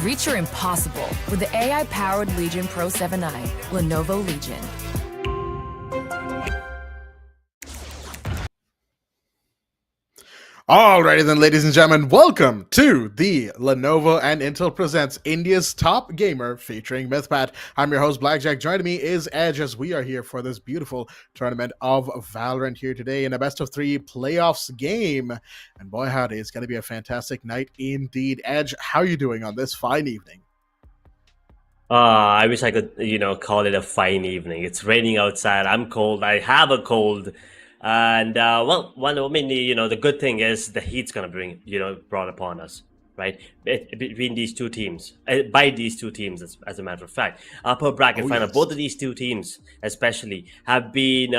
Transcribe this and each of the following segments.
Reach your impossible with the AI-powered Legion Pro 7i, Lenovo Legion. Alrighty then, ladies and gentlemen, welcome to the Lenovo and Intel Presents India's Top Gamer featuring Mythpat. I'm your host, Blackjack. Joining me is Edge as we are here for this beautiful tournament of Valorant here today in a best-of-3 playoffs game. And boy howdy, it's going to be a fantastic night indeed. Edge, how are you doing on this fine evening? I wish I could, call it a fine evening. It's raining outside. I'm cold. I have a cold. And the good thing is the heat's gonna bring, brought upon us, right? Between these two teams, by these two teams, as a matter of fact, upper bracket final. Both of these two teams, especially, have been,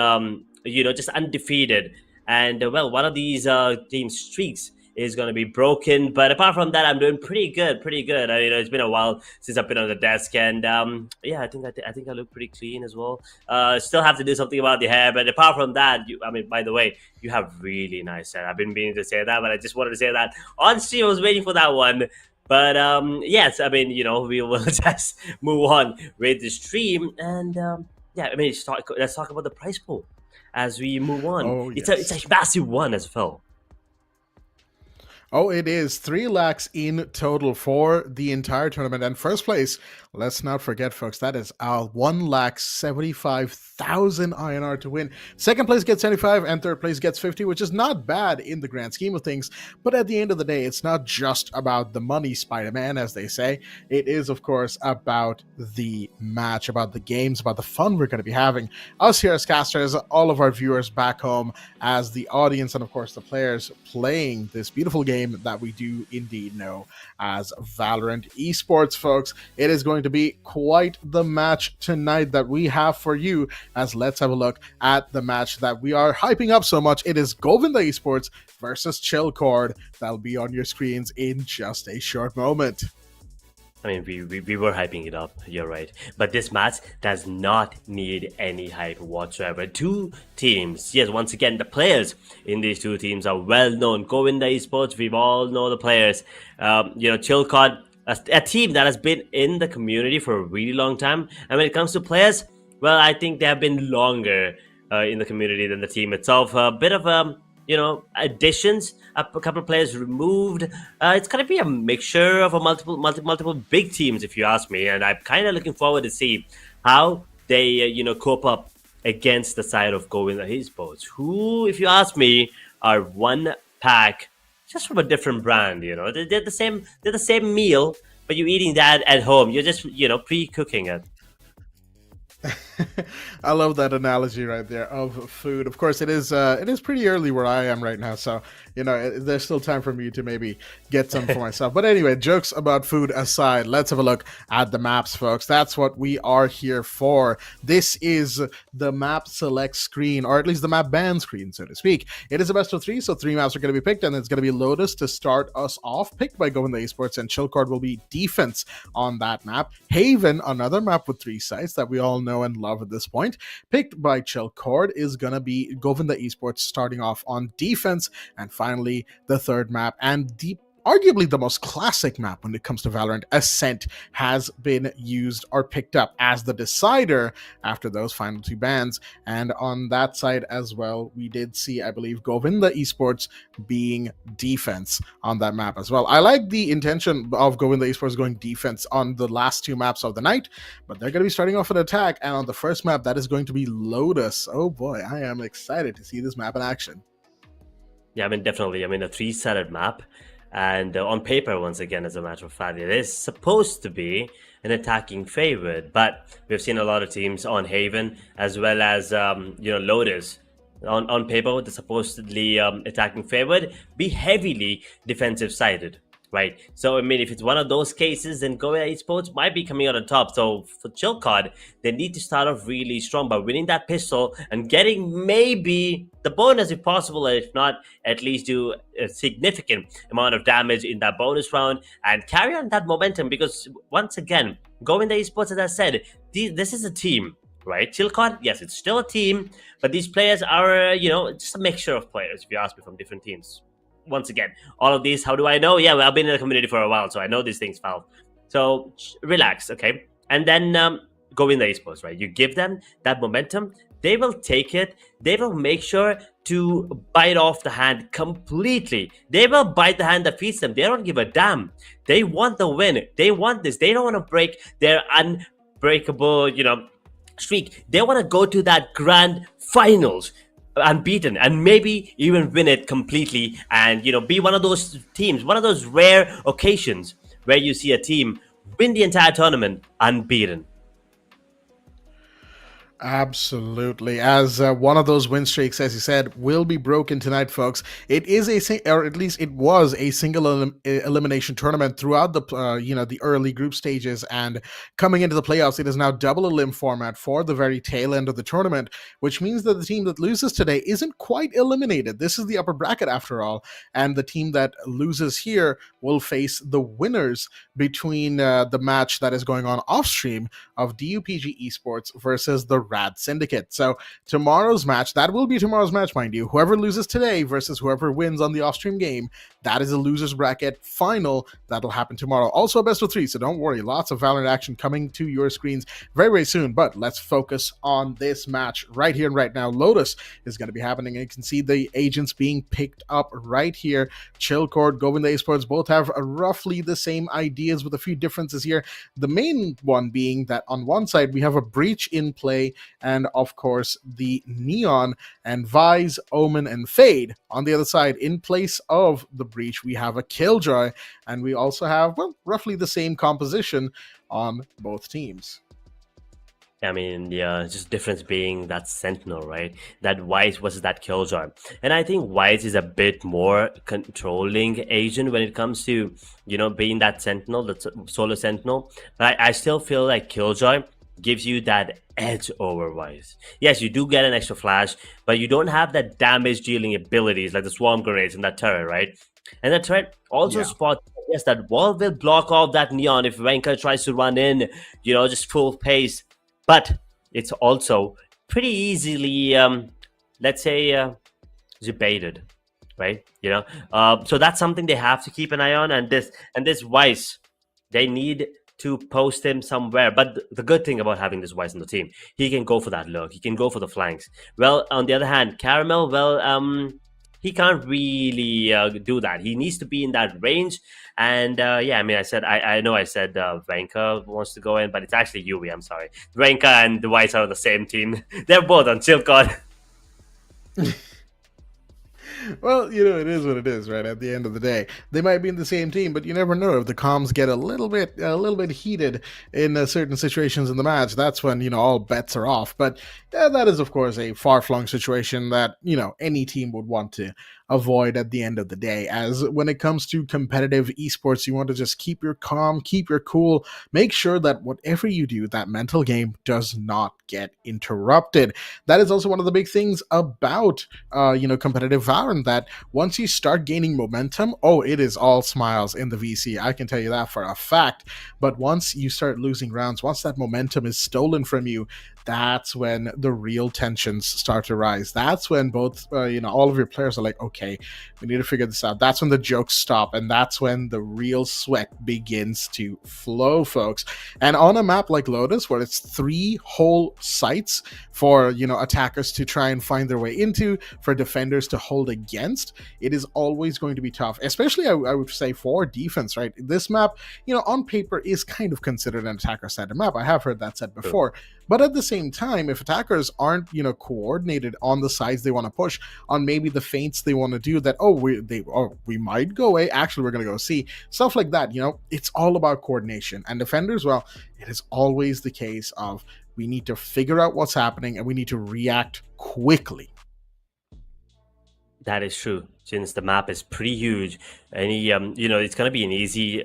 just undefeated. And one of these team streaks is going to be broken, but apart from that, I'm doing pretty good. It's been a while since I've been on the desk, and I think I look pretty clean as well. Still have to do something about the hair, but apart from that, by the way, you have really nice hair. I've been meaning to say that, but I just wanted to say that on stream. I was waiting for that one. But yes, we will just move on with the stream, and let's talk about the prize pool as we move on. Oh, yes. It's a massive one as well. Oh, it is 3 lakhs in total for the entire tournament. And first place, let's not forget, folks, that is 1,75,000 INR to win. Second place gets 75 and third place gets 50, which is not bad in the grand scheme of things. But at the end of the day, it's not just about the money, Spider-Man, as they say. It is, of course, about the match, about the games, about the fun we're going to be having. Us here as casters, all of our viewers back home as the audience, and of course the players playing this beautiful game that we do indeed know as Valorant Esports, folks. It is going to be quite the match tonight that we have for you, as let's have a look at the match that we are hyping up so much. It is Govinda Esports versus Chillcord. That'll be on your screens in just a short moment. We were hyping it up, you're right. But this match does not need any hype whatsoever. Two teams, yes, once again, the players in these two teams are well known. Govinda Esports, we all know the players. Chillcord, a team that has been in the community for a really long time. And when it comes to players, well, I think they have been longer in the community than the team itself. A bit of additions, a couple of players removed. It's going to be a mixture of multiple big teams, if you ask me. And I'm kind of looking forward to see how they, cope up against the side of Govinda Esports, who, if you ask me, are one pack, just from a different brand. They're the same meal, but you're eating that at home. You're just, pre-cooking it. I love that analogy right there of food. Of course, it is pretty early where I am right now, so there's still time for me to maybe get some for myself. But anyway, jokes about food aside, let's have a look at the maps, folks. That's what we are here for. This is the map select screen, or at least the map ban screen, so to speak. It is a best of 3, so 3 maps are going to be picked, and it's going to be Lotus to start us off, picked by Govinda Esports, and Chillcord will be defense on that map. Haven, another map with 3 sites that we all know and love at this point, picked by Chillcord, is gonna be Govinda Esports starting off on defense. And finally, the third map, and arguably the most classic map when it comes to Valorant, Ascent, has been used or picked up as the decider after those final 2 bans. And on that side as well, we did see, I believe, Govinda Esports being defense on that map as well. I like the intention of Govinda Esports going defense on the last 2 maps of the night, but they're going to be starting off an attack, and on the first map, that is going to be Lotus. Oh boy, I am excited to see this map in action. Yeah, definitely. A 3-sided map. And on paper, once again, as a matter of fact, it is supposed to be an attacking favorite. But we've seen a lot of teams on Haven as well as, Lotus. On paper, the supposedly attacking favorite be heavily defensive-sided. Right, so if it's one of those cases, then Govinda Esports might be coming out on top. So for Chillcord, they need to start off really strong by winning that pistol and getting maybe the bonus if possible, if not, at least do a significant amount of damage in that bonus round and carry on that momentum. Because once again, Govinda Esports, as I said, this is a team. Right, Chillcord, yes, it's still a team, but these players are, just a mixture of players, if you ask me, from different teams. Once again, all of these, how do I know? Yeah, well, I've been in the community for a while, so I know these things, Val. So relax, okay? And then Govinda Esports, right? You give them that momentum, they will take it. They will make sure to bite off the hand completely. They will bite the hand that feeds them. They don't give a damn. They want the win. They want this. They don't want to break their unbreakable, streak. They want to go to that grand finals unbeaten and maybe even win it completely and be one of those teams, one of those rare occasions where you see a team win the entire tournament unbeaten. Absolutely. As one of those win streaks, as you said, will be broken tonight, folks. It is or at least it was a single elimination tournament throughout the, the early group stages, and coming into the playoffs, it is now double elim format for the very tail end of the tournament, which means that the team that loses today isn't quite eliminated. This is the upper bracket after all, and the team that loses here will face the winners between the match that is going on off stream of DUPG Esports versus the Rad Syndicate. So tomorrow's match, that will be tomorrow's match, mind you. Whoever loses today versus whoever wins on the off-stream game, that is a loser's bracket final. That'll happen tomorrow. Also a best of 3, so don't worry. Lots of Valorant action coming to your screens very, very soon. But let's focus on this match right here and right now. Lotus is going to be happening, and you can see the agents being picked up right here. Chillcord, Govinda Esports both have roughly the same ideas with a few differences here. The main one being that on one side, we have a breach in play, and of course the Neon and Vise, Omen, and Fade. On the other side, in place of the breach, we have a Killjoy, and we also have, well, roughly the same composition on both teams. I mean, yeah, just difference being that Sentinel, right? That Wise versus that Killjoy. And I think Wise is a bit more controlling agent when it comes to, being that Sentinel, the solo Sentinel. But I still feel like Killjoy gives you that edge over Wise. Yes, you do get an extra flash, but you don't have that damage dealing abilities like the swarm grenades and that turret, right? And the turret also spots, yes, that wall will block off that Neon if Venka tries to run in, just full pace. But it's also pretty easily, let's say, debated, right? So that's something they have to keep an eye on. And this Wise, they need to post him somewhere. But the good thing about having this Wise on the team, he can go for that look. He can go for the flanks. Well, on the other hand, Caramel, he can't really do that. He needs to be in that range. And I know I said Venka wants to go in, but it's actually Yui. I'm sorry. Venka and the Wise are on the same team. They're both on Chillcord. Well, it is what it is, right? At the end of the day, they might be in the same team, but you never know. If the comms get a little bit heated in certain situations in the match, that's when all bets are off. But that is, of course, a far-flung situation that any team would want to avoid at the end of the day. As when it comes to competitive esports, you want to just keep your calm, keep your cool, make sure that whatever you do, that mental game does not get interrupted. That is also one of the big things about competitive Valorant, that once you start gaining momentum, it is all smiles in the VC. I can tell you that for a fact. But once you start losing rounds, once that momentum is stolen from you, that's when the real tensions start to rise. That's when both, all of your players are like, okay, we need to figure this out. That's when the jokes stop, and that's when the real sweat begins to flow, folks. And on a map like Lotus, where it's 3 whole sites for, attackers to try and find their way into, for defenders to hold against, it is always going to be tough, especially, I would say, for defense, right? This map, on paper is kind of considered an attacker-centered map. I have heard that said before. But at the same time, if attackers aren't, coordinated on the sides they want to push, on maybe the feints they want to do, that, we might go A, actually we're going to go C, stuff like that, it's all about coordination. And defenders, well, it is always the case of, we need to figure out what's happening and we need to react quickly. That is true. Since the map is pretty huge, it's going to be an easy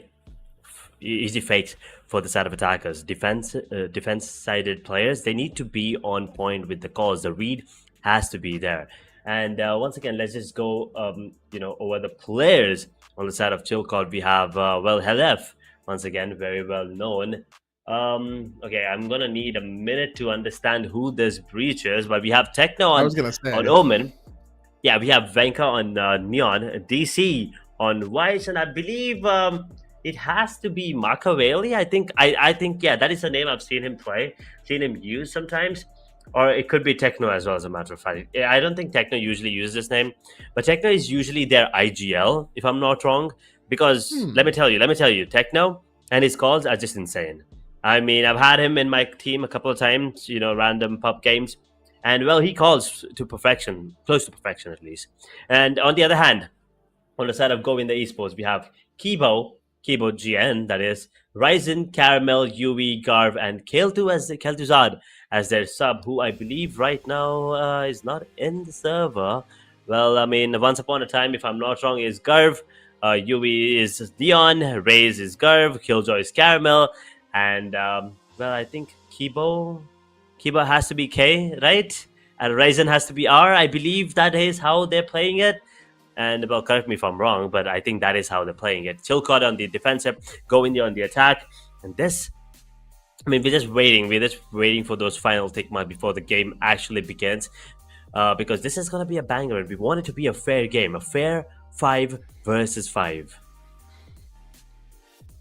fakes for the side of attackers. Defense-sided players, they need to be on point with the calls. The read has to be there. And once again, let's just go, over the players on the side of Chillcord. We have, Helef, once again, very well known. Okay, I'm gonna need a minute to understand who this breach is, but we have Techno on Omen. Yeah, we have Venka on Neon, DC on Wise, and I believe it has to be Machiavelli. I think yeah, that is the name I've seen him play, seen him use sometimes. Or it could be Techno as well, as a matter of fact. I don't think Techno usually uses this name, but Techno is usually their IGL, if I'm not wrong. Because let me tell you, Techno and his calls are just insane. I mean, I've had him in my team a couple of times, random pub games, and well, he calls to perfection, close to perfection at least. And on the other hand, on the side of Govinda Esports, we have Kibo GN, that is, Ryzen, Caramel, Yui, Garv, and Keltuzad as their sub, who I believe right now is not in the server. Well, I mean, once upon a time, if I'm not wrong, is Garv, Yui is Dion, Raze is Garv, Killjoy is Caramel, and well, I think Kibo has to be K, right? And Ryzen has to be R. I believe that is how they're playing it. And well, correct me if I'm wrong, but I think that is how they're playing it. Chilcott on the defensive, Govinda on the attack, and this. I mean, we're just waiting for those final tick marks before the game actually begins, because this is gonna be a banger, and we want it to be a fair game, a fair 5 versus 5.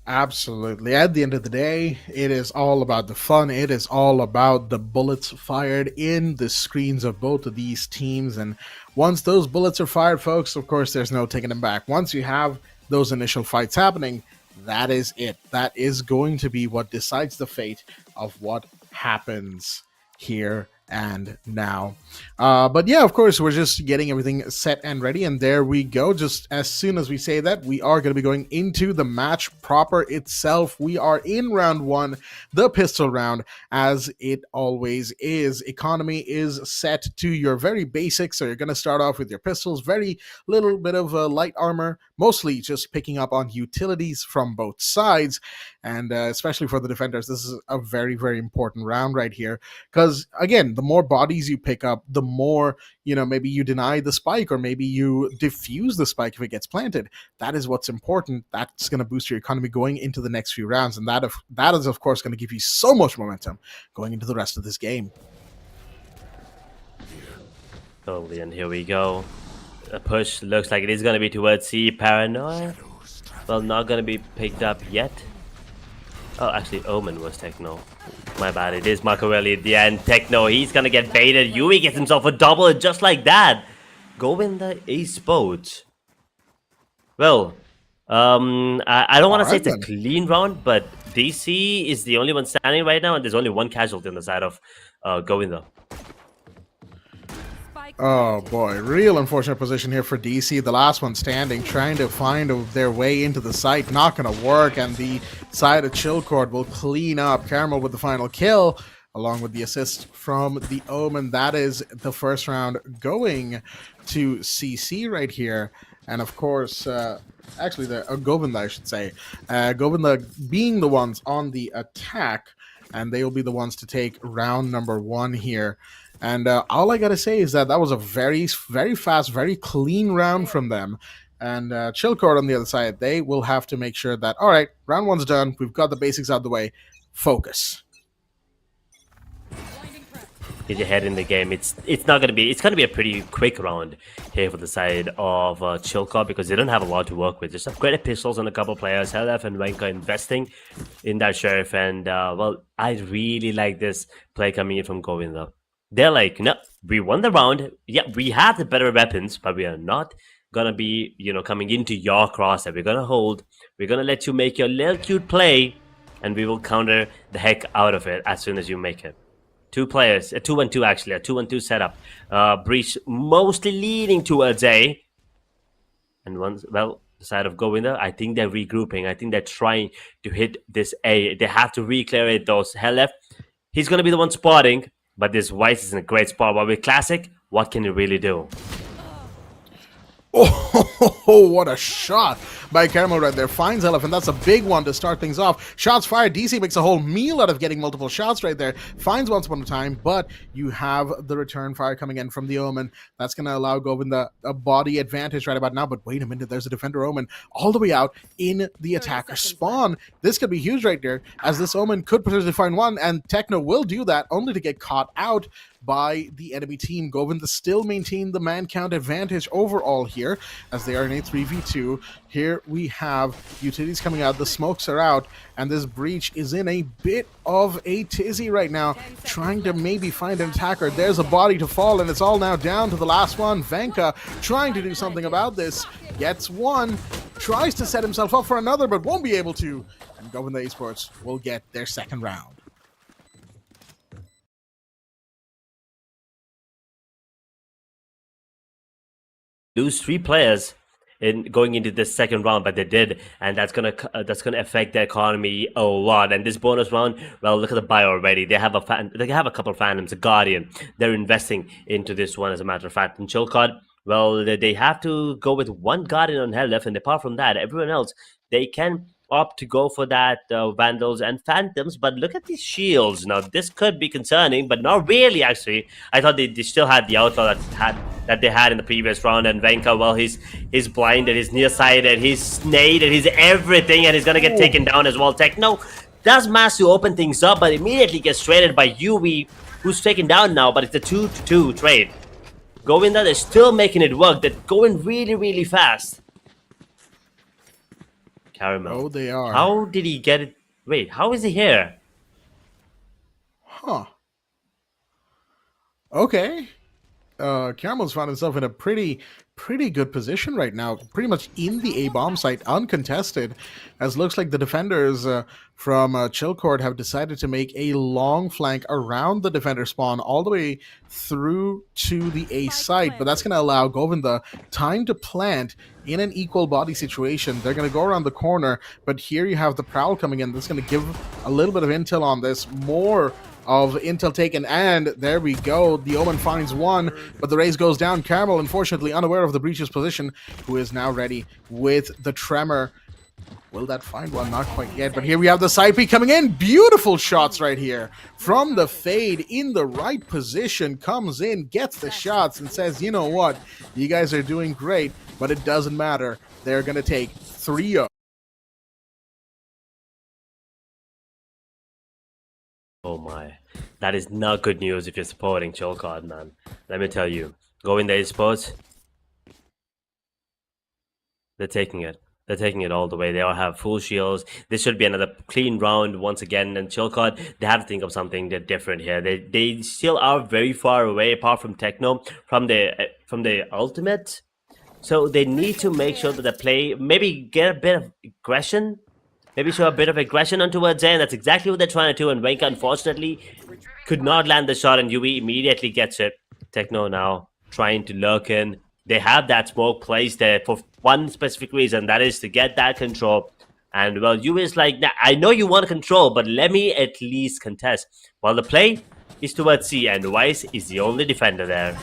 Absolutely. At the end of the day, it is all about the fun. It is all about the bullets fired in the screens of both of these teams. And once those bullets are fired, folks, of course, there's no taking them back. Once you have those initial fights happening, that is it. That is going to be what decides the fate of what happens here and now. But yeah, of course, we're just getting everything set and ready, and there we go. Just as soon as we say that, we are going to be going into the match proper itself. We are in round 1, the pistol round, as it always is. Economy is set to your very basic, so you're going to start off with your pistols, very little bit of light armor, mostly just picking up on utilities from both sides. And especially for the defenders, this is a very, very important round right here, because again, the more bodies you pick up, the more, maybe you deny the spike, or maybe you defuse the spike if it gets planted. That is what's important. That's going to boost your economy going into the next few rounds, and that is of course going to give you so much momentum going into the rest of this game. Totally, and here we go. A push looks like it is going to be towards C. Paranoia. Well, not going to be picked up yet. Oh, actually, Omen was Techno. My bad, it is Machiavelli at the end. Techno, he's gonna get baited. Yui gets himself a double just like that. Govinda Esports. Well, I don't want to say it's a clean round, but DC is the only one standing right now, and there's only one casualty on the side of Govinda. Oh boy, real unfortunate position here for DC. The last one standing, trying to find their way into the site. Not going to work, and the side of Chillcord will clean up. Caramel with the final kill, along with the assist from the Omen. That is the first round going to CC right here. And of course, actually, Govinda, I should say. Govinda being the ones on the attack, and they will be the ones to take round number 1 here. And all I gotta say is that was a very, very fast, very clean round from them. And Chillcord on the other side, they will have to make sure that, all right, round 1's done. We've got the basics out of the way. Focus. Get your head in the game. It's gonna be a pretty quick round here for the side of Chillcord, because they don't have a lot to work with. Just upgraded pistols on a couple players. Helef and Wenka investing in that sheriff, and well, I really like this play coming in from Govinda. They're like, no, we won the round. Yeah, we have the better weapons, but we are not gonna be, coming into your crosshair. We're gonna hold. We're gonna let you make your little cute play, and we will counter the heck out of it as soon as you make it. 2 players, a 2-1-2 actually, a 2-1-2 setup. Breach mostly leading towards A, and the side of Govinda, I think they're regrouping. I think they're trying to hit this A. They have to re-clear it. Those Helef, he's gonna be the one spotting. But this Weiss is in a great spot. But with Classic, what can he really do? Oh, what a shot by Caramel right there. Finds Elephant. That's a big one to start things off. Shots fired. DC makes a whole meal out of getting multiple shots right there. Finds once upon a time, but you have the return fire coming in from the Omen. That's going to allow Govinda a body advantage right about now. But wait a minute, there's a defender Omen all the way out in the attacker spawn. This could be huge right there, as this Omen could potentially find one, and Techno will do that, only to get caught out by the enemy team. Govinda still maintain the man count advantage overall here as they are in a 3v2. Here we have utilities coming out, the smokes are out, and this breach is in a bit of a tizzy right now, trying to maybe find an attacker. There's a body to fall, and it's all now down to the last one. Venka trying to do something about this, gets one, tries to set himself up for another, but won't be able to, and Govinda Esports will get their second round. Lose 3 players in going into this second round, but they did, and that's gonna affect the economy a lot. And this bonus round, well, look at the buy already. They have a couple of Phantoms, a Guardian. They're investing into this one, as a matter of fact. And Chilcott, well, they have to go with one Guardian on hell left, and apart from that, everyone else, they can opt to go for that Vandals and Phantoms. But look at these shields. Now, this could be concerning, but not really, actually. I thought they still had the Outlaw that they had in the previous round. And Venka, well, he's blinded, he's nearsighted, he's snaded, he's everything, and he's gonna get taken down as well. Techno does manage to open things up, but immediately gets traded by Yui, who's taken down now, but it's a 2-2 trade. Govinda, they're still making it work. They're going really, really fast. Caramel. Oh, they are. How did he get it? Wait, how is he here? Huh. Okay. Caramel's found himself in a pretty good position right now, pretty much in the A-bomb site, uncontested, as looks like the defenders from Chilcourt have decided to make a long flank around the defender spawn all the way through to the A site, but that's going to allow Govinda time to plant in an equal body situation. They're going to go around the corner, but here you have the Prowl coming in. That's going to give a little bit of intel on this, more of intel taken, and there we go. The Omen finds one, but the raise goes down. Caramel, unfortunately unaware of the breach's position, who is now ready with the Tremor. Will that find one? Not quite yet, but here we have the side peek coming in. Beautiful shots right here from the Fade, in the right position, comes in, gets the shots, and says, you know what, you guys are doing great, but it doesn't matter. They're gonna take 3-0. Oh my, that is not good news if you're supporting Chilcott, man. Let me tell you, Govinda Esports, they're taking it. They're taking it all the way. They all have full shields. This should be another clean round once again. And Chilcott, they have to think of something different here. They still are very far away, apart from Techno, from the ultimate. So they need to make sure that they play, maybe get a bit of aggression. Maybe show a bit of aggression on towards A, and that's exactly what they're trying to do. And Venka, unfortunately, could not land the shot, and Yui immediately gets it. Techno now trying to lurk in. They have that smoke placed there for one specific reason, that is to get that control. And, well, Yui is like, nah, I know you want control, but let me at least contest. While the play is towards C, and Weiss is the only defender there.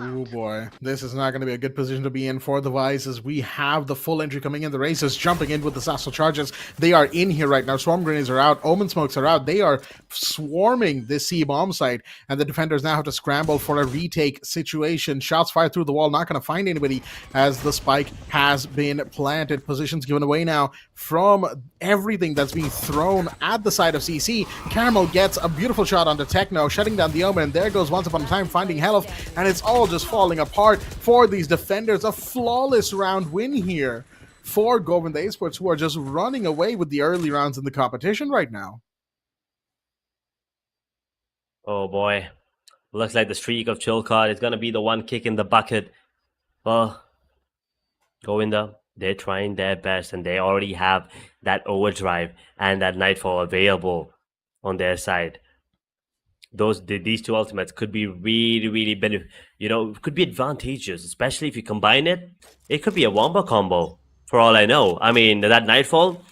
Oh boy, this is not going to be a good position to be in for the Vice, as we have the full entry coming in. The Racers jumping in with the Sassel charges. They are in here right now. Swarm grenades are out. Omen smokes are out. They are swarming this C-bomb site, and the defenders now have to scramble for a retake situation. Shots fired through the wall, not going to find anybody as the spike has been planted. Positions given away now from everything that's being thrown at the side of CC. Caramel gets a beautiful shot onto Techno, shutting down the Omen, and there goes Once Upon a Time finding Health, and it's all just falling apart for these defenders. A flawless round win here for Govinda Esports, who are just running away with the early rounds in the competition right now. Oh boy, looks like the streak of Chilcott is going to be the one kick in the bucket. Well, Govinda, they're trying their best, and they already have that overdrive and that nightfall available on their side. These two ultimates could be really could be advantageous, especially if you combine it. It could be a wombo combo for all I know. I mean, that nightfall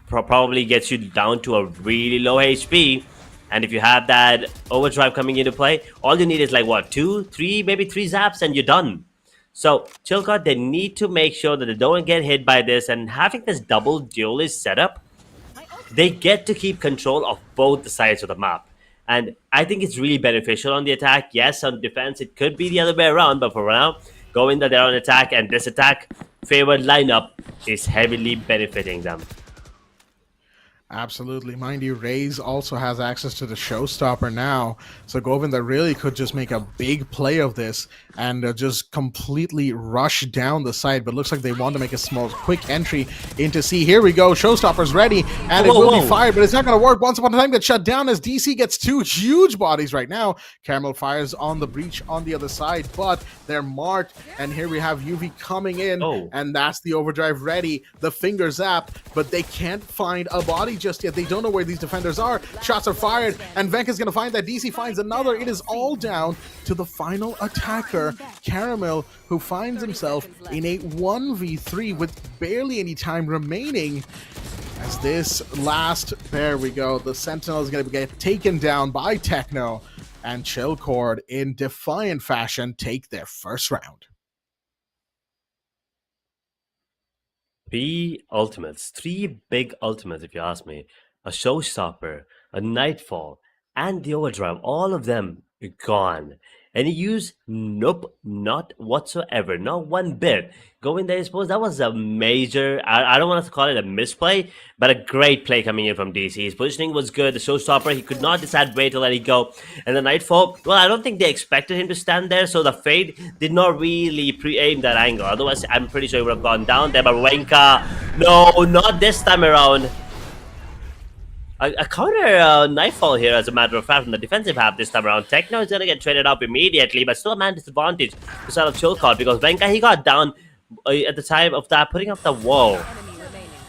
probably gets you down to a really low HP, and if you have that overdrive coming into play, all you need is like what, 2, 3, maybe 3 zaps, and you're done. So Chilcott, they need to make sure that they don't get hit by this, and having this double duelist setup, they get to keep control of both the sides of the map. And I think it's really beneficial on the attack. Yes, on defense, it could be the other way around. But for now, going that they're on attack, and this attack favored lineup is heavily benefiting them. Absolutely. Mind you, Raze also has access to the showstopper now. So Govinda really could just make a big play of this and just completely rush down the side. But looks like they want to make a small, quick entry into C. Here we go. Showstopper's ready, and it will be fired, but it's not going to work. Once upon a time, gets shut down as DC gets two huge bodies right now. Caramel fires on the breach on the other side, but they're marked. And here we have UV coming in, and that's the overdrive ready. The finger zap, but they can't find a body just yet. They don't know where these defenders are. Shots are fired, and Venka's gonna find that. DC finds another. It is all down to the final attacker, Caramel, who finds himself in a 1v3 with barely any time remaining. As this last, there we go, the Sentinel is gonna get taken down by Techno, and Chillcord in defiant fashion take their first round. 3 ultimates, 3 big ultimates, if you ask me. A showstopper, a nightfall, and the overdrive. All of them gone. Any use? Nope, not whatsoever. Not one bit. Govinda Esports, that was a major, I don't want to call it a misplay, but a great play coming in from DC. His positioning was good. The showstopper, he could not decide where to let it go. And the nightfall, well, I don't think they expected him to stand there, so the fade did not really pre-aim that angle. Otherwise, I'm pretty sure he would have gone down there. But Wenka, no, not this time around. A counter nightfall here, as a matter of fact, from the defensive half this time around. Techno is going to get traded up immediately, but still a man disadvantage to sort of Chillcord, because Venka, he got down at the time of that, putting up the wall.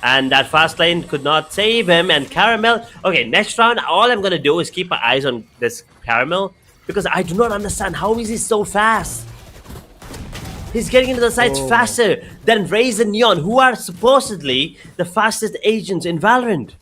And that fast lane could not save him. And Caramel, okay, next round, all I'm going to do is keep my eyes on this Caramel, because I do not understand how is he so fast. He's getting into the sites faster than Raze and Neon, who are supposedly the fastest agents in Valorant.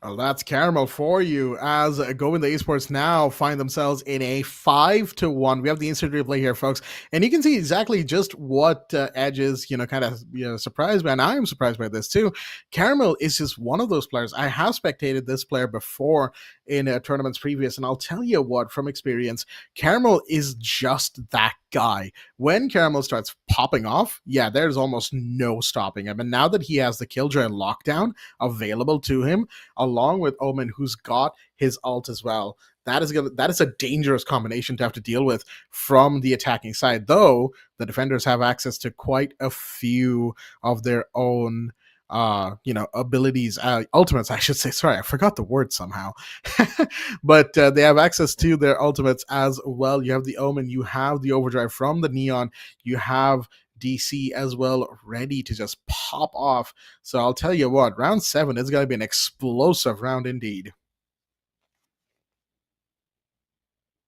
Well, that's Caramel for you, as Govinda Esports now find themselves in a 5-1. We have the instant replay here, folks, and you can see exactly just what Edge's, kind of, surprised by, and I am surprised by this too. Caramel is just one of those players. I have spectated this player before in tournaments previous, and I'll tell you what, from experience, Caramel is just that guy. When Caramel starts popping off, yeah, there's almost no stopping him. And now that he has the Killjoy and Lockdown available to him, along with Omen, who's got his ult as well, that is a dangerous combination to have to deal with from the attacking side. Though the defenders have access to quite a few of their own abilities, ultimates, I should say. Sorry, I forgot the word somehow. But they have access to their ultimates as well. You have the Omen, you have the overdrive from the Neon, you have DC as well, ready to just pop off. So I'll tell you what, round 7 is going to be an explosive round indeed.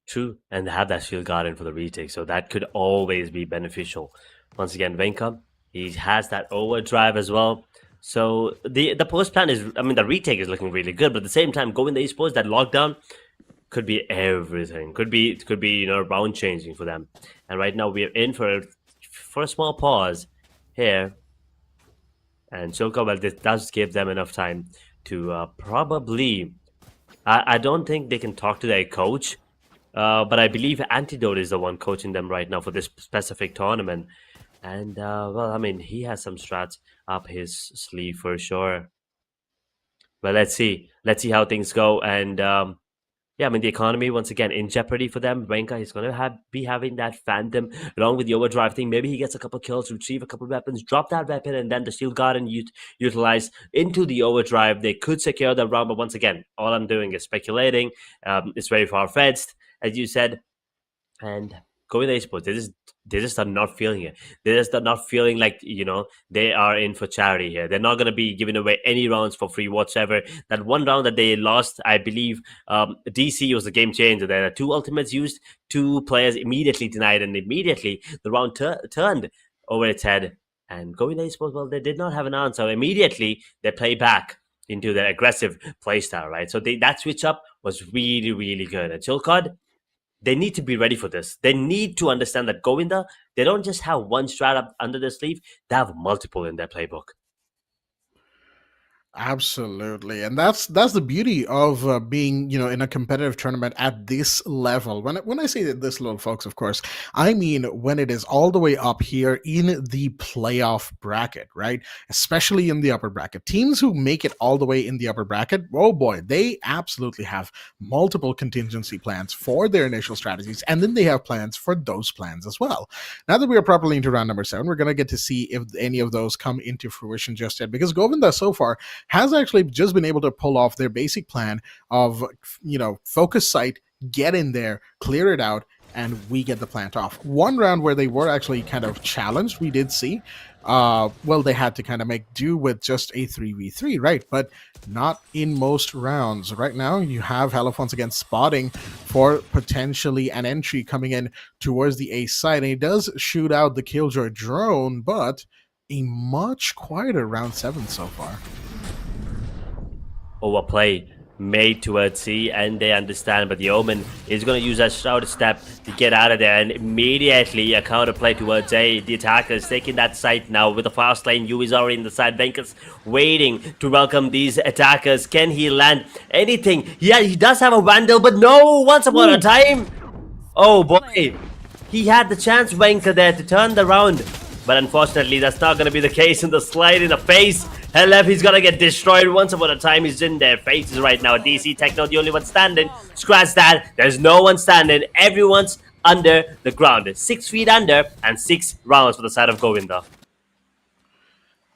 True, and they have that shield garden for the retake, so that could always be beneficial. Once again, Venka, he has that overdrive as well. So the post plan is, I mean, the retake is looking really good, but at the same time, Govinda Esports, that lockdown could be everything. Could be round changing for them. And right now we're in for a small pause here. And Choka, well, this does give them enough time to probably, I don't think they can talk to their coach, but I believe Antidote is the one coaching them right now for this specific tournament. And, well, I mean, he has some strats up his sleeve for sure. But let's see. Let's see how things go. And, yeah, I mean, the economy, once again, in jeopardy for them. Venka is going to be having that Phantom along with the overdrive thing. Maybe he gets a couple kills, retrieve a couple weapons, drop that weapon, and then the shield garden utilized into the overdrive. They could secure the round, but once again, all I'm doing is speculating. It's very far-fetched, as you said. And Govinda Esports, they just are not feeling it. They just are not feeling like, they are in for charity here. They're not going to be giving away any rounds for free whatsoever. That one round that they lost, I believe, DC was a game changer. There are 2 ultimates used, 2 players immediately denied, and immediately the round turned over its head. And Govinda Esports, well, they did not have an answer. Immediately, they play back into their aggressive playstyle, right? So that switch up was really, really good. And Chillcord, they need to be ready for this. They need to understand that Govinda, they don't just have one strat up under their sleeve, they have multiple in their playbook. Absolutely, and that's the beauty of being, in a competitive tournament at this level. When I say that this level, folks, of course, I mean when it is all the way up here in the playoff bracket, right? Especially in the upper bracket, teams who make it all the way in the upper bracket, oh boy, they absolutely have multiple contingency plans for their initial strategies, and then they have plans for those plans as well. Now that we are properly into round number 7, we're gonna get to see if any of those come into fruition just yet, because Govinda so far has actually just been able to pull off their basic plan of, focus site, get in there, clear it out, and we get the plant off. One round where they were actually kind of challenged, we did see. They had to kind of make do with just a 3v3, right? But not in most rounds. Right now, you have Helif once again spotting for potentially an entry coming in towards the A side, and he does shoot out the Killjoy drone, but a much quieter round 7 so far. Overplay made towards C, and they understand, but the Omen is going to use that shout step to get out of there, and immediately a counter play towards A. The attacker is taking that site now with the fast lane. U is already in the side. Venka's waiting to welcome these attackers. Can he land anything? Yeah, he does have a Vandal, but no, once upon a time. Oh boy, he had the chance, Venka, there to turn the round, but unfortunately that's not going to be the case. In the slide in the face, LF, he's gonna get destroyed. Once upon a time, he's in their faces right now. DC Techno, the only one standing. Scratch that. There's no one standing. Everyone's under the ground. 6 feet under, and 6 rounds for the side of Govinda.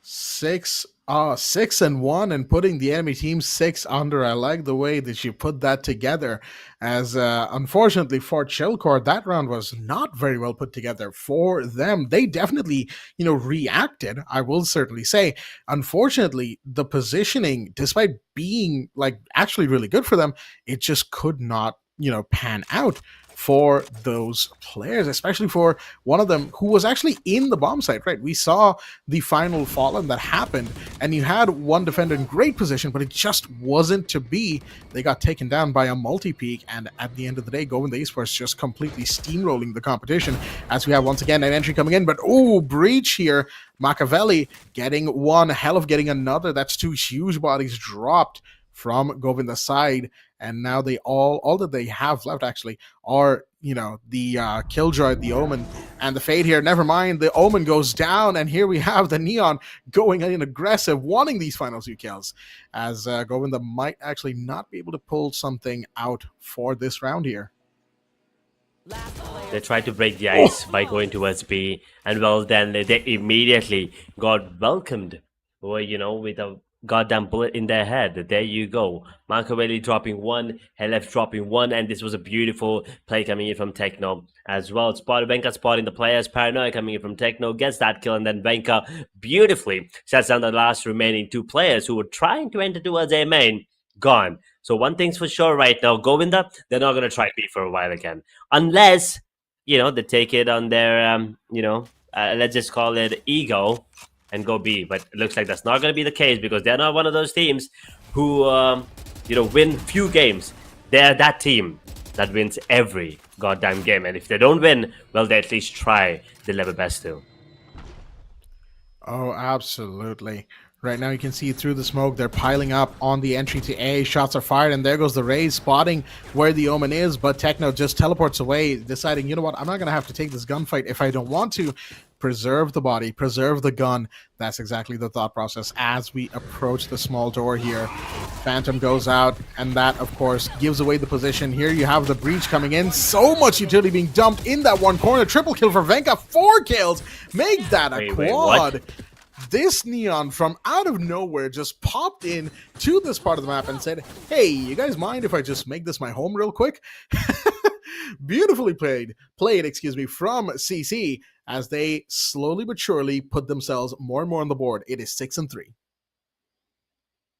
6-1 and putting the enemy team 6 under. I like the way that you put that together, as unfortunately for Chillcore, that round was not very well put together for them. They definitely, reacted, I will certainly say. Unfortunately, the positioning, despite being actually really good for them, it just could not, pan out for those players, especially for one of them who was actually in the bomb site, right? We saw the final fallen that happened, and you had one defender in great position, but it just wasn't to be. They got taken down by a multi-peak, and at the end of the day, Govinda Esports just completely steamrolling the competition, as we have once again an entry coming in, but breach here. Machiavelli getting one, Helif getting another. That's 2 huge bodies dropped from Govinda's side, and now they all that they have left actually are, the Killjoy, the Omen, and the Fade here. Never mind, the Omen goes down, and here we have the Neon going in aggressive, wanting these final 2 kills, as Govinda might actually not be able to pull something out for this round here. They tried to break the ice by going towards B, and then they immediately got welcomed, with a goddamn bullet in their head. There you go. Machiavelli dropping 1, LF dropping 1, and this was a beautiful play coming in from Techno as well. Venka spotting the players. Paranoia coming in from Techno, gets that kill, and then Venka beautifully sets down the last remaining 2 players who were trying to enter towards A main. Gone. So one thing's for sure right now, Govinda, they're not going to try B for a while again. Unless, they take it on their, let's just call it ego, and go B. But it looks like that's not going to be the case, because they're not one of those teams who, win few games. They're that team that wins every goddamn game. And if they don't win, well, they at least try their level best to. Oh, absolutely. Right now you can see through the smoke, they're piling up on the entry to A. Shots are fired, and there goes the Raze spotting where the Omen is, but Techno just teleports away, deciding, you know what, I'm not going to have to take this gunfight if I don't want to. Preserve the body, preserve the gun. That's exactly the thought process as we approach the small door here. Phantom goes out, and that, of course, gives away the position. Here you have the breach coming in. So much utility being dumped in that one corner. Triple kill for Venka. 4 kills. Make that a quad. Wait, this Neon from out of nowhere just popped in to this part of the map and said, hey, you guys mind if I just make this my home real quick? Beautifully played, from CC, as they slowly but surely put themselves more and more on the board. It is 6-3.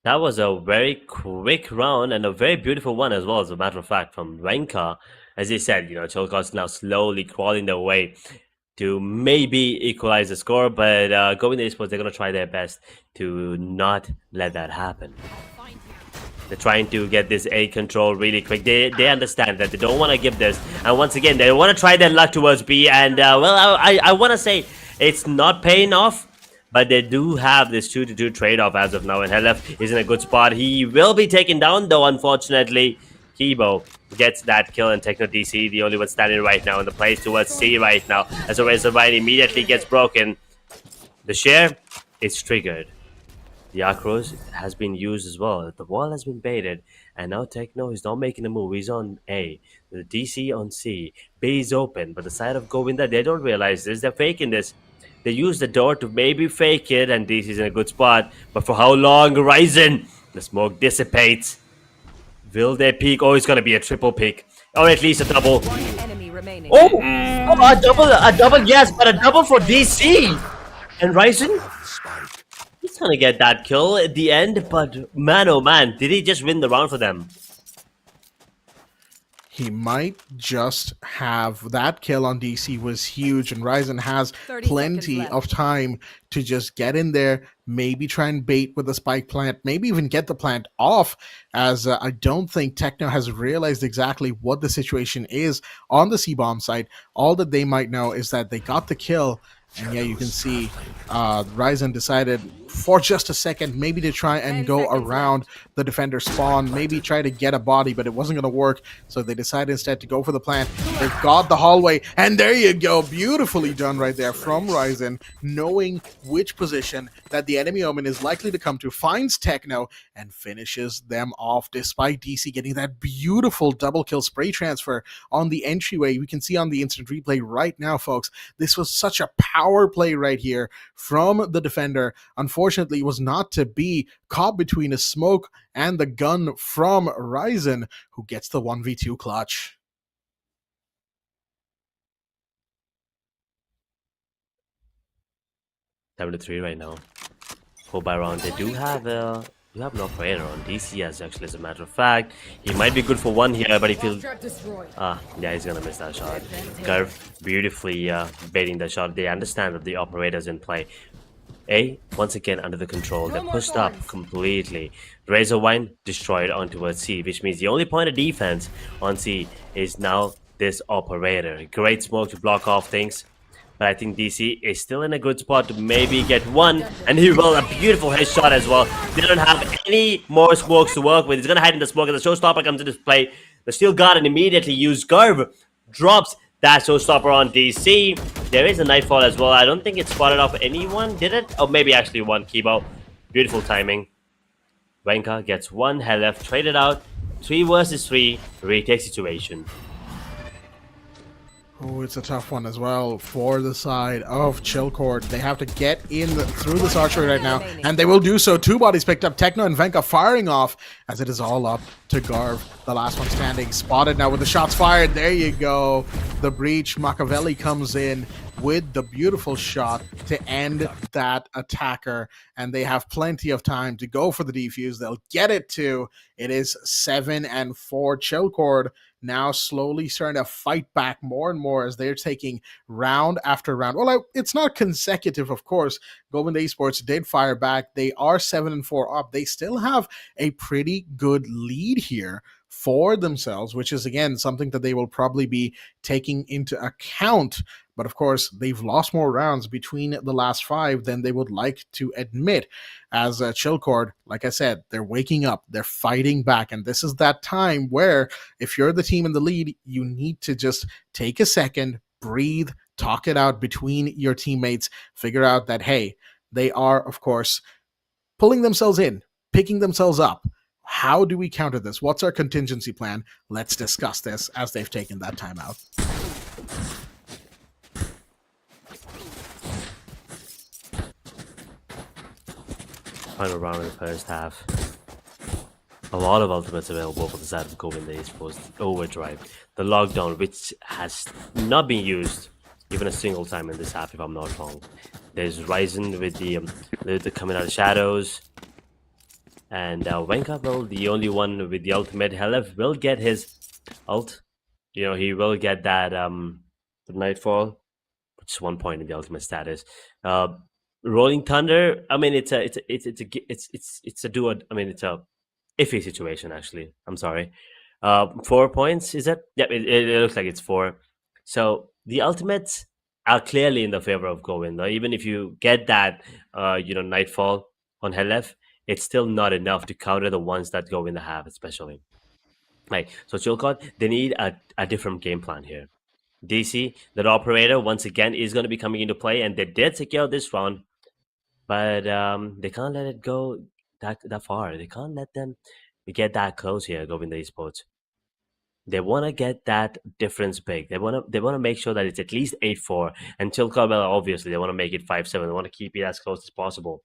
That was a very quick round, and a very beautiful one as well, as a matter of fact, from Venka. As he said, Chilcott's now slowly crawling their way to maybe equalize the score, but Govinda Esports, they're going to try their best to not let that happen. They're trying to get this A control really quick. They understand that they don't want to give this, and once again, they want to try their luck towards B, and I want to say it's not paying off, but they do have this 2-2 trade-off as of now, and Helef is in a good spot. He will be taken down, though, unfortunately. Kibo gets that kill, and Techno DC, the only one standing right now in the place towards C right now, as a Razor Vine immediately gets broken. The share is triggered. The Akros has been used as well. The wall has been baited, and now Techno is not making a move. He's on A. The DC on C. B is open, but the side of Govinda, they don't realize this. They're faking this. They use the door to maybe fake it, and DC's in a good spot. But for how long? Ryzen! The smoke dissipates. Will they peek? Oh, it's gonna be a triple peek, or at least a double. One enemy remaining. Oh, a double, yes, but a double for DC. And Ryzen, he's gonna get that kill at the end, but man, oh man, did he just win the round for them? He might just have that kill on DC was huge, and Ryzen has 30 plenty seconds of time to just get in there, maybe try and bait with the spike plant, maybe even get the plant off, as I don't think Techno has realized exactly what the situation is on the C-bomb site. All that they might know is that they got the kill, and yeah, you can see Ryzen decided for just a second maybe to try and 10 go seconds around the defender spawn, maybe try to get a body, but it wasn't going to work, so they decided instead to go for the plant. They've got the hallway, and there you go, beautifully done right there from Ryzen, knowing which position that the enemy omen is likely to come to, finds Techno, and finishes them off, despite DC getting that beautiful double kill spray transfer on the entryway. We can see on the instant replay right now, folks, this was such a power play right here from the defender. Unfortunately, it was not to be, caught between a smoke and the gun from Ryzen, who gets the 1v2 clutch. Seven to 3 right now. 4 by round. They do have an operator on DC, as actually, as a matter of fact. He might be good for one here, but if he'll... yeah, he's gonna miss that shot. Curve beautifully baiting the shot. They understand that the operator's in play. A, once again under the control. They're pushed up completely. Razor Wine destroyed on towards C, which means the only point of defense on C is now this operator. Great smoke to block off things. But I think DC is still in a good spot to maybe get one, and he will. A beautiful headshot as well. They don't have any more smokes to work with. He's gonna hide in the smoke, and the showstopper comes into play. The steel guard and immediately used Garv drops that showstopper on DC. There is a nightfall as well. I don't think it spotted off anyone, did it? Oh, maybe actually one. Kibo. Beautiful timing. Wenka gets one left, traded out. 3 versus 3 retake situation. Oh, it's a tough one as well for the side of Chillcord. They have to get in through this archery right now, and they will do so. 2 bodies picked up. Techno and Venka firing off as it is all up to Garv. The last one standing. Spotted now with the shots fired. There you go. The breach. Machiavelli comes in with the beautiful shot to end that attacker, and they have plenty of time to go for the defuse. They'll get it too. It is 7-4. Chillcord now slowly starting to fight back more and more as they're taking round after round. Well, it's not consecutive, of course. Govinda Esports did fire back. They are 7-4 up. They still have a pretty good lead here for themselves, which is, again, something that they will probably be taking into account. But of course, they've lost more rounds between the last 5 than they would like to admit. As Chillcord, like I said, they're waking up, they're fighting back, and this is that time where if you're the team in the lead, you need to just take a second, breathe, talk it out between your teammates, figure out that, hey, they are, of course, pulling themselves in, picking themselves up. How do we counter this? What's our contingency plan? Let's discuss this as they've taken that time out. Final round in the first half. A lot of ultimates available for the side of Govinda Esports. The overdrive, the lockdown, which has not been used even a single time in this half, if I'm not wrong. There's Ryzen with the coming out of shadows, and Wenka, well, the only one with the ultimate. Helef will get his ult. You know, he will get that the nightfall, which is 1 point in the ultimate status. Rolling Thunder. I mean, it's a duo. I mean, it's a iffy situation, actually. I'm sorry. 4 points, is it? Yeah, it looks like it's 4. So the ultimates, are clearly in the favor of Govinda. Even if you get that, Nightfall on Helef, it's still not enough to counter the ones that Govinda have, especially. Right. So Chilcot, they need a different game plan here. DC, that operator, once again, is going to be coming into play, and they did secure this round, but they can't let it go that far. They can't let them get that close here, Govinda Esports. They want to get that difference big. They want to make sure that it's at least 8-4. And Chilcot, well, obviously, they want to make it 5-7. They want to keep it as close as possible.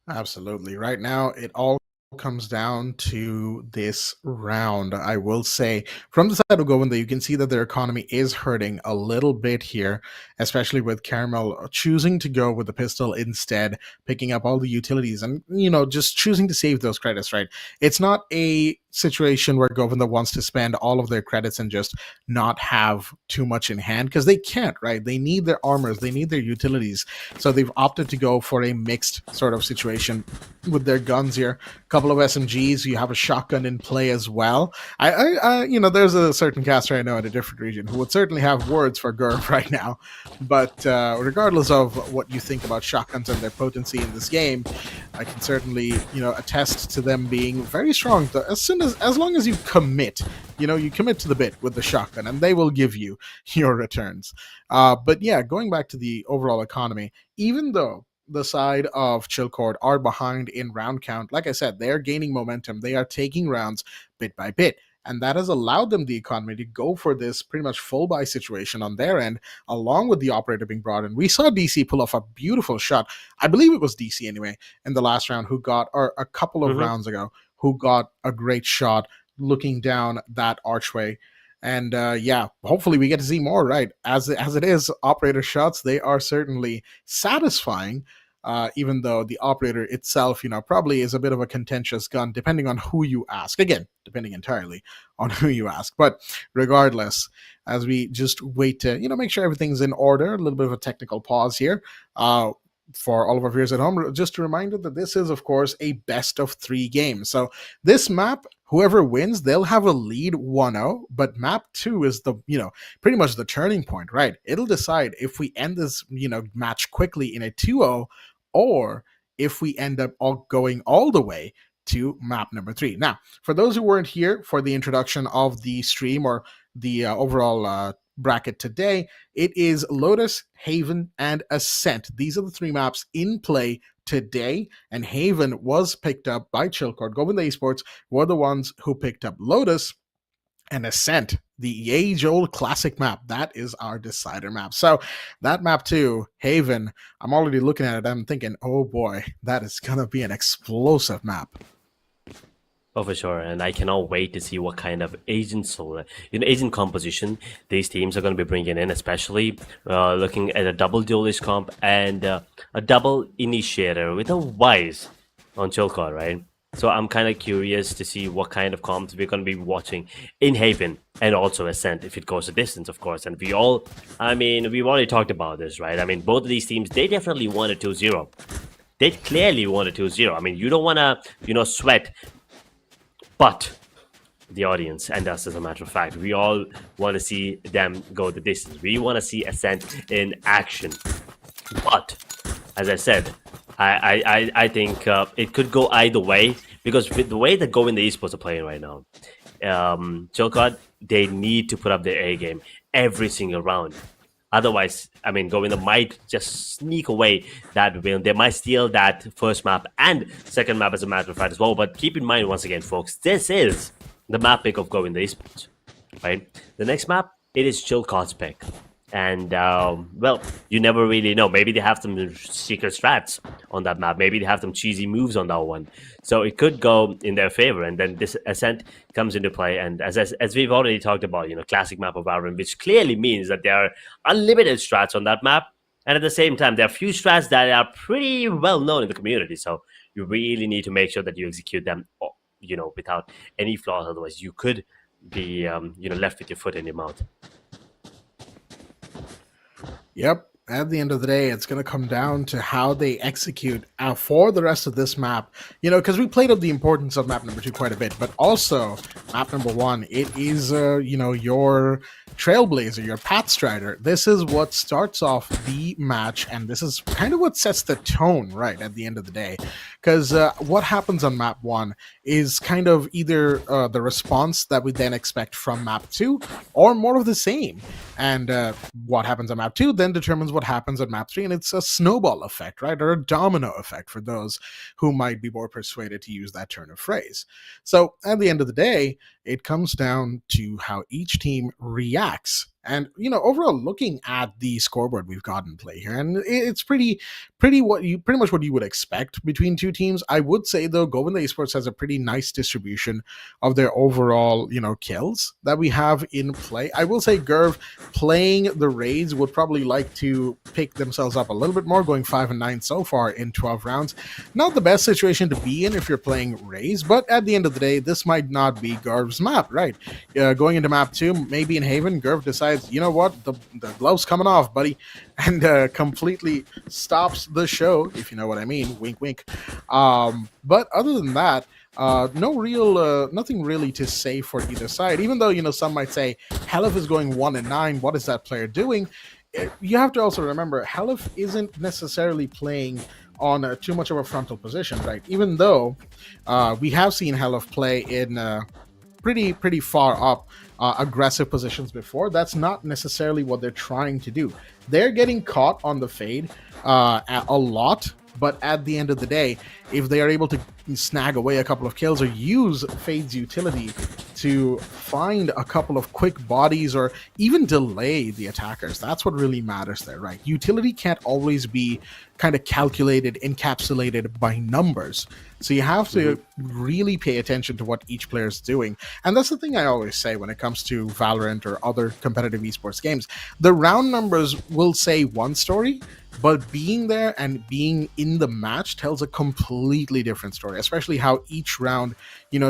Absolutely. Right now, it all comes down to this round. I will say, from the side of Govinda, you can see that their economy is hurting a little bit here, especially with Caramel choosing to go with the pistol instead, picking up all the utilities and, just choosing to save those credits, right? It's not a situation where Govinda wants to spend all of their credits and just not have too much in hand, because they can't, right? They need their armors, they need their utilities. So they've opted to go for a mixed sort of situation with their guns here. A couple of SMGs, you have a shotgun in play as well. There's a certain caster I know in a different region who would certainly have words for Gurv right now. But regardless of what you think about shotguns and their potency in this game, I can certainly, attest to them being very strong. As long as you commit, you commit to the bit with the shotgun, and they will give you your returns. But yeah, going back to the overall economy, even though the side of Chilcord are behind in round count, like I said, they are gaining momentum. They are taking rounds bit by bit. And that has allowed them, the economy, to go for this pretty much full buy situation on their end, along with the operator being brought in. We saw DC pull off a beautiful shot. I believe it was DC anyway, in the last round, who got, or a couple of rounds ago, who got a great shot looking down that archway. And hopefully we get to see more, right? As it is, operator shots, they are certainly satisfying. Even though the operator itself, probably is a bit of a contentious gun, depending on who you ask. Again, depending entirely on who you ask. But regardless, as we just wait to, make sure everything's in order, a little bit of a technical pause here. For all of our viewers at home, just a reminder that this is, of course, a best of 3 game. So this map, whoever wins, they'll have a lead 1-0, but map 2 is the, pretty much the turning point, right? It'll decide if we end this, match quickly in a 2-0, or if we end up going all the way to map number 3. Now, for those who weren't here for the introduction of the stream or the overall bracket today, it is Lotus, Haven, and Ascent. These are the 3 maps in play today, and Haven was picked up by Chilcord. Govinda Esports were the ones who picked up Lotus, and Ascent, the age-old classic map. That is our decider map. So that map too, Haven, I'm already looking at it. I'm thinking, oh boy, that is going to be an explosive map. Oh, for sure. And I cannot wait to see what kind of agent composition these teams are going to be bringing in, especially looking at a double duelist comp and a double initiator with a Wise on Chilcot, right? So I'm kind of curious to see what kind of comps we're going to be watching in Haven and also Ascent, if it goes a distance, of course. And we've already talked about this, right? I mean, both of these teams, they definitely want a 2-0. They clearly want a 2-0. I mean, you don't want to, sweat, but the audience and us, as a matter of fact, we all want to see them go the distance. We want to see Ascent in action. But, as I said, I think it could go either way, because with the way that Govinda Esports are playing right now, Chilcot, they need to put up their A game every single round. Otherwise, I mean, Govinda might just sneak away that win. They might steal that first map and second map, as a matter of fact, as well. But keep in mind, once again, folks, this is the map pick of Govinda Esports, right? The next map, it is Chilcot's pick. And, you never really know. Maybe they have some secret strats on that map. Maybe they have some cheesy moves on that one. So it could go in their favor. And then this Ascent comes into play. And as we've already talked about, classic map of Valorant, which clearly means that there are unlimited strats on that map. And at the same time, there are a few strats that are pretty well known in the community. So you really need to make sure that you execute them, without any flaws. Otherwise, you could be, left with your foot in your mouth. Yep. At the end of the day, it's going to come down to how they execute for the rest of this map. Because we played up the importance of map number 2 quite a bit, but also map number 1, it is, your Trailblazer, your Path Strider, this is what starts off the match, and this is kind of what sets the tone, right, at the end of the day. Because what happens on map 1 is kind of either the response that we then expect from map 2, or more of the same. And what happens on map 2 then determines what happens on map 3, and it's a snowball effect, right, or a domino effect for those who might be more persuaded to use that turn of phrase. So at the end of the day, it comes down to how each team reacts. And overall, looking at the scoreboard we've got in play here, and it's pretty much what you would expect between two teams. I would say though, Govinda Esports has a pretty nice distribution of their overall kills that we have in play. I will say Gerv, playing the raids, would probably like to pick themselves up a little bit more, going 5 and 9 so far in 12 rounds. Not the best situation to be in if you're playing raids, but at the end of the day, this might not be Gerv's map, right? Going into map 2, maybe in Haven, Gerv decides, you know what, the glove's coming off, buddy, and completely stops the show, if you know what I mean. Wink, wink. But other than that, nothing really to say for either side. Even though some might say Helif is going 1 and 9. What is that player doing? You have to also remember Helif isn't necessarily playing on too much of a frontal position, right? Even though we have seen Helif play in pretty far up aggressive positions before, that's not necessarily what they're trying to do. They're getting caught on the fade a lot, but at the end of the day, if they are able to snag away a couple of kills or use Fade's utility to find a couple of quick bodies or even delay the attackers, that's what really matters there, right? Utility can't always be kind of calculated, encapsulated by numbers. So you have to really pay attention to what each player is doing. And that's the thing I always say when it comes to Valorant or other competitive esports games. The round numbers will say one story, but being there and being in the match tells a completely different story, especially how each round,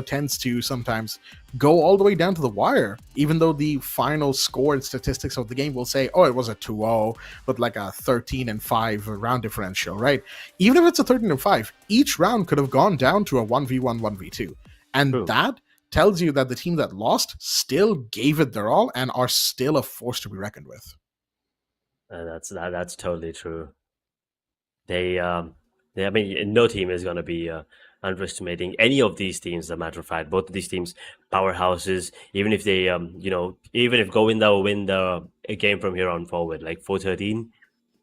tends to sometimes go all the way down to the wire, even though the final score and statistics of the game will say, oh, it was a 2-0 with like a 13-5 round differential, right? Even if it's a 13-5, each round could have gone down to a 1v1, 1v2. And True. that tells you that the team that lost still gave it their all and are still a force to be reckoned with. That's totally true. I mean, no team is going to be underestimating any of these teams. As a matter of fact, both of these teams, powerhouses. Even if they, even if Govinda will win the game from here on forward, like 4-13,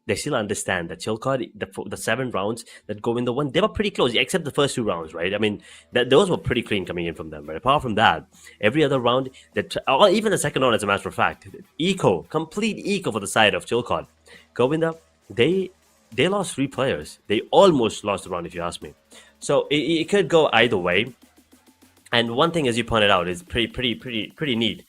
they still understand that Chilcott, the 7 rounds that Govinda won, they were pretty close, except the first 2 rounds, right? I mean, those were pretty clean coming in from them. But apart from that, every other round, or even the second round, as a matter of fact, complete eco for the side of Chilcott. Govinda, they lost 3 players. They almost lost the round, if you ask me. So it could go either way. And one thing, as you pointed out, is pretty neat.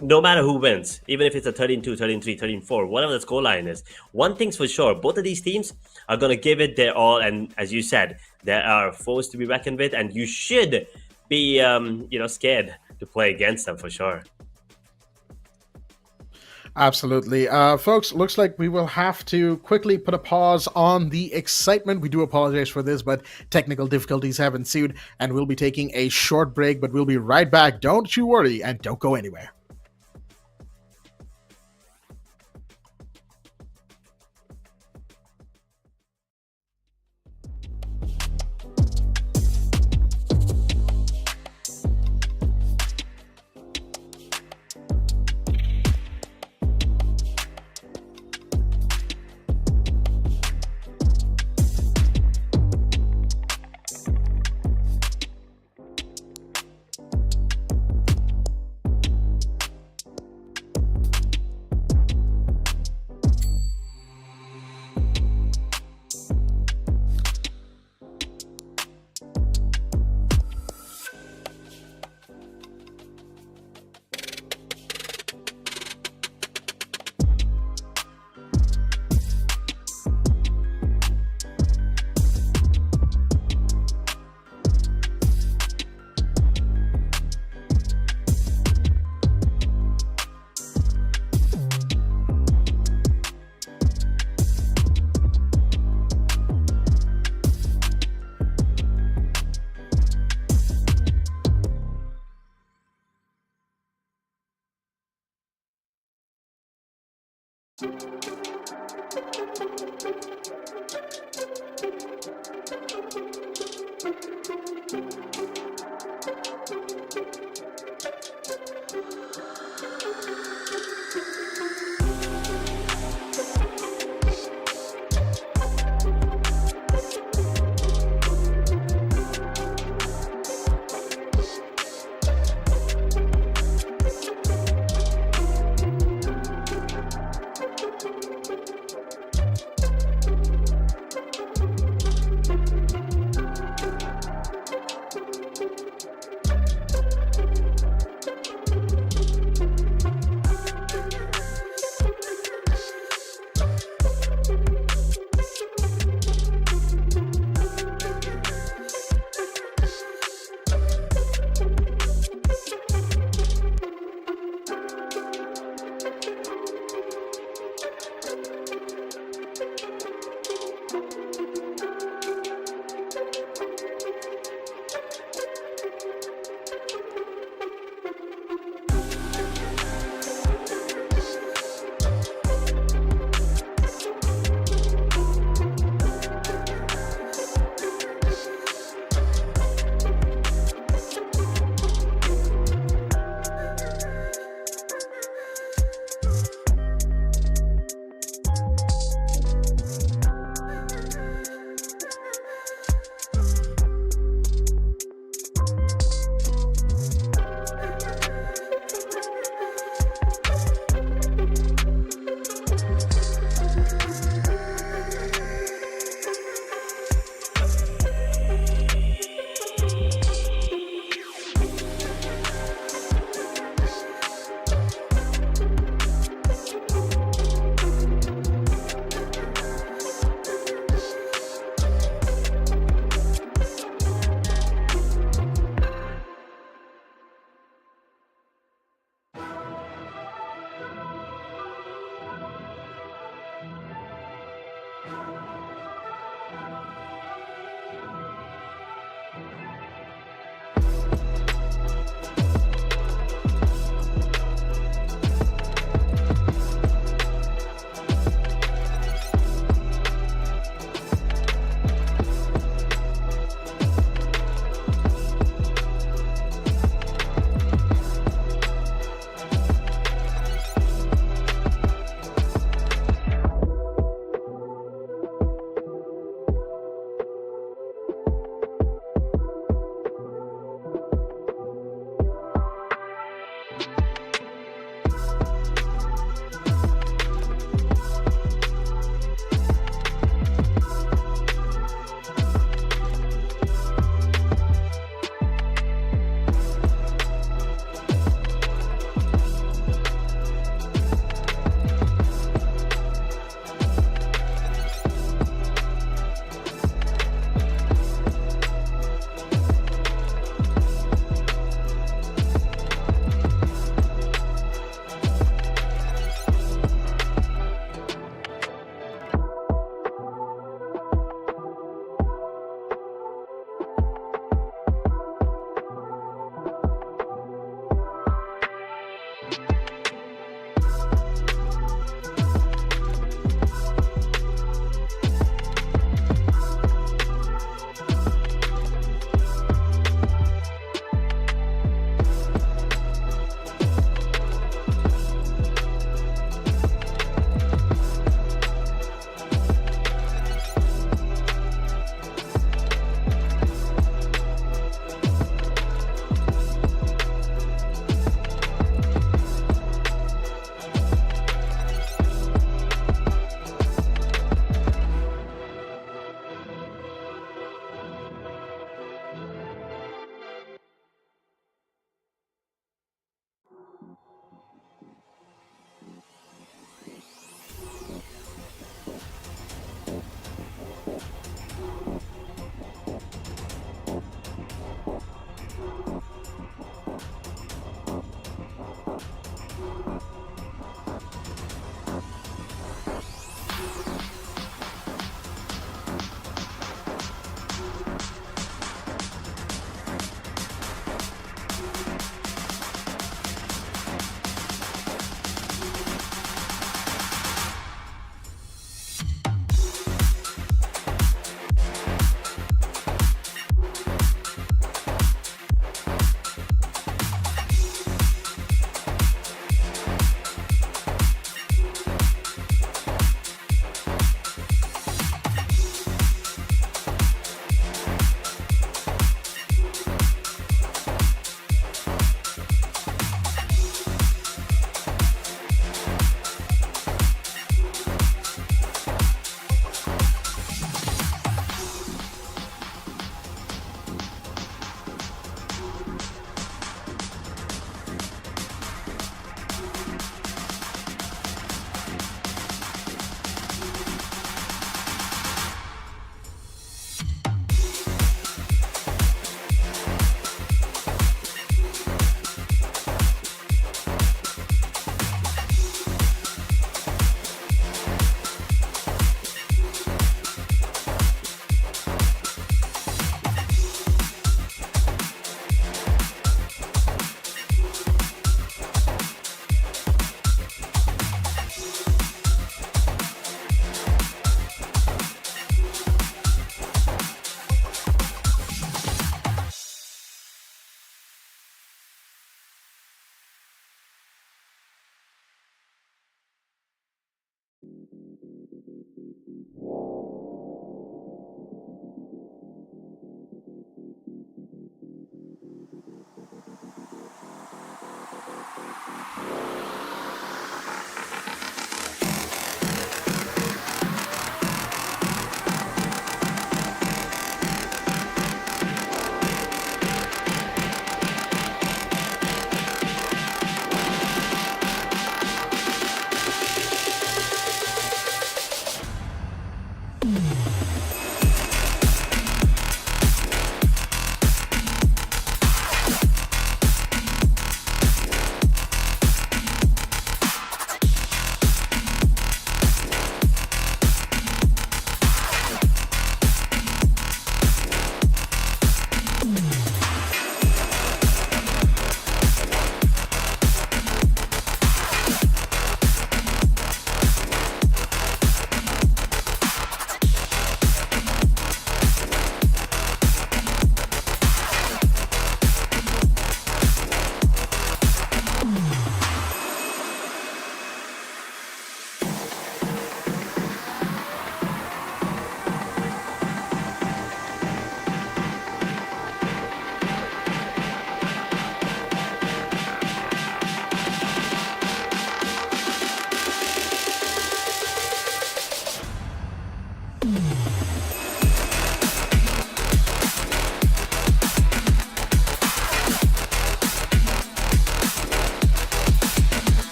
No matter who wins, even if it's a 13-2, 13-3, 13-4, whatever the scoreline is, one thing's for sure, both of these teams are going to give it their all. And as you said, there are foes to be reckoned with, and you should be, scared to play against them for sure. Absolutely. Folks, looks like we will have to quickly put a pause on the excitement. We do apologize for this, but technical difficulties have ensued, and we'll be taking a short break, but we'll be right back. Don't you worry, and don't go anywhere.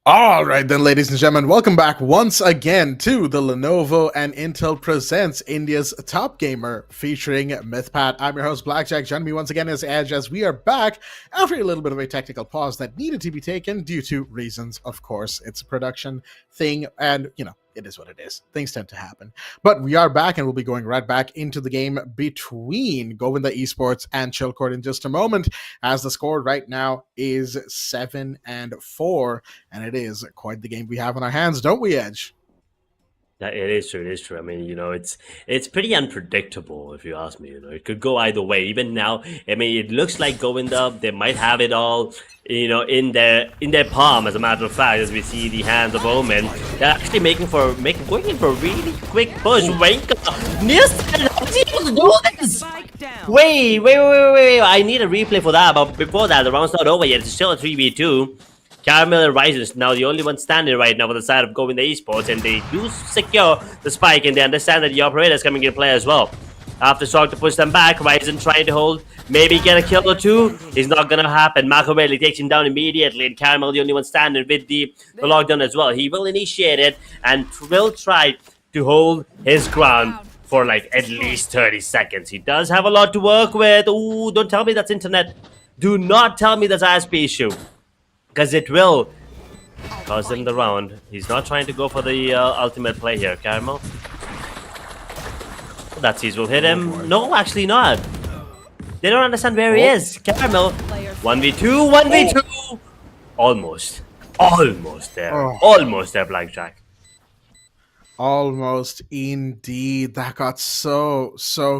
All right, then, ladies and gentlemen, welcome back once again to the Lenovo and Intel Presents India's Top Gamer featuring Mythpat. I'm your host, Blackjack. Joining me once again is Edge as we are back after a little bit of a technical pause that needed to be taken due to reasons, of course. It's a production thing, and, you know, it is what it is. Things tend to happen. But we are back, and we'll be going right back into the game between Govinda Esports and Chillcord in just a moment, as the score right now is 7-4, and it is quite the game we have on our hands, don't we, Edge? Yeah, it is true. It is true. I mean, you know, it's pretty unpredictable if you ask me. You know, it could go either way. Even now, I mean, it looks like Govinda, they might have it all, you know, in their palm. As a matter of fact, as we see the hands of Omen, they're actually going in for a really quick push. Wanker, how is he able to do this? Wait! I need a replay for that. But before that, the round's not over yet. It's still a 3v2. Caramel and Rises now the only one standing right now on the side of Govinda Esports, and they do secure the spike, and they understand that the operator is coming into play as well. After strong to push them back, Ryzen trying to hold, maybe get a kill or two. Is not gonna happen. Machiavelli takes him down immediately, and Caramel the only one standing with the lockdown as well. He will initiate it and will try to hold his ground for like at least 30 seconds. He does have a lot to work with. Ooh, don't tell me that's internet. Do not tell me that's ISP issue, because it will cause him the round. He's not trying to go for the ultimate play here. Caramel. That sees will hit him. No, actually not. They don't understand where he is. Caramel. 1v2, 1v2. Almost there. Almost there, Blackjack. Almost indeed. That got so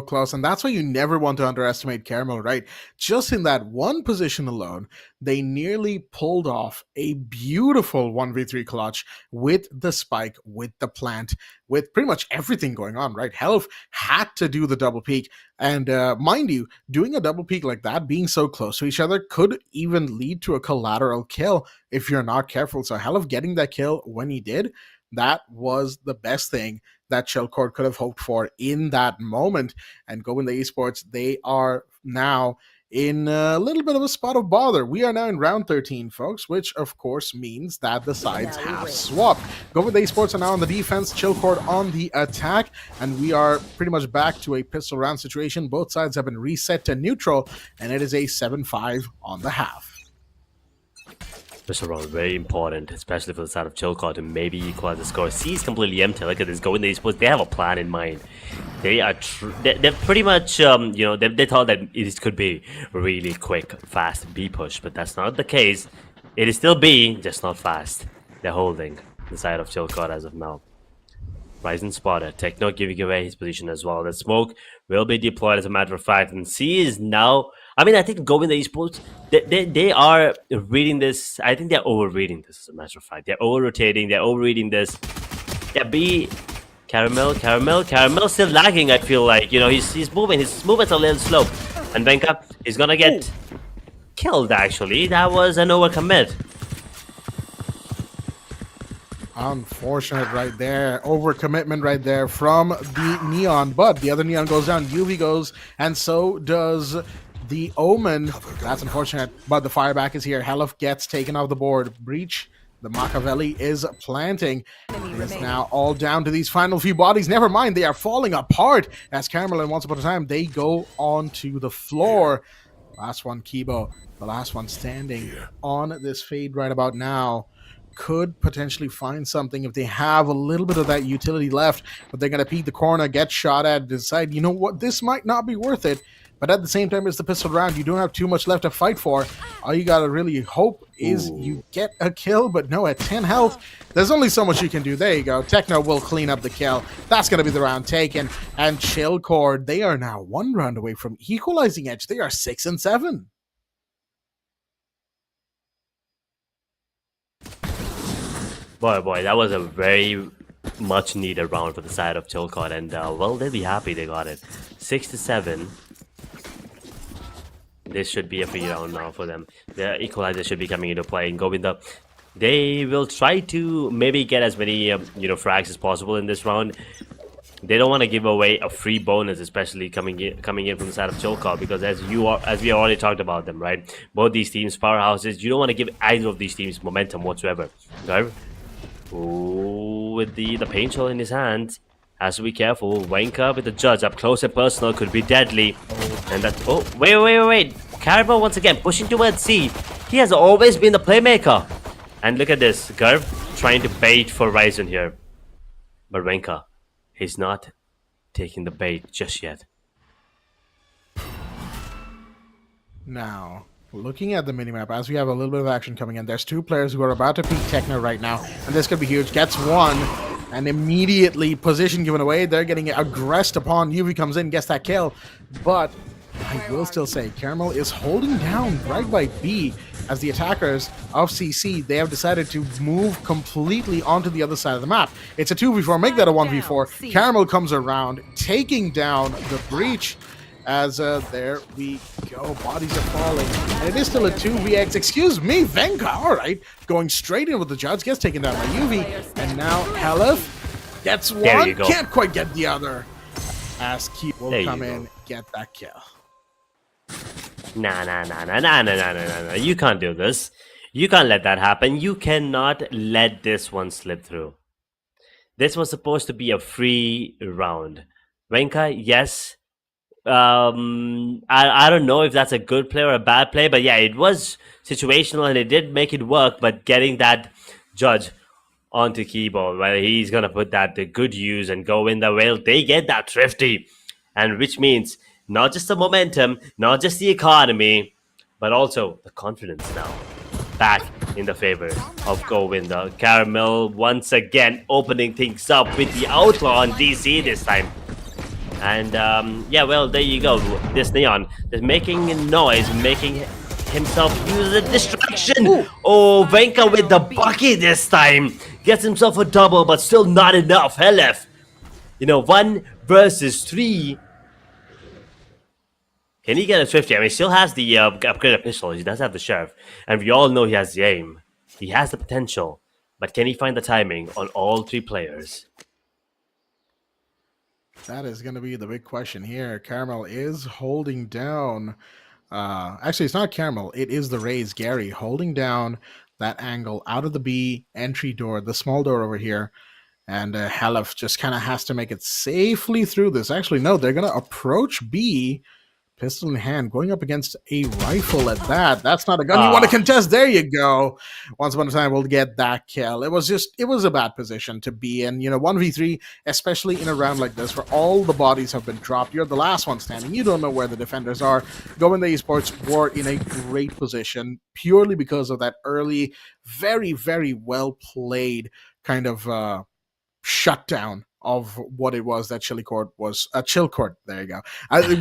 close, and that's why you never want to underestimate Caramel, right? Just in that one position alone, they nearly pulled off a beautiful 1v3 clutch with the spike, with the plant, with pretty much everything going on, right? Helf had to do the double peek, and mind you, doing a double peek like that, being so close to each other, could even lead to a collateral kill if you're not careful. So Helf getting that kill when he did, that was the best thing that Chillcord could have hoped for in that moment. And Govinda Esports, they are now in a little bit of a spot of bother. We are now in round 13, folks, which of course means that the sides have swapped. Govinda Esports are now on the defense, Chillcord on the attack, and we are pretty much back to a pistol round situation. Both sides have been reset to neutral, and it is a 7-5 on the half. Pistol round, very important, especially for the side of Chillcord to maybe equalize the score. C is completely empty. Look at this. Govinda Esports, they have a plan in mind. They are they're pretty much you know, they thought that it could be really quick, fast B push, but that's not the case. It is still B, just not fast. They're holding the side of Chillcord as of now. Ryzen spotted. Techno giving away his position as well. The smoke will be deployed as a matter of fact. And C is now... I mean, I think Govinda Esports, they are reading this. I think they're over-reading this as a matter of fact. They're over-rotating. They're over-reading this. Yeah, B... Caramel still lagging, I feel like. You know, he's moving. His movement's a little slow. And Venka is gonna get killed, actually. That was an overcommit. Unfortunate right there. Overcommitment right there from the Neon. But the other Neon goes down. UV goes, and so does the Omen. That's unfortunate, but the fireback is here. Helif gets taken off the board. Breach, the Machiavelli is planting. It is now all down to these final few bodies. Never mind, they are falling apart as Caramel and Once Upon a Time, they go onto the floor. Last one, Kibo, the last one standing on this fade right about now. Could potentially find something if they have a little bit of that utility left, but they're going to peek the corner, get shot at, decide, you know what, this might not be worth it. But at the same time, it's the pistol round. You don't have too much left to fight for. All you got to really hope is you get a kill, but no, at 10 health, there's only so much you can do. There you go. Techno will clean up the kill. That's going to be the round taken. And Chillcord, they are now one round away from equalizing edge. They are 6 and 7. Boy, that was a very much needed round for the side of Chillcord, and well, they'll be happy they got it. 6 to 7. This should be a free round now for them. The equalizer should be coming into play. In Govinda, they will try to maybe get as many frags as possible in this round. They don't want to give away a free bonus, especially coming in from the side of Chillcord, because as we already talked about them, right? Both these teams, powerhouses. You don't want to give either of these teams momentum whatsoever, right? Ooh, with the paint shell in his hand, has to be careful. Wenka with the judge up close and personal could be deadly. And that, oh, wait. Carabao once again pushing towards C. He has always been the playmaker. And look at this, Garv trying to bait for Ryzen here. But Wenka, he's not taking the bait just yet. Now, looking at the minimap, as we have a little bit of action coming in, there's two players who are about to peek Techno right now, and this could be huge. Gets one, and immediately position given away. They're getting aggressed upon. UV comes in, gets that kill, but I will still say Caramel is holding down right by B as the attackers of CC, they have decided to move completely onto the other side of the map. It's a 2v4, make that a 1v4. Caramel comes around, taking down the Breach. As there we go, bodies are falling, and it is still a 2vx. Excuse me, Venka, all right, going straight in with the judge, gets taken down by UV, and now Helif gets one, can't quite get the other, as Keith will come in, get that kill. Nah, you can't do this. You can't let that happen. You cannot let this one slip through. This was supposed to be a free round. Venka, yes. I don't know if that's a good play or a bad play, but yeah, it was situational and it did make it work. But getting that judge onto keyboard, well, he's gonna put that to good use and go in the whale. They get that thrifty, and which means not just the momentum, not just the economy, but also the confidence now back in the favor of Govinda. Caramel once again opening things up with the outlaw on DC this time. And yeah, well, there you go. This Neon is making a noise, making himself use a distraction. Ooh. Oh, Venka with the bucket this time. Gets himself a double, but still not enough. Helif, 1 versus 3. Can he get a 50? I mean, he still has the upgraded pistol. He does have the Sheriff. And we all know he has the aim. He has the potential. But can he find the timing on all 3 players? That is going to be the big question here. Caramel is holding down. Actually, it's not Caramel. It is the Rays, Gary, holding down that angle out of the B entry door, the small door over here. And Helif just kind of has to make it safely through this. Actually, no, they're going to approach B, pistol in hand, going up against a rifle at that. That's not a gun you want to contest. There you go. Once upon a time, we'll get that kill. It was a bad position to be in. 1v3, especially in a round like this, where all the bodies have been dropped. You're the last one standing. You don't know where the defenders are. Govinda Esports were in a great position purely because of that early, very, very well played kind of shutdown of what it was that Chill Court. There you go.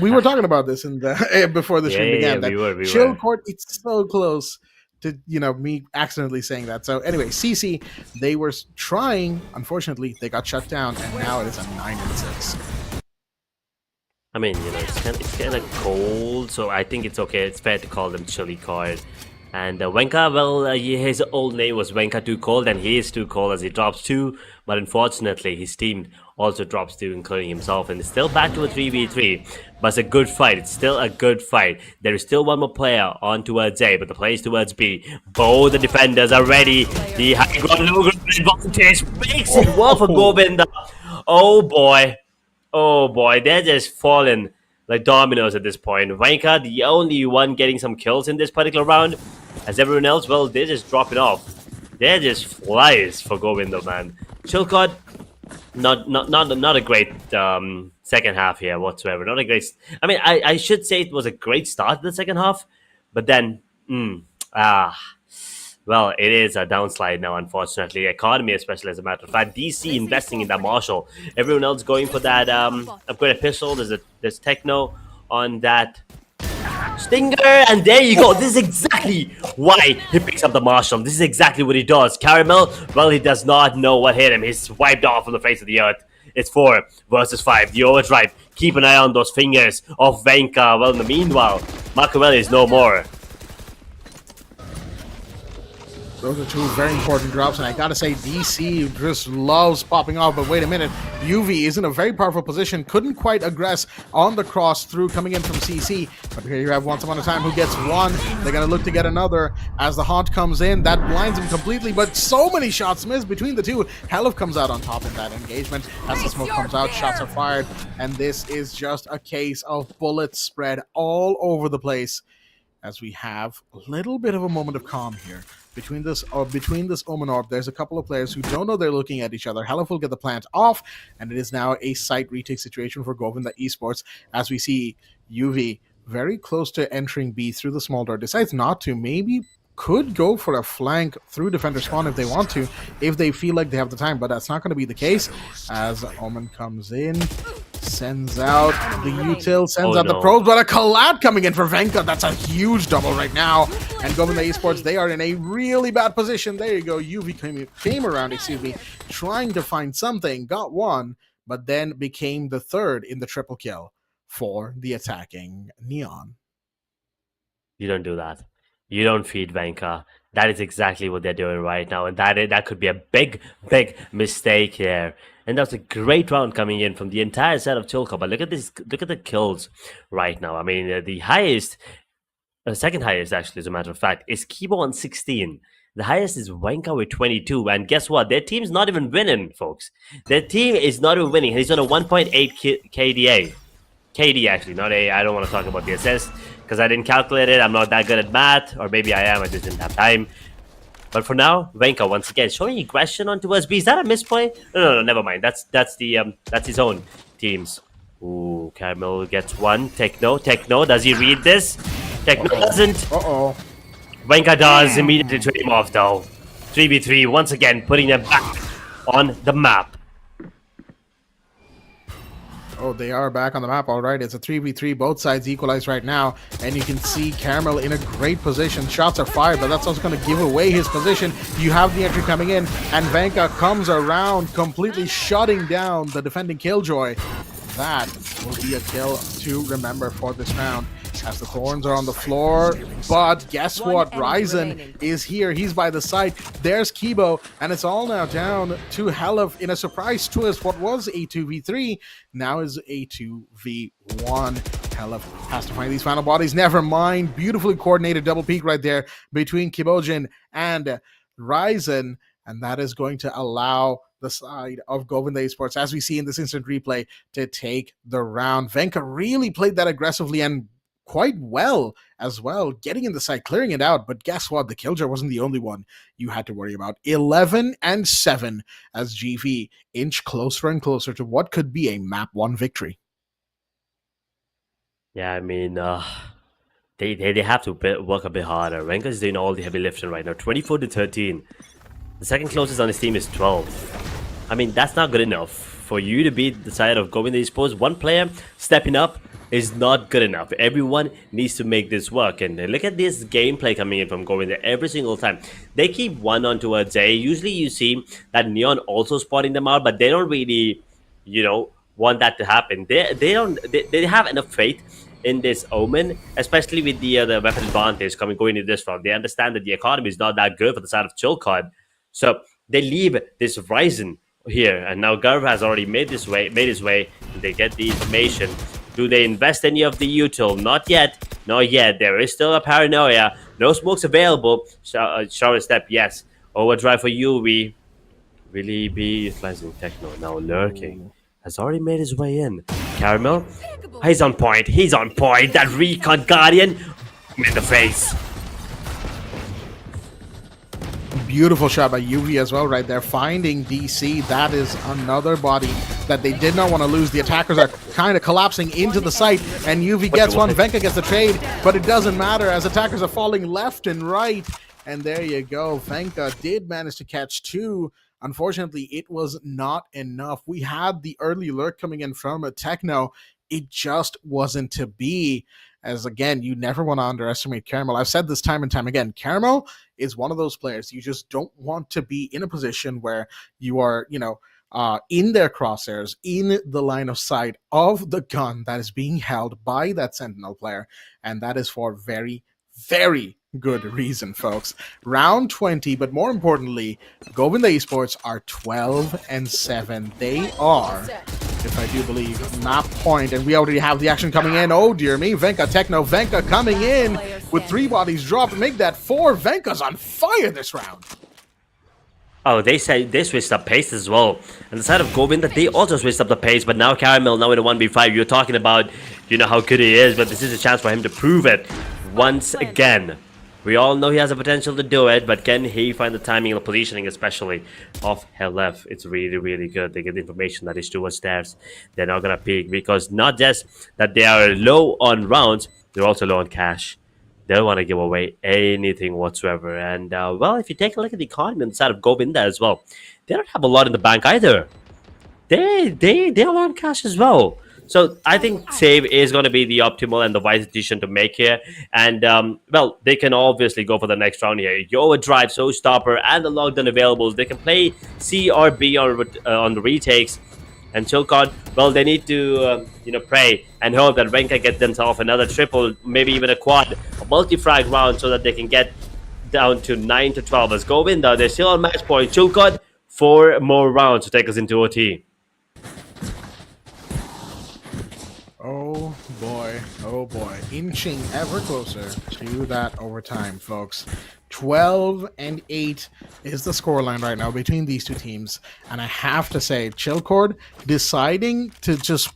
We were talking about this in the before the stream began. we were. Chill Court, it's so close to me accidentally saying that. So anyway, CC, they were trying. Unfortunately, they got shut down, and now it is a 9-6. I mean, it's kind of cold, so I think it's okay. It's fair to call them chilly card. And Wenka, well, his old name was Wenka Too Cold, and he is too cold as he drops 2. But unfortunately, his team also drops 2, including himself, and it's still back to a 3v3. But it's a good fight. It's still a good fight. There is still one more player on towards A, but the play is towards B. Both the defenders are ready. The high ground, low ground advantage makes it work for Govinda. Oh boy. Oh boy, they're just falling like dominoes at this point. Wenka, the only one getting some kills in this particular round, as everyone else, well, they're just dropping off. They're just flies for Govinda, man. Chilcott, not a great second half here whatsoever. Not a great. I mean, I should say it was a great start to the second half, but then well, it is a downslide now, unfortunately. Economy, especially, as a matter of fact. DC investing in that Marshall. Everyone else going for that upgraded pistol. There's Techno on that Stinger, and there you go. This is exactly why he picks up the Marshall. This is exactly what he does. Caramel, well, he does not know what hit him. He's wiped off from the face of the earth. It's 4 versus 5. The overdrive. Keep an eye on those fingers of Wenka. Well, in the meanwhile, Machiavelli is no more. Those are 2 very important drops, and I gotta say, DC just loves popping off. But wait a minute, UV is in a very powerful position, couldn't quite aggress on the cross through coming in from CC. But here you have Once Upon a Time, who gets 1. They're gonna look to get another as the Haunt comes in. That blinds him completely, but so many shots missed between the 2. Helif comes out on top in that engagement. As the smoke comes out, shots are fired, and this is just a case of bullets spread all over the place, as we have a little bit of a moment of calm here. Between this Omen Orb, there's a couple of players who don't know they're looking at each other. Helif will get the plant off, and it is now a site retake situation for Govinda Esports, as we see UV very close to entering B through the small door. Decides not to, maybe could go for a flank through defender spawn if they want to, if they feel like they have the time, but that's not going to be the case, as Omen comes in, sends out the util, sends out the probes, but a collab coming in for Wenka. That's a huge double right now, and Govinda Esports, they are in a really bad position. There you go, UV came around, trying to find something, got 1, but then became the 3rd in the triple kill for the attacking Neon. You don't do that. You don't feed Wenka. That is exactly what they're doing right now, and that could be a big mistake here. And that's a great round coming in from the entire set of Chilcott. But look at this, look at the kills right now. I mean, the highest, second highest actually, as a matter of fact, is Kibo on 16. The highest is Wenka with 22. And guess what? Their team's not even winning, folks. Their team is not even winning. He's on a 1.8 KDA. KD, actually, not A. I don't want to talk about the assist because I didn't calculate it. I'm not that good at math. Or maybe I am. I just didn't have time. But for now, Wenka once again showing aggression on towards B. Is that a misplay? No, never mind. That's his own teams. Ooh, Caramel gets 1. Techno, does he read this? Techno doesn't. Wenka does. Immediately trade him off though. 3v3 once again, putting them back on the map. Oh, they are back on the map, all right. It's a 3v3. Both sides equalize right now. And you can see Caramel in a great position. Shots are fired, but that's also going to give away his position. You have the entry coming in, and Wenka comes around, completely shutting down the defending Killjoy. That will be a kill to remember for this round, as the Thorns are on the floor. But guess what? Ryzen is here. He's by the side. There's Kibo, and it's all now down to Helif in a surprise twist. What was a 2v3 now is a 2v1. Helif has to find these final bodies. Never mind. Beautifully coordinated double peek right there between Kibojin and Ryzen, and that is going to allow the side of Govinda Esports, as we see in this instant replay, to take the round. Wenka really played that aggressively and quite well as well, getting in the side, clearing it out. But guess what? The Killjoy wasn't the only one you had to worry about. 11-7 as GV inch closer and closer to what could be a map 1 victory. Yeah, I mean, they have to work a bit harder. Wenka is doing all the heavy lifting right now. 24-13. The second closest on his team is 12. I mean, that's not good enough for you to be the side of Govinda Esports, one player stepping up is not good enough. Everyone needs to make this work. And look at this gameplay coming in from Govinda every single time. They keep one on towards A. Usually you see that Neon also spotting them out, but they don't really, want that to happen. They have enough faith in this Omen, especially with the weapon advantage going into this round. They understand that the economy is not that good for the side of Chilcod. So they leave this Ryzen here, and now Garv has already made his way. They get the information. Do they invest any of the util? Not yet. Not yet. There is still a paranoia. No smokes available. Shower step, yes. Overdrive for UV. Really be utilizing Techno. Now lurking. Has already made his way in. Caramel. He's on point. He's on point. That Recon Guardian. In the face. Beautiful shot by UV as well right there, finding DC. That is another body that they did not want to lose. The attackers are kind of collapsing into the site, and UV gets one. Venka gets the trade, but it doesn't matter as attackers are falling left and right. And there you go. Venka did manage to catch two. Unfortunately, it was not enough. We had the early lurk coming in from a Techno. It just wasn't to be. As again, you never want to underestimate Caramel. I've said this time and time again. Caramel is one of those players you just don't want to be in a position where you are, in their crosshairs, in the line of sight of the gun that is being held by that Sentinel player. And that is for very, very good reason, folks. Round 20, but more importantly, Govinda Esports are 12-7. They are, if I do believe, map point, and we already have the action coming in. Oh dear me, Venka Techno, Venka coming in with 3 bodies dropped, make that 4. Venka's on fire this round. Oh, they say they switched up pace as well. On the side of Govinda, they also switched up the pace, but now Caramel, now in a 1v5, you're talking about, how good he is, but this is a chance for him to prove it once again. We all know he has the potential to do it, but can he find the timing and the positioning, especially of LF? It's really, really good. They get the information that is towards stairs. They're not going to peek because not just that they are low on rounds, they're also low on cash. They don't want to give away anything whatsoever. And, if you take a look at the economy on the side of Govinda as well, they don't have a lot in the bank either. They're low on cash as well. So I think save is going to be the optimal and the wise decision to make here. And, they can obviously go for the next round here. You overdrive, so stopper, and the lockdown availables. They can play C or B on the retakes. And Chilcod, they need to, pray and hope that Venka gets themselves another triple, maybe even a quad, a multi-frag round so that they can get down to 9-12. As Govinda, they're still on match point. Chilcod, 4 more rounds to take us into OT. Oh boy, inching ever closer to that overtime, folks. 12-8 is the scoreline right now between these two teams, and I have to say, Chilcord deciding to just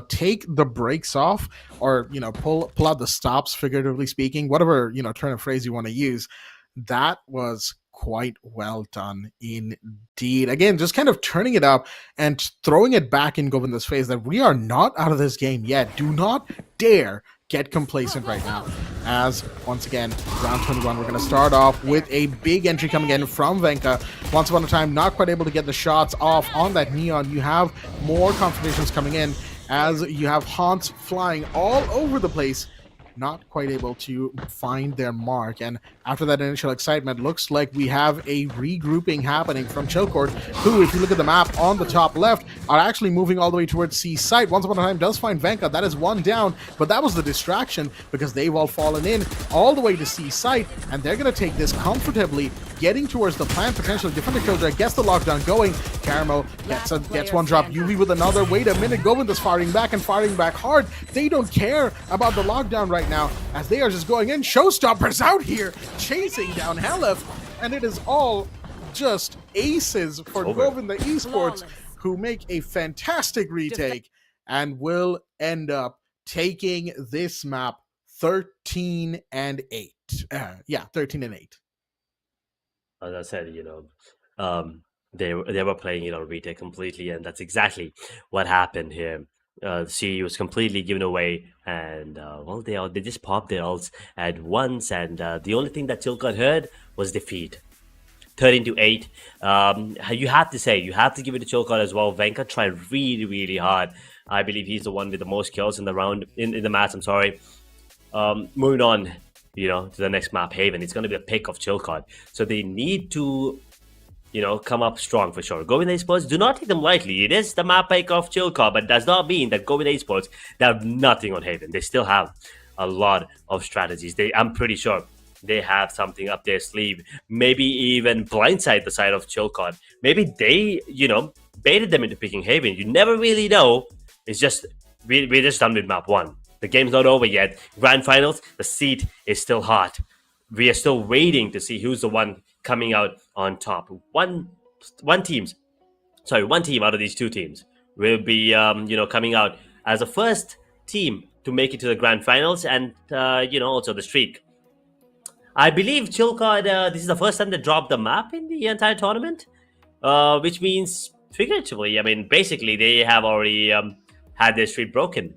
take the brakes off, or pull out the stops, figuratively speaking, whatever turn of phrase you want to use. That was quite well done indeed. Again, just kind of turning it up and throwing it back in Govinda's face that we are not out of this game yet. Do not dare get complacent right now. As, once again, round 21, we're going to start off with a big entry coming in from Venka. Once upon a time, not quite able to get the shots off on that Neon. You have more confrontations coming in as you have haunts flying all over the place, not quite able to find their mark. And after that initial excitement, looks like we have a regrouping happening from Chilcord, who, if you look at the map on the top left, are actually moving all the way towards C site. Once upon a time does find Venka. That is 1 down, but that was the distraction because they've all fallen in all the way to C site, and they're going to take this comfortably, getting towards the plant potentially. Defender Killjoy gets the lockdown going. Caramel gets one drop. UV with another. Wait a minute. Govinda's firing back and firing back hard. They don't care about the lockdown right now as they are just going in. Showstoppers out here chasing down Helif, and it is all just aces for Govinda Esports, who make a fantastic retake and will end up taking this map 13-8. 13-8. As I said, they were playing retake completely, and that's exactly what happened here. C was completely given away, and they just popped their ults at once, and the only thing that Chilcott heard was defeat. 13-8. You have to say, you have to give it to Chilcott as well. Venka tried really, really hard. I believe he's the one with the most kills in the round, in the match. I'm sorry. Moving on, to the next map, Haven. It's going to be a pick of Chilcott. So they need to, come up strong for sure. Govinda Esports, do not take them lightly. It is the map pick of Chilcott, but does not mean that Govinda Esports, they have nothing on Haven. They still have a lot of strategies. I'm pretty sure they have something up their sleeve. Maybe even blindside the side of Chilcott. Maybe they, baited them into picking Haven. You never really know. It's just, we're just done with map 1. The game's not over yet. Grand finals, the seat is still hot. We are still waiting to see who's the one coming out on top. One team out of these 2 teams will be, coming out as the first team to make it to the grand finals, and also the streak. I believe Chilcott, this is the first time they dropped the map in the entire tournament, which means figuratively, basically they have already had their streak broken.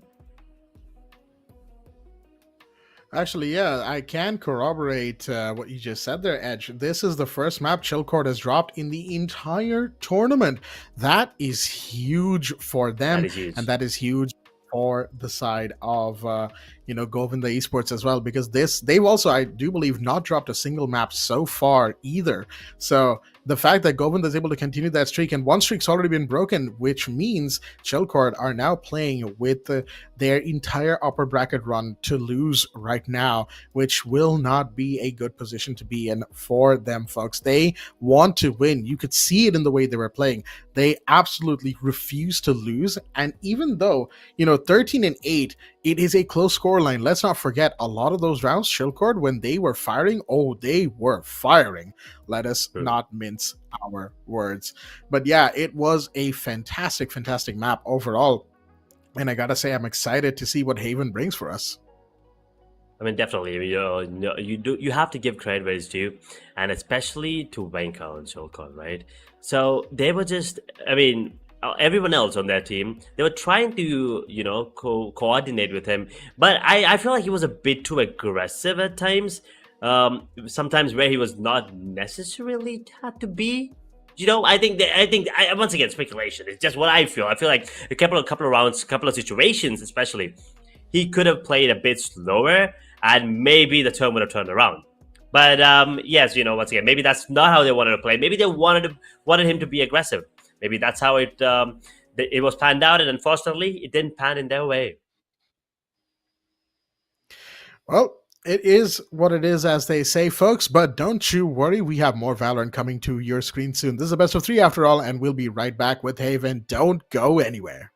Actually, yeah, I can corroborate what you just said there, Edge. This is the first map Chilcott has dropped in the entire tournament. That is huge for them, That is huge. and that is huge for the side of Govinda Esports as well, because they've also, I do believe, not dropped a single map so far either. So the fact that Govinda is able to continue that streak, and one streak's already been broken, which means Chilcott are now playing with their entire upper bracket run to lose right now, which will not be a good position to be in for them, folks. They want to win. You could see it in the way they were playing. They absolutely refuse to lose. And even though, 13-8, it is a close scoreline. Let's not forget, a lot of those rounds, Chilcott, when they were firing, they were firing. Let us not mince our words. But yeah, it was a fantastic, fantastic map overall. And I gotta say, I'm excited to see what Haven brings for us. Definitely, you have to give credit where it's due, and especially to Venka and Chilcott, right? So they were just, everyone else on their team, they were trying to, coordinate with him, but I feel like he was a bit too aggressive at times. Sometimes where he was not necessarily had to be. I think once again, speculation. It's just what I feel. I feel like a couple of rounds, couple of situations, especially, he could have played a bit slower, and maybe the turn would have turned around. But yes, once again, maybe that's not how they wanted to play. Maybe they wanted him to be aggressive. Maybe that's how it was planned out, and unfortunately, it didn't pan in their way. Well, it is what it is, as they say, folks, but don't you worry. We have more Valorant coming to your screen soon. This is a best of 3 after all, and we'll be right back with Haven. Don't go anywhere.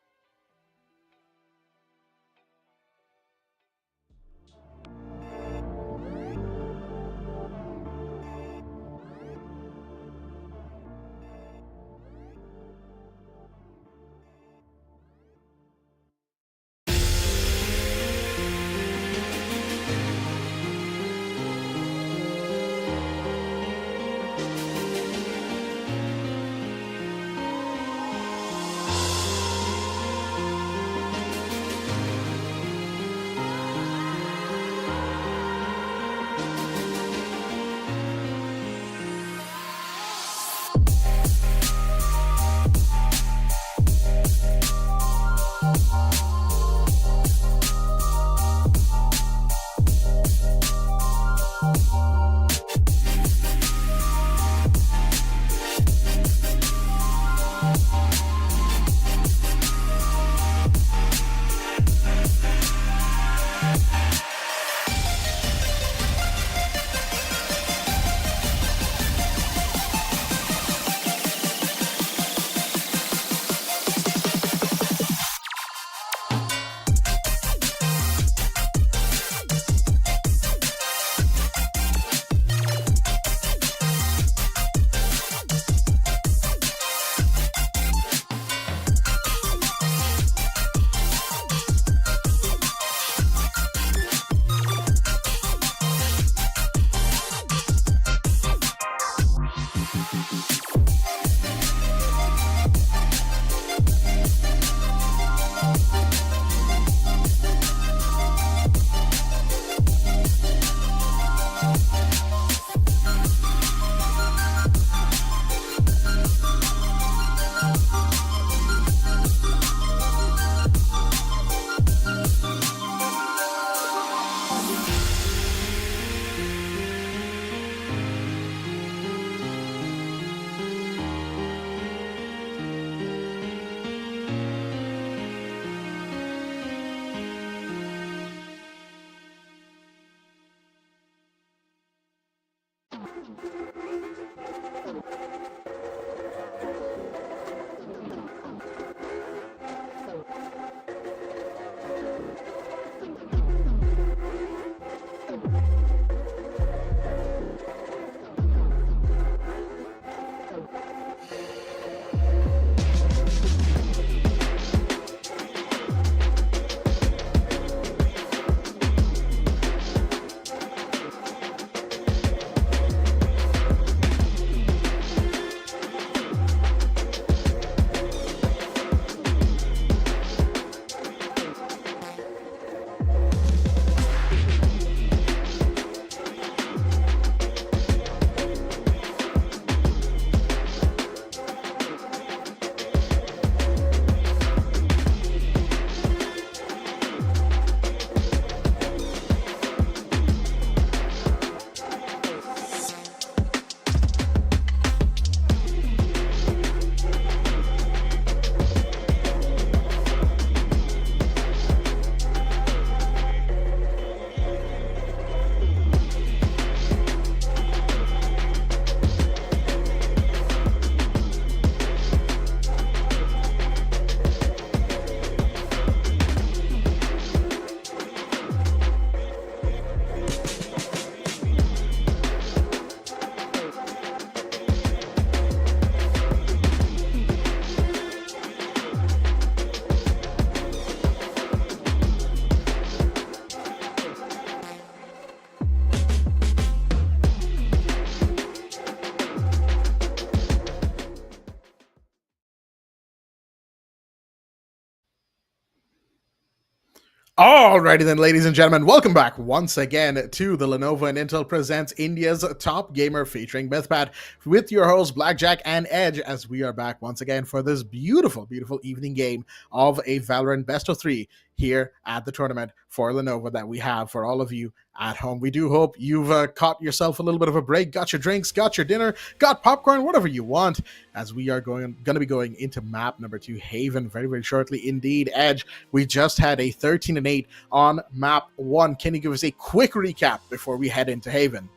Alrighty then, ladies and gentlemen, welcome back once again to the Lenovo and Intel presents India's Top Gamer featuring Mythpat with your hosts Blackjack and Edge, as we are back once again for this beautiful, beautiful evening game of a Valorant best of 3 here at the tournament for Lenovo that we have for all of you at home. We do hope you've caught yourself a little bit of a break, got your drinks, got your dinner, got popcorn, whatever you want, as we are going to be going into map number 2, Haven, very, very shortly indeed. Edge, we just had a 13-8 on map 1. Can you give us a quick recap before we head into Haven?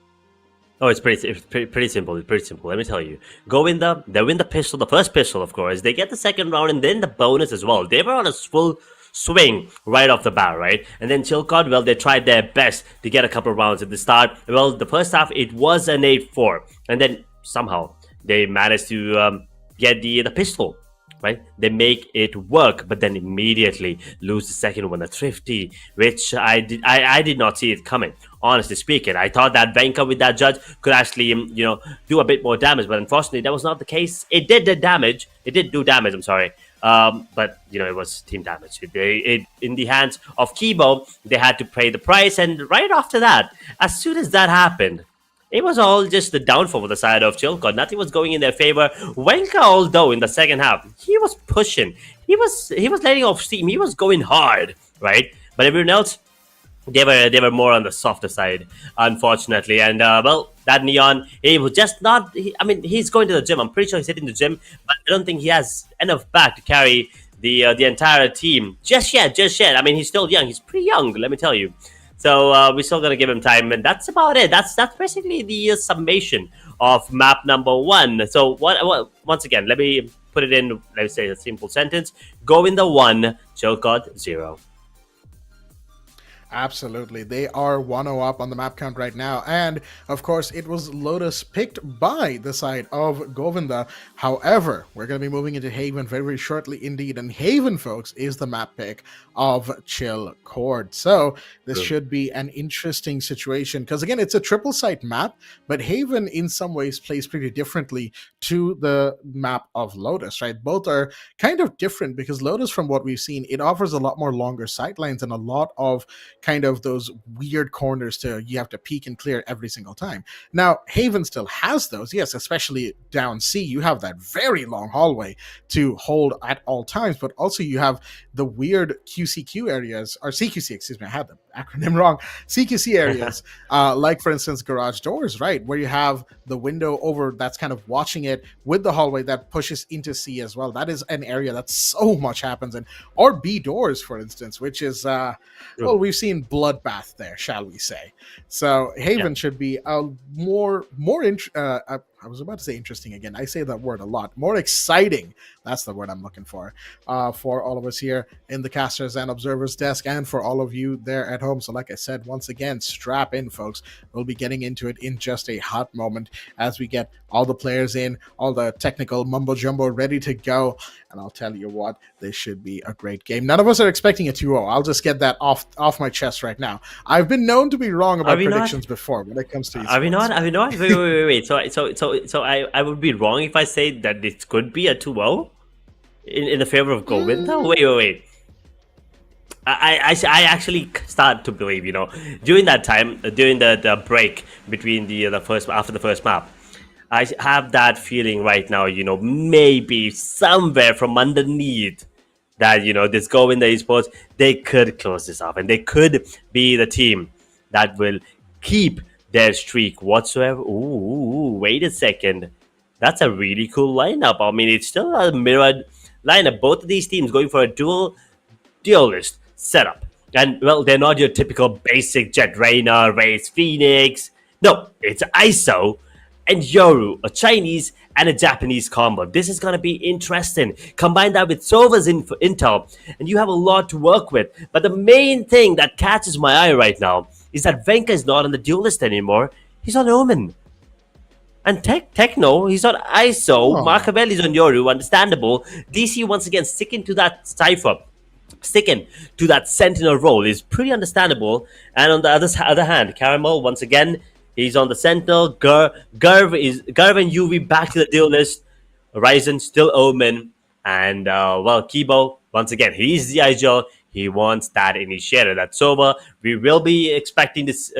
Oh, it's pretty simple. It's pretty simple. Let me tell you. Govinda, they win the pistol, the first pistol, of course. They get the second round and then the bonus as well. They were on a full swing right off the bat, right? And then Chilcott, well, they tried their best to get a couple of rounds at the start. Well, the first half, it was an 8-4. And then somehow they managed to get the pistol, right? They make it work, but then immediately lose the second one, a thrifty, which I did not see it coming. Honestly speaking, I thought that Venka with that judge could actually, do a bit more damage, but unfortunately that was not the case. It did do damage. I'm sorry. But it was team damage. In the hands of Kibo, they had to pay the price, and right after that, as soon as that happened, it was all just the downfall for the side of Chilcott. Nothing was going in their favor. Wenka, although in the second half, he was pushing. He was letting off steam. He was going hard, right? But everyone else, they were more on the softer side, unfortunately. And that Neon, he was just not. He's going to the gym. I'm pretty sure he's hitting the gym, but I don't think he has enough back to carry the entire team just yet. He's still young. He's pretty young, let me tell you. So we're still gonna give him time, and that's about it. That's basically the summation of map number 1. So what? Once again, let me put it in. Let's say a simple sentence: Govinda 1, Chilcott 0. Absolutely. They are 1-0 up on the map count right now. And, of course, it was Lotus picked by the side of Govinda. However, we're going to be moving into Haven very, very shortly indeed. And Haven, folks, is the map pick of Chill Cord. So this should be an interesting situation because, again, it's a triple site map, but Haven in some ways plays pretty differently to the map of Lotus, right? Both are kind of different because Lotus, from what we've seen, it offers a lot more longer sightlines and a lot of kind of those weird corners you have to peek and clear every single time. Now, Haven still has those, yes, especially down C. You have that very long hallway to hold at all times, but also you have the weird QCQ areas, or CQC, excuse me, I had the acronym wrong, CQC areas, like, for instance, garage doors, right, where you have the window over that's kind of watching it with the hallway that pushes into C as well. That is an area that so much happens in. Or B doors, for instance, which is, we've seen bloodbath there, shall we say. So Haven should be a more I was about to say interesting again. I say that word a lot. More exciting. That's the word I'm looking for all of us here in the casters and observers desk, and for all of you there at home. So like I said, once again, strap in, folks. We'll be getting into it in just a hot moment as we get all the players in, all the technical mumbo jumbo ready to go. And I'll tell you what, this should be a great game. None of us are expecting a 2-0. I'll just get that off my chest right now. I've been known to be wrong about predictions before when it comes to esports. Are we not? Wait. So I would be wrong if I say that it could be a 2-0 in the favor of Govinda? Wait. I actually start to believe, during that time, during the break between after the first map, I have that feeling right now, maybe somewhere from underneath that, this Govinda Esports, they could close this off and they could be the team that will keep their streak whatsoever. Ooh, wait a second. That's a really cool lineup. It's still a mirrored lineup. Both of these teams going for a duelist setup. And, well, they're not your typical basic Jet Reyna, Raze Phoenix. No, it's ISO and Yoru, a Chinese and a Japanese combo. This is going to be interesting. Combine that with Sova's intel, and you have a lot to work with. But the main thing that catches my eye right now is that Venka is not on the duel list anymore. He's on Omen. And Techno, he's on ISO. Machiavelli's on Yoru, understandable. DC once again sticking to that Cypher, sticking to that Sentinel role is pretty understandable. And on the other hand, Caramel once again, he's on the Sentinel. Garv and UV back to the deal list. Ryzen still Omen. And, Kibo, once again, he's the Igel. He wants that initiator. That's Sova. We will be expecting this,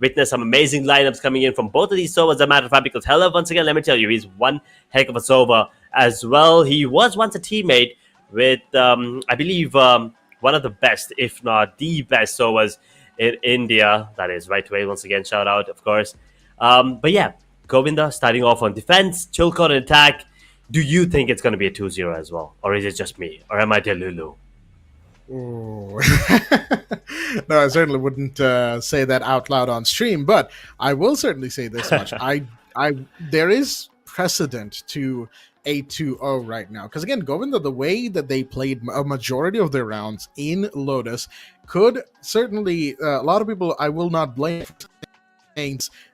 witness some amazing lineups coming in from both of these Sovas, as a matter of fact, because Hella, once again, let me tell you, he's one heck of a Sova as well. He was once a teammate with, I believe, one of the best, if not the best Sovas in India. That is right away. Once again, shout out, of course. But yeah, Govinda starting off on defense, Chilcot on attack. Do you think it's going to be a 2-0 as well? Or is it just me? Or am I Delulu? Ooh. No, I certainly wouldn't say that out loud on stream, but I will certainly say this much. There is precedent to a 2-0 right now. Because again, Govinda, the way that they played a majority of their rounds in Lotus could certainly, a lot of people, I will not blame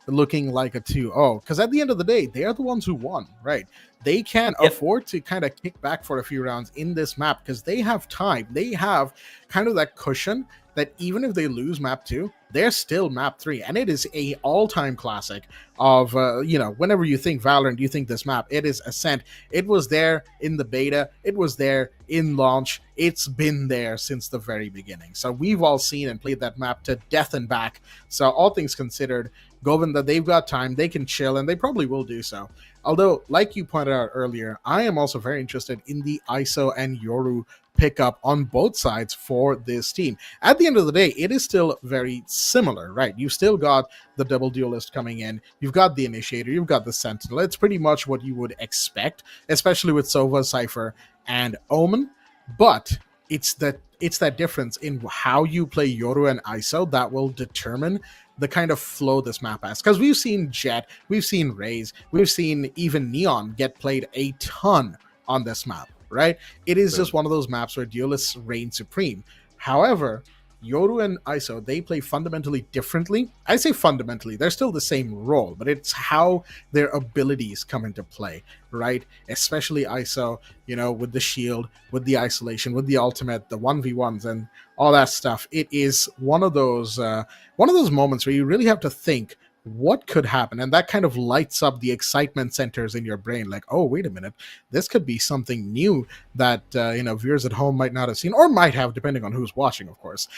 looking like a 2-0, because at the end of the day, they are the ones who won, right? They can afford to kind of kick back for a few rounds in this map because they have time. They have kind of that cushion that even if they lose map 2, they're still map 3, and it is a all-time classic of whenever you think Valorant, you think this map. It is Ascent. It was there in the beta, it was there in launch, it's been there since the very beginning. So we've all seen and played that map to death and back. So all things considered, Govinda, they've got time, they can chill, and they probably will do so. Although, like you pointed out earlier, I am also very interested in the ISO and Yoru pickup on both sides for this team. At the end of the day, it is still very similar, right? You've still got the double duelist coming in, you've got the initiator, you've got the sentinel. It's pretty much what you would expect, especially with Sova, Cypher, and Omen. But it's that difference in how you play Yoru and ISO that will determine the kind of flow this map has. Because we've seen Jet, we've seen Raze, we've seen even Neon get played a ton on this map, right? It is just one of those maps where duelists reign supreme. However, Yoru and ISO, they play fundamentally differently. I say fundamentally, they're still the same role, but it's how their abilities come into play, right? Especially ISO, with the shield, with the isolation, with the ultimate, the 1v1s, and all that stuff. It is one of those moments where you really have to think, what could happen? And that kind of lights up the excitement centers in your brain, like, oh, wait a minute, this could be something new that viewers at home might not have seen, or might have, depending on who's watching, of course.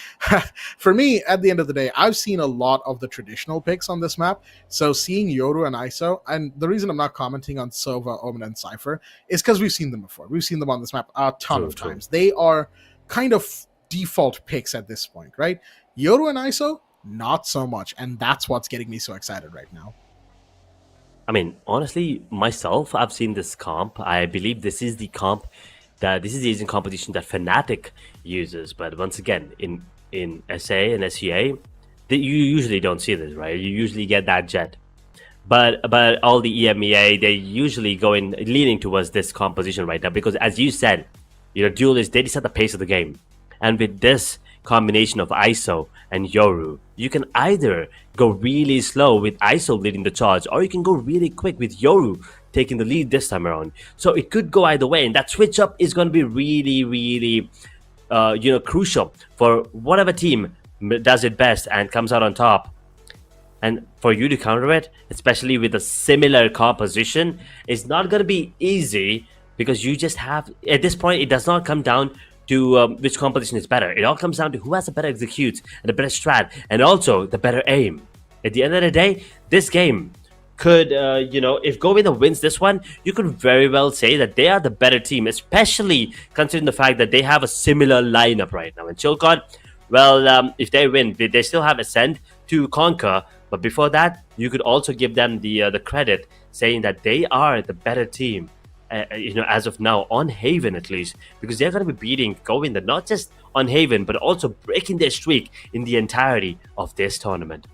For me, at the end of the day, I've seen a lot of the traditional picks on this map, so seeing Yoru and ISO, and the reason I'm not commenting on Sova, Omen, and Cypher is because we've seen them before. We've seen them on this map a ton of times. They are kind of default picks at this point, right? Yoru and ISO, not so much, and that's what's getting me so excited right now. I mean, honestly, myself, I've seen this comp. I believe this is the the Asian competition that Fnatic uses. But once again, in SA and SEA, you usually don't see this, right? You usually get that Jet. But all the EMEA, they usually leaning towards this composition right now, because as you said, duelists, they set the pace of the game. And with this combination of ISO and Yoru, you can either go really slow with ISO leading the charge, or you can go really quick with Yoru taking the lead this time around. So it could go either way, and that switch up is going to be really, really crucial for whatever team does it best and comes out on top. And for you to counter it, especially with a similar composition, it's not going to be easy, because you just have, at this point, it does not come down to which composition is better. It all comes down to who has a better execute and a better strat, and also the better aim. At the end of the day, this game could, if Govinda wins this one, you could very well say that they are the better team, especially considering the fact that they have a similar lineup right now. And Chilcot, well, if they win, they still have Ascent to conquer. But before that, you could also give them the credit, saying that they are the better team. As of now, on Haven at least, because they're going to be beating Govinda, not just on Haven, but also breaking their streak in the entirety of this tournament.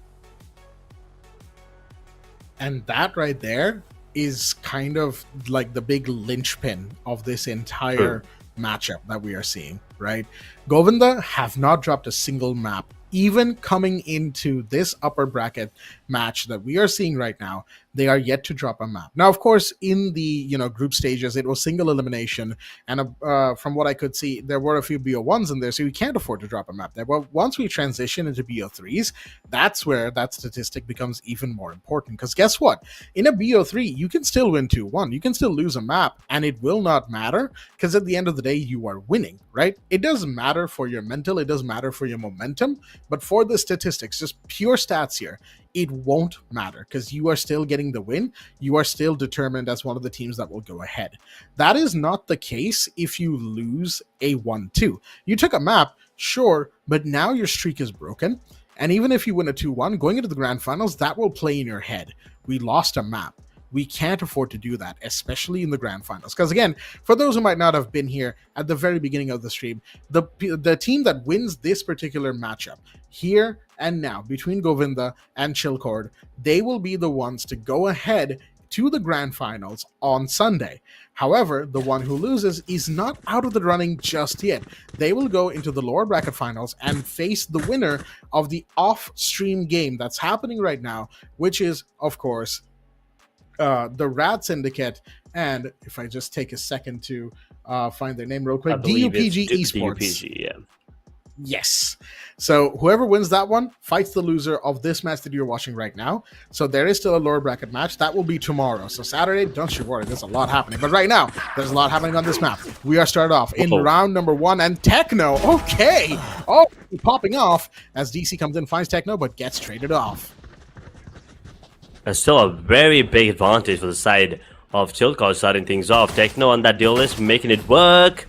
And that right there is kind of like the big linchpin of this entire matchup that we are seeing, right? Govinda have not dropped a single map, even coming into this upper bracket match that we are seeing right now, they are yet to drop a map. Now, of course, in the group stages, it was single elimination, and from what I could see, there were a few BO1s in there, so we can't afford to drop a map there. But once we transition into BO3s, that's where that statistic becomes even more important. Because guess what? In a BO3, you can still win 2-1. You can still lose a map, and it will not matter, because at the end of the day, you are winning, right? It doesn't matter for your mental, it doesn't matter for your momentum, but for the statistics, just pure stats here, it won't matter because you are still getting the win. You are still determined as one of the teams that will go ahead. That is not the case if you lose a 1-2. You took a map, sure, but now your streak is broken. And even if you win a 2-1, going into the grand finals, that will play in your head. We lost a map. We can't afford to do that, especially in the grand finals. Because again, for those who might not have been here at the very beginning of the stream, the team that wins this particular matchup here and now between Govinda and Chillcord, they will be the ones to go ahead to the grand finals on Sunday. However, the one who loses is not out of the running just yet. They will go into the lower bracket finals and face the winner of the off-stream game that's happening right now, which is, of course, the Rad Syndicate, and if I just take a second to find their name real quick, DUPG Esports. DUPG, yeah. Yes. So whoever wins that one fights the loser of this match that you're watching right now. So there is still a lower bracket match. That will be tomorrow. So Saturday, don't you worry, there's a lot happening. But right now, there's a lot happening on this map. We are started off in round number 1, and Techno, okay. Oh, popping off as DC comes in, finds Techno, but gets traded off. There's still a very big advantage for the side of Chillcord starting things off. Techno on that duelist, making it work.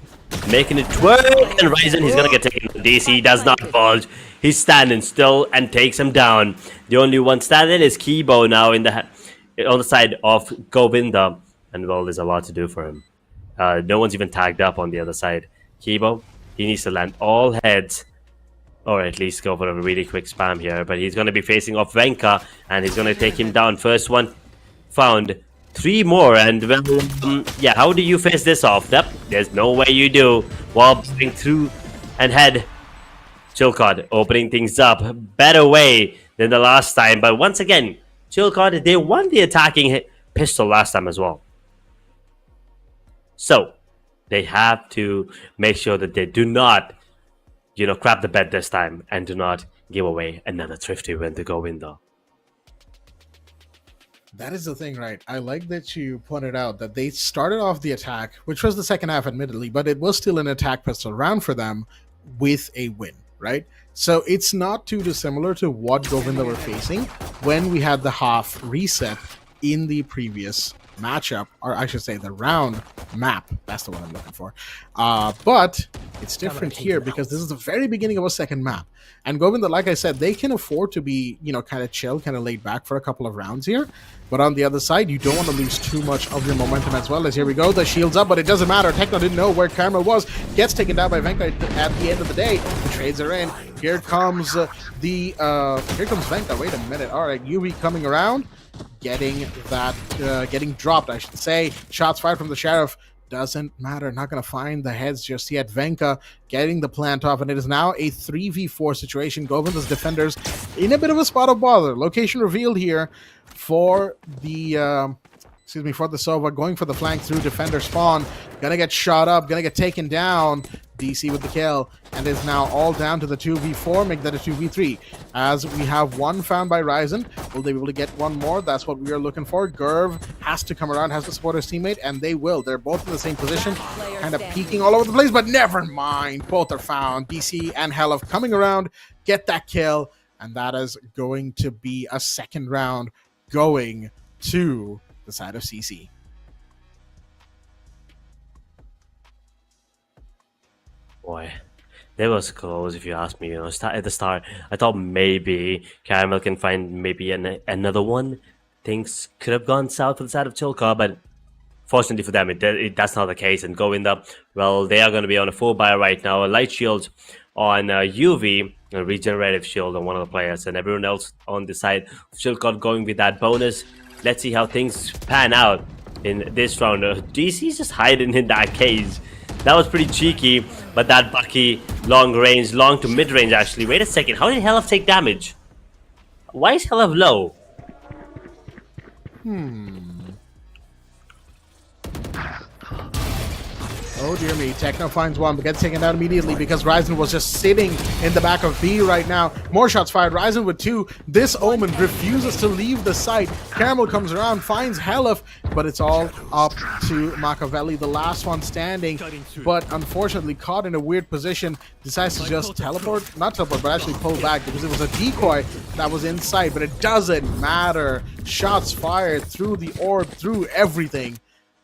Making it twerk, and Ryzen, he's gonna get taken. DC does not budge. He's standing still and takes him down. The only one standing is Kibo now on the side of Govinda, and well, there's a lot to do for him. No one's even tagged up on the other side. Kibo, he needs to land all heads, or at least go for a really quick spam here. But he's gonna be facing off Venka, and he's gonna take him down. First one found. 3 more, and well, yeah, how do you face this off? Yep, there's no way you do. Wobbling through and head. Chillcord opening things up. Better way than the last time, but once again, Chillcord, they won the attacking pistol last time as well. So, they have to make sure that they do not, crap the bed this time and do not give away another thrifty win to Govinda. That is the thing, right? I like that you pointed out that they started off the attack, which was the second half, admittedly, but it was still an attack pistol round for them with a win, right? So it's not too dissimilar to what Govinda were facing when we had the half reset in the previous matchup, or I should say the round map. That's the one I'm looking for. But it's different here because this is the very beginning of a second map. And Govinda, like I said, they can afford to be, kind of chill, kind of laid back for a couple of rounds here. But on the other side, you don't want to lose too much of your momentum as well. As here we go, the shield's up, but it doesn't matter. Techno didn't know where Karma was. Gets taken down by Venka at the end of the day. The trades are in. Here comes here comes Venka. Wait a minute. All right, UV coming around. Getting dropped, I should say. Shots fired from the Sheriff. Doesn't matter. Not going to find the heads just yet. Venka getting the plant off, and it is now a 3v4 situation. Govinda's defenders in a bit of a spot of bother. Location revealed here for the for the Sova, going for the flank through defender spawn. Gonna get shot up, gonna get taken down. DC with the kill, and is now all down to the 2v4, make that a 2v3. As we have one found by Ryzen. Will they be able to get one more? That's what we are looking for. Gurv has to come around, has to support his teammate, and they will. They're both in the same position, kind of peeking all over the place, but never mind. Both are found. DC and Helov coming around, get that kill, and that is going to be a second round going to the side of CC. Boy, that was close if you ask me. At the start, I thought maybe Caramel can find maybe another one. Things could have gone south for the side of Chillcord, but fortunately for them, that's not the case. And Govinda, well, they are going to be on a full buy right now. A light shield on UV, a regenerative shield on one of the players, and everyone else on the side of Chillcord going with that bonus. Let's see how things pan out in this round. DC's just hiding in that cage. That was pretty cheeky, but that Bucky, long range, long to mid range actually. Wait a second, how did Helov take damage? Why is Helov low? Oh dear me, Techno finds one, but gets taken down immediately because Ryzen was just sitting in the back of B right now. More shots fired, Ryzen with 2. This Omen refuses to leave the site. Caramel comes around, finds Helif, but it's all up to Machiavelli, the last one standing, but unfortunately caught in a weird position, decides to just teleport, not teleport, but actually pull back because it was a decoy that was in sight, but it doesn't matter. Shots fired through the orb, through everything,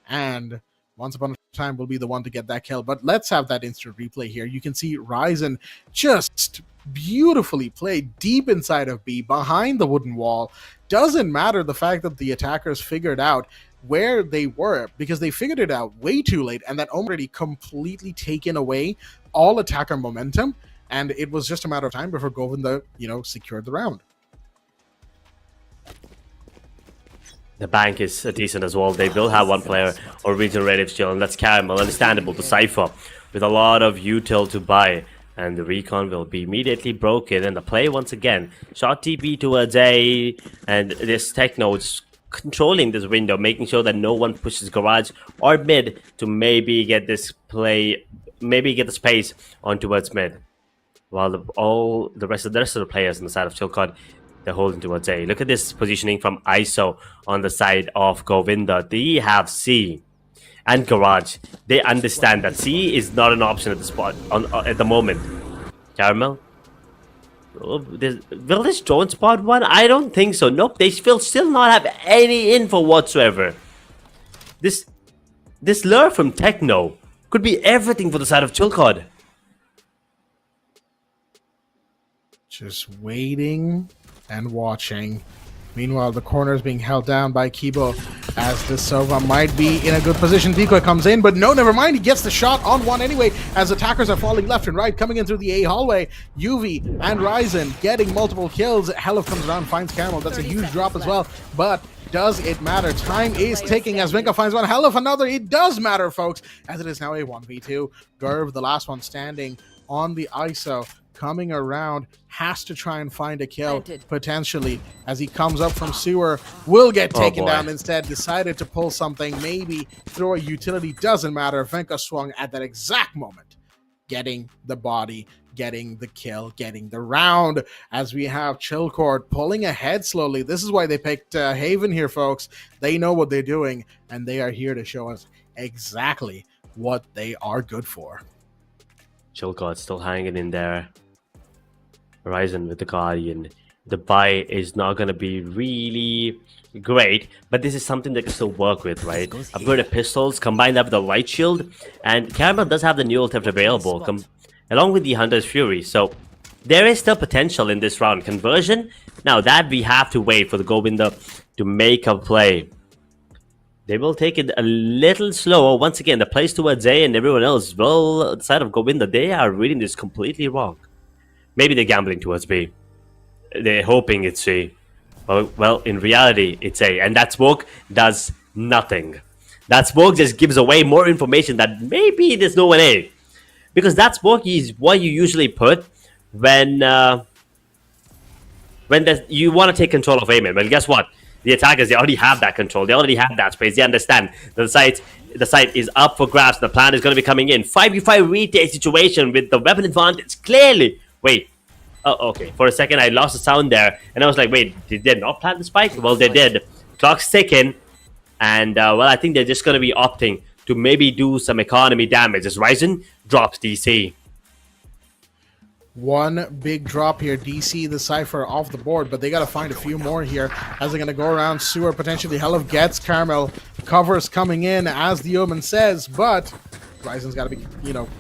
and once upon a time will be the one to get that kill. But let's have that instant replay here. You can see Ryzen just beautifully played deep inside of B, behind the wooden wall. Doesn't matter the fact that the attackers figured out where they were, because they figured it out way too late, and that already completely taken away all attacker momentum, and it was just a matter of time before Govinda, secured the round. The bank is decent as well. They will have one player or regenerative still, and that's Caramel. Understandable to Cypher with a lot of util to buy. And the recon will be immediately broken. And the play once again. Shot TP towards A. And this Techno is controlling this window, making sure that no one pushes garage or mid to maybe get this play, maybe get the space on towards mid. While all the rest of the players on the side of Chilcod, they're holding towards A. Look at this positioning from ISO on the side of Govinda. They have C and Garage. They understand that C is not an option at the spot at the moment. Caramel? Will this drone spot one? I don't think so. Nope, they will still not have any info whatsoever. This lure from Techno could be everything for the side of Chilcod. Just waiting and watching. Meanwhile, the corner is being held down by Kibo as the Sova might be in a good position. Decoy comes in, but no, never mind. He gets the shot on one anyway as attackers are falling left and right, coming in through the A hallway. UV and Ryzen getting multiple kills. Helif comes around, finds Caramel. That's a huge drop as well, but does it matter? Time is ticking as Vinka finds one. Helif another. It does matter, folks, as it is now a 1v2. Gerv, the last one standing on the ISO, coming around, has to try and find a kill, potentially, as he comes up from sewer, will get taken down instead, decided to pull something, maybe throw a utility, doesn't matter. Venka swung at that exact moment, getting the body, getting the kill, getting the round, as we have Chilcord pulling ahead slowly. This is why they picked Haven here, folks. They know what they're doing, and they are here to show us exactly what they are good for. Chilcord still hanging in there. Horizon with the Guardian. The buy is not going to be really great, but this is something that can still work with, right? Upgraded pistols, combine that with the light shield, and Caramel does have the neural theft available, along with the Hunter's Fury, so there is still potential in this round. Conversion, now that we have to wait for the Govinda to make a play. They will take it a little slower. Once again, the plays towards A and everyone else, well, the side of Govinda, they are reading this completely wrong. Maybe they're gambling towards B. They're hoping it's C. Well, in reality, it's A. And that smoke does nothing. That smoke just gives away more information that maybe there's no one A. Because that smoke is what you usually put when you want to take control of A main. Well, guess what? The attackers, they already have that control. They already have that space. They understand the site is up for grabs. The plan is going to be coming in. 5v5 retake situation with the weapon advantage. Clearly. Wait. Oh, okay. For a second, I lost the sound there. And I was like, wait, did they not plant the spike? Well, they did. Clock's ticking. And, well, I think they're just going to be opting to maybe do some economy damage as Ryzen drops DC. One big drop here. DC, the Cypher, off the board, but they got to find a few more here as they're going to go around sewer, potentially. Helif gets Caramel. Covers coming in, as the Omen says, but Ryzen's got to be,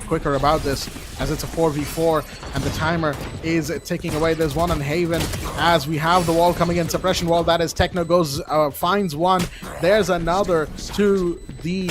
quicker about this, as it's a 4v4, and the timer is ticking away. There's one on Haven, as we have the wall coming in. Suppression wall, that is Techno goes, finds one. There's another to the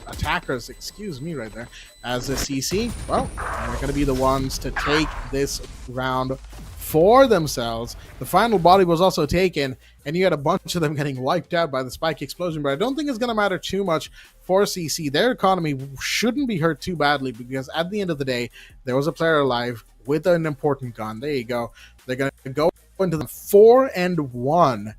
attackers, excuse me, right there, as the CC, well, they're going to be the ones to take this round for themselves. The final body was also taken, and you had a bunch of them getting wiped out by the spike explosion, but I don't think it's going to matter too much for CC. Their economy shouldn't be hurt too badly, because at the end of the day, there was a player alive with an important gun. There you go. They're going to go into the 4-1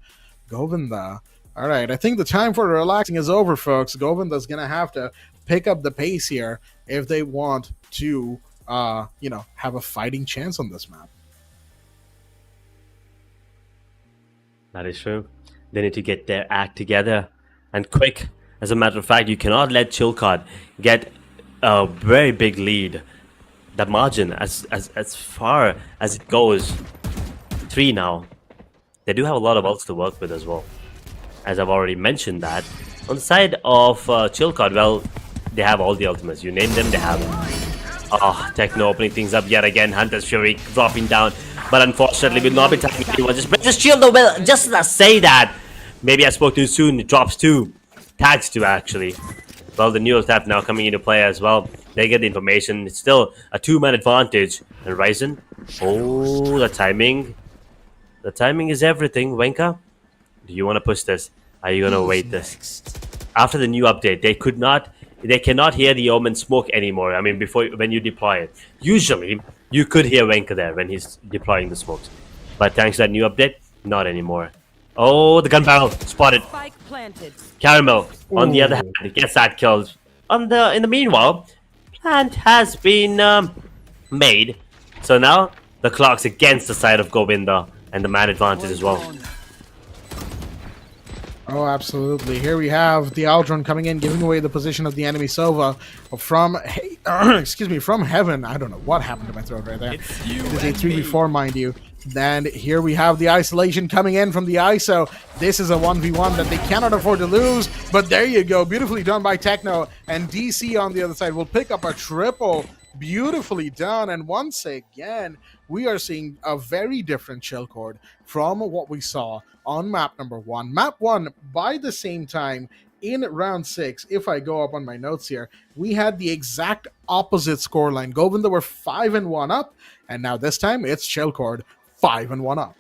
Govinda. All right, I think the time for relaxing is over, folks. Govinda's gonna have to pick up the pace here if they want to, have a fighting chance on this map. That is true. They need to get their act together and quick. As a matter of fact, you cannot let Chilcott get a very big lead. The margin, as far as it goes, 3 now. They do have a lot of ults to work with as well. As I've already mentioned that. On the side of Chilcott, well, they have all the ultimates. You name them, they have them. Oh, Techno opening things up yet again. Hunter's Fury dropping down. But unfortunately, will not be tagging anyone. Just shield though. Well, just to say that. Maybe I spoke too soon. It drops 2. Tags 2, actually. Well, the neural tap now coming into play as well. They get the information. It's still a 2-man advantage. And Ryzen. Oh, the timing. The timing is everything. Wenka, do you want to push this? Are you going to wait this? After the new update, they cannot hear the Omen smoke anymore. I mean, when you deploy it. Usually, you could hear Wenka there when he's deploying the smokes. But thanks to that new update, not anymore. Oh, the gun barrel spotted. Caramel, on the other hand, gets that killed. In the meanwhile, plant has been made. So now the clock's against the side of Govinda and the man advantage as well. Oh, absolutely. Here we have the Aldron coming in, giving away the position of the enemy Sova from, from heaven. I don't know what happened to my throat right there. It is a 3v4, mind you. And here we have the isolation coming in from the ISO. This is a 1v1 that they cannot afford to lose. But there you go. Beautifully done by Techno. And DC on the other side will pick up a triple. Beautifully done. And once again, we are seeing a very different Chilcord from what we saw on map number 1. Map 1, by the same time, in round 6, if I go up on my notes here, we had the exact opposite scoreline. Govinda were 5-1 up, and now this time it's Chilcord 5-1 up.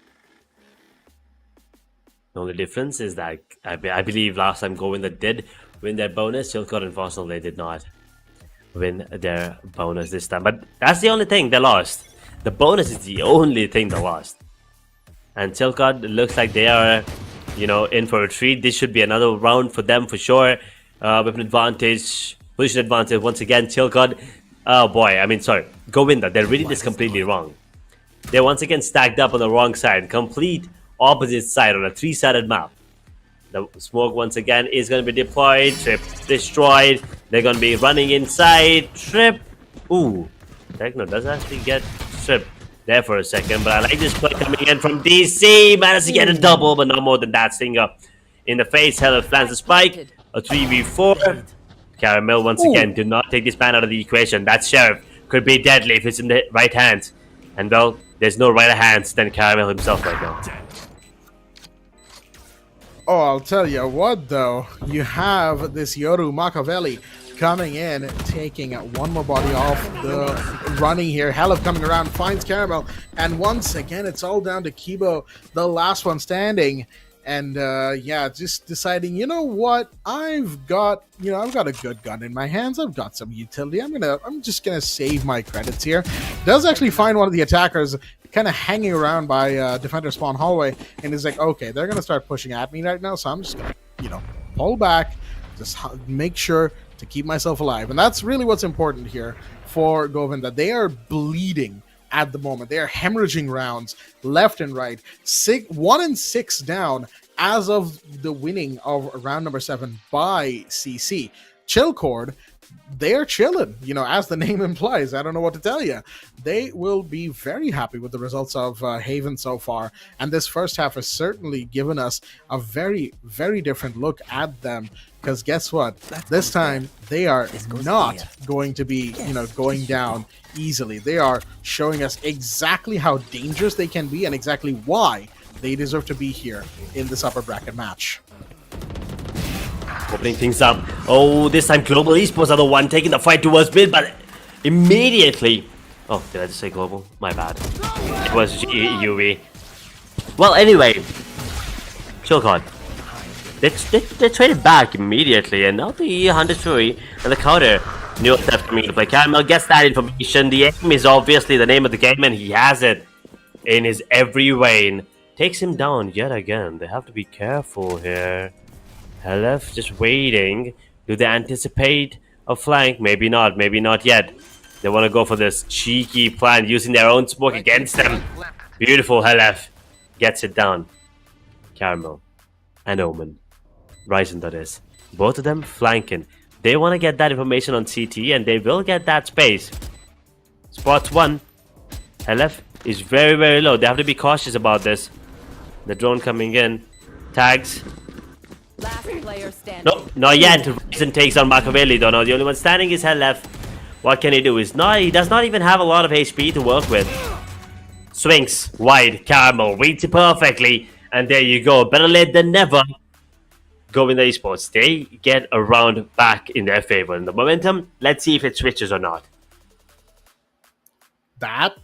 The only difference is that I believe last time Govinda did win their bonus. Chilcott and Fossil, they did not win their bonus this time. But that's the only thing they lost. The bonus is the only thing they lost. And Chilcott looks like they are, in for a treat. This should be another round for them for sure. Weapon advantage, position advantage once again. Chilcott, Govinda, they reading this completely wrong. They're once again stacked up on the wrong side. Complete opposite side on a 3-sided map. The smoke once again is going to be deployed. Trip destroyed. They're going to be running inside. Trip. Ooh. Techno does actually get stripped there for a second. But I like this play coming in from DC. Managed to get a double, but not more than that. Stinger in the face. Heller plants the spike. A 3v4. Caramel once again. Do not take this ban out of the equation. That Sheriff could be deadly if it's in the right hands. And well, there's no righter hands than Caramel himself right now. Oh, I'll tell you what, though. You have this Yoru Machiavelli coming in, taking one more body off the running here. Halef coming around, finds Caramel. And once again, it's all down to Kibo, the last one standing. And, just deciding, you know what? I've got a good gun in my hands. I've got some utility. I'm just gonna save my credits here. Does actually find one of the attackers kind of hanging around by defender spawn hallway, and is like, okay, they're gonna start pushing at me right now, so I'm just gonna, pull back, just make sure to keep myself alive. And that's really what's important here for Govinda. They are bleeding at the moment. They are hemorrhaging rounds left and right. 1 and 6 down as of the winning of round number 7 by CC. Chilcord, they're chilling, as the name implies. I don't know what to tell you. They will be very happy with the results of Haven so far. And this first half has certainly given us a very, very different look at them. Because guess what? This time, they are not going to be, going down easily. They are showing us exactly how dangerous they can be and exactly why they deserve to be here in this upper bracket match. Opening things up. Oh, this time Global Esports are the one taking the fight towards mid, but immediately... Oh, did I just say Global? My bad. It was UV. Well, anyway. Chilcott. They traded back immediately, and now the Hunter Fury and the counter. New theft coming into play. Caramel gets that information. The aim is obviously the name of the game, and he has it in his every vein. Takes him down yet again. They have to be careful here. Helef just waiting. Do they anticipate a flank? Maybe not. Maybe not yet. They want to go for this cheeky plan using their own smoke against them. Beautiful. Helef gets it down. Caramel and Omen. Ryzen, that is. Both of them flanking. They want to get that information on CT, and they will get that space. Spots one. Helef is very, very low. They have to be cautious about this. The drone coming in. Tags. Last player standing. Nope, not yet. Ryzen takes on Machiavelli though. No, the only one standing is Helef. What can he do? He does not even have a lot of HP to work with. Swings wide. Caramel reads it perfectly. And there you go. Better late than never. Govinda Esports. They get a round back in their favor. And the momentum, let's see if it switches or not. That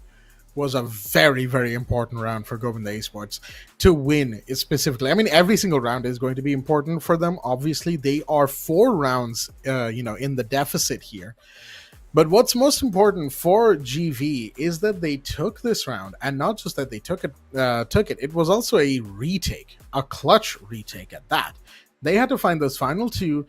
was a very, very important round for Govinda Esports to win specifically. I mean, every single round is going to be important for them. Obviously, they are 4 rounds, in the deficit here. But what's most important for GV is that they took this round, and not just that they took it. It was also a retake, a clutch retake at that. They had to find those final 2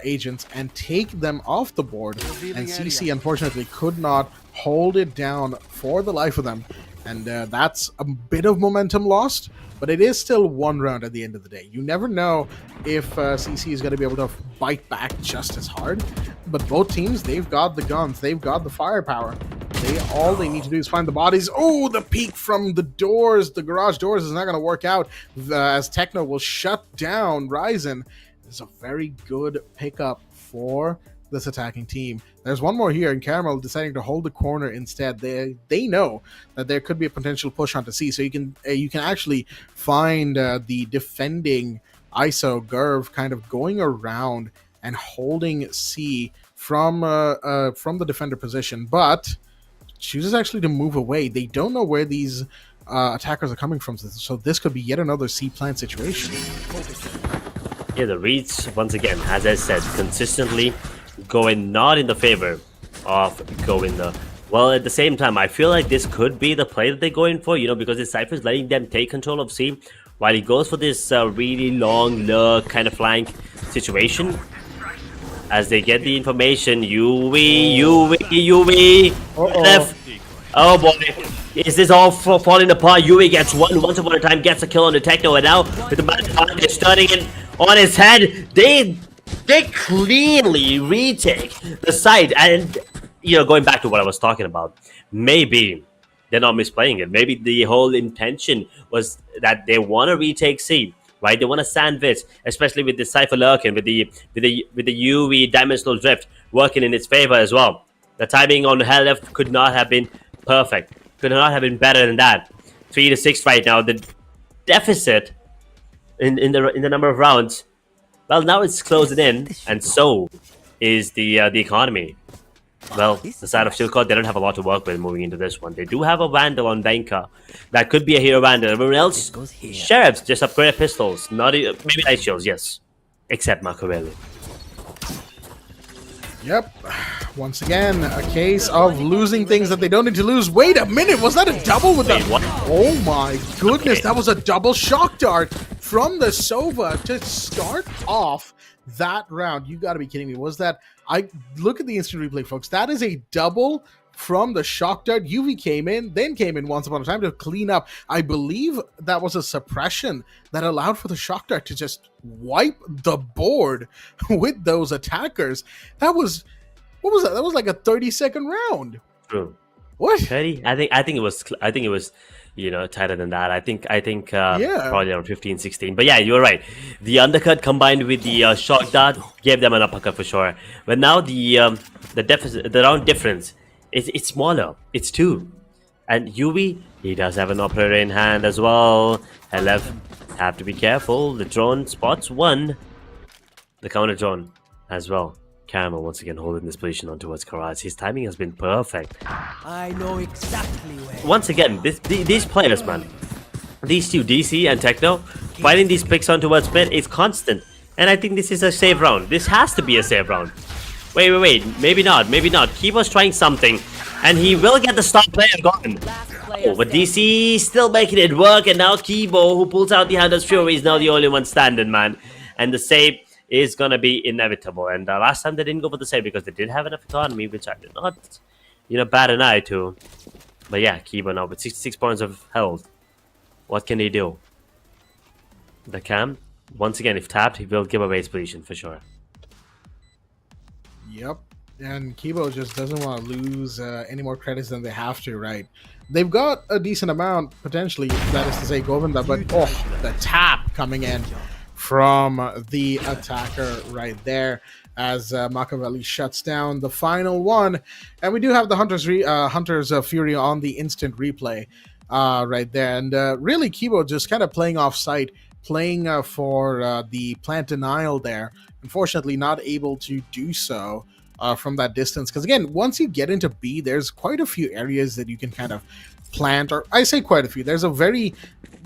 agents and take them off the board, and CC unfortunately could not hold it down for the life of them, and that's a bit of momentum lost, but it is still 1 round at the end of the day. You never know if CC is going to be able to bite back just as hard, but both teams, they've got the guns, they've got the firepower. All they need to do is find the bodies. Oh, the peek from the doors, the garage doors is not going to work out, as Techno will shut down Ryzen. It's a very good pickup for this attacking team. There's one more here, and Caramel deciding to hold the corner instead. They know that there could be a potential push onto C, so you can actually find the defending ISO Gerv kind of going around and holding C from the defender position, but chooses actually to move away. They don't know where these attackers are coming from, so this could be yet another C plant situation. Yeah, the reads, once again, as I said, consistently going not in the favor of Govinda. Well, at the same time, I feel like this could be the play that they're going for, because the Cypher is letting them take control of C, while he goes for this really long lurk kind of flank situation. As they get the information, UV. Left. Oh boy. Is this all falling apart? Yui gets one. Once upon a time gets a kill on the Techno, and now with the they're starting it on his head. They cleanly retake the site, and going back to what I was talking about, maybe they're not misplaying it. Maybe the whole intention was that they want to retake C. Right, they want to sandwich, especially with the Cypher lurking, with the UV dimensional drift working in its favor as well. The timing on Helef could not have been perfect, could not have been better than that. 3-6 right now. The deficit in the number of rounds, well, now it's closing in, and so is the economy. Well, the side of Shilkot, they don't have a lot to work with moving into this one. They do have a Vandal on Banka. That could be a hero Vandal. Everyone else, Sheriffs just upgraded pistols. Maybe Ice Shields, yes. Except Machiavelli. Yep. Once again, a case of losing things that they don't need to lose. Wait a minute, was that a double with Wait, what? Oh my goodness, that was a double shock dart from the Sova to start off that round. You gotta be kidding me. Was that... I look at the instant replay, folks. That is a double from the shock dart. UV came in once upon a time to clean up. I believe that was a suppression that allowed for the shock dart to just wipe the board with those attackers. What was that? That was like a 30-second round. True. What? 30? I think it was tighter than that. I think probably around 15, 16. But yeah, you were right. The undercut combined with the shock dart gave them an uppercut for sure. But now the round difference it's smaller. It's 2. And UV, he does have an operator in hand as well. Helef have to be careful. The drone spots 1. The counter drone as well. Caramel once again holding this position on towards Karaz. His timing has been perfect. I know exactly where. Once again, these players, man, these two, DC and Techno, fighting these picks on towards mid is constant. And I think this is a save round. This has to be a save round. Wait. Maybe not. Keep us trying something. And he will get the star player gone. Oh, but DC still making it work, and now Kibo, who pulls out the Hunter's Fury, is now the only one standing, man. And the save is gonna be inevitable. And last time they didn't go for the save because they did have enough economy, which I did not, bat an eye to. But yeah, Kibo now with 66 points of health. What can he do? The cam, once again, if tapped, he will give away his position for sure. Yep. And Kibo just doesn't want to lose any more credits than they have to, right? They've got a decent amount, potentially, that is to say Govinda, but the tap coming in from the attacker right there as Machiavelli shuts down the final one. And we do have the Hunter's Fury on the instant replay right there. And really, Kibo just kind of playing off site, playing for the plant denial there. Unfortunately, not able to do so from that distance. Because again, once you get into B, there's quite a few areas that you can kind of plant, or I say quite a few. There's a very,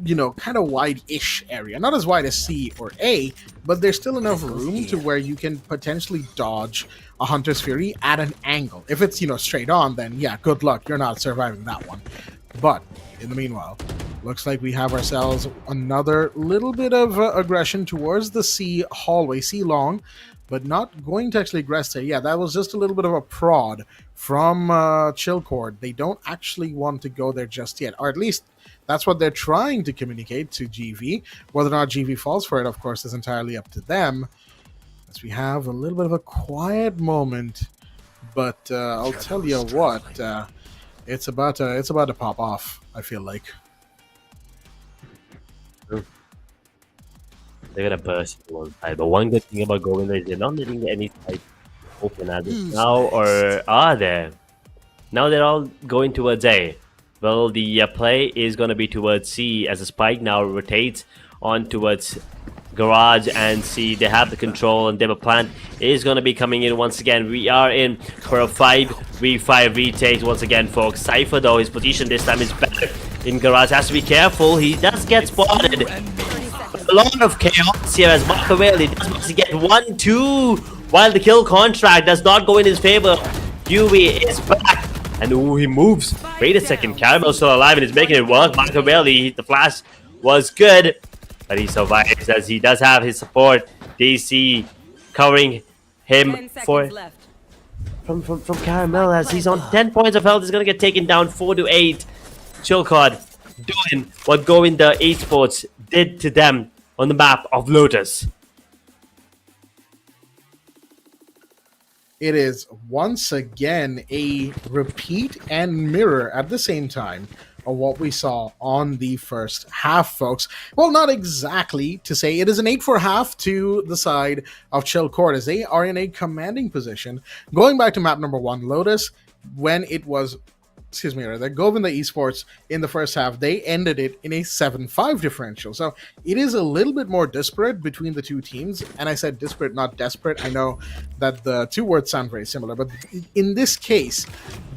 kind of wide-ish area. Not as wide as C or A, but there's still enough room to where you can potentially dodge a Hunter's Fury at an angle. If it's, straight on, then yeah, good luck. You're not surviving that one. But in the meanwhile, looks like we have ourselves another little bit of aggression towards the C hallway, C long, but not going to actually aggress there. Yeah, that was just a little bit of a prod from Chillcord. They don't actually want to go there just yet, or at least that's what they're trying to communicate to GV. Whether or not GV falls for it, of course, is entirely up to them. As we have a little bit of a quiet moment, but I'll tell you what, it's about to pop off, I feel like. They're gonna burst to one side, but one good thing about Govinda is they're not letting any side open at this now, or are they? Now they're all going towards A. Well, the play is gonna be towards C as the spike now rotates on towards Garage and C. They have the control, and Double Plant is gonna be coming in once again. We are in for a 5v5 retake once again, folks. Cypher though, his position this time is better in Garage. Has to be careful. He does get spotted. A lot of chaos here as Machiavelli does manage to get 1-2 while the kill contract does not go in his favor. Yui is back and he moves. Wait a second, Caramel still alive and is making it work. Machiavelli, the flash was good, but he survives as he does have his support. DC covering him from Caramel as he's on 10 points of health. He's gonna get taken down 4-8. Chillcord doing what Govinda Esports did to them on the map of Lotus. It is once again a repeat and mirror at the same time of what we saw on the first half, folks. Well, not exactly to say. It is an 8-4 to the side of Chillcord as they are in a commanding position. Going back to map number 1, Lotus, when it was Govinda Esports in the first half, they ended it in a 7-5 differential. So it is a little bit more disparate between the two teams. And I said disparate, not desperate. I know that the two words sound very similar, but in this case,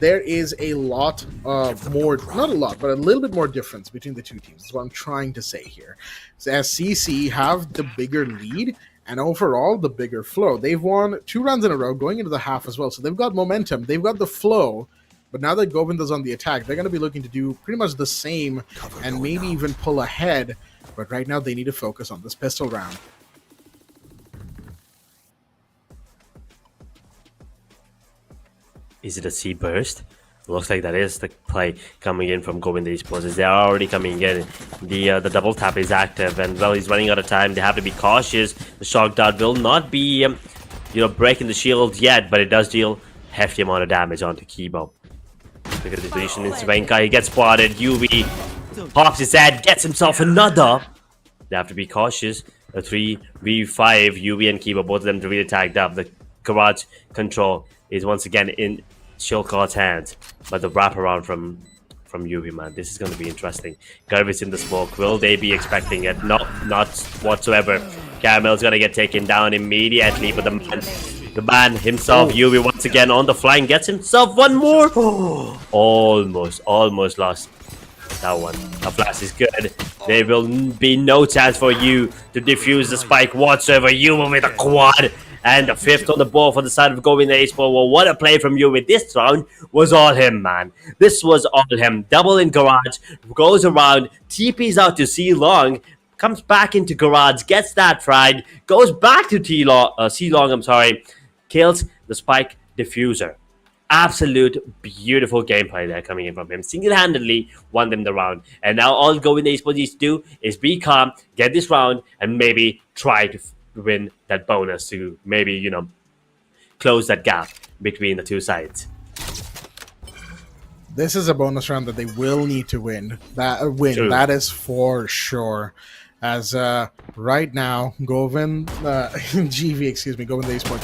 there is a lot more, not a lot, but a little bit more difference between the two teams. That's what I'm trying to say here. So as CC have the bigger lead, and overall, the bigger flow. They've won 2 rounds in a row going into the half as well. So they've got momentum. They've got the flow. But now that Govinda's on the attack, they're going to be looking to do pretty much the same and maybe even pull ahead. But right now, they need to focus on this pistol round. Is it a C burst? Looks like that is the play coming in from Govinda Esports. As they're already coming in. The double tap is active, and well, he's running out of time. They have to be cautious. The shock dart will not be, breaking the shield yet, but it does deal hefty amount of damage onto Kibo. Look at the position in Svenka. He gets spotted. UV pops his head, gets himself another. They have to be cautious. A 3v5. UV and Kibo, both of them really tagged up. The garage control is once again in Chillcord's hands. But the wraparound from UV, man, this is going to be interesting. Gervis in the smoke. Will they be expecting it? No, not whatsoever. Caramel's going to get taken down immediately, but the man himself, Yui, once again on the flying, gets himself one more. Oh, almost lost that one. The flash is good. There will be no chance for you to defuse the spike whatsoever. Yui with a quad And the 5th on the board for the side of Govinda Esports. Well, what a play from you with this round was all him, man. This was all him. Double in garage, goes around, TP's out to C long, comes back into garage, gets that fried, goes back to C long, I'm sorry, kills the spike diffuser. Absolute beautiful gameplay there coming in from him. Single-handedly won them the round. And now all Govinda Esports needs to do is be calm, get this round, and maybe try to win that bonus to maybe, you know, close that gap between the two sides. This is a bonus round that they will need to win. That is for sure. As right now, Govinda Esports,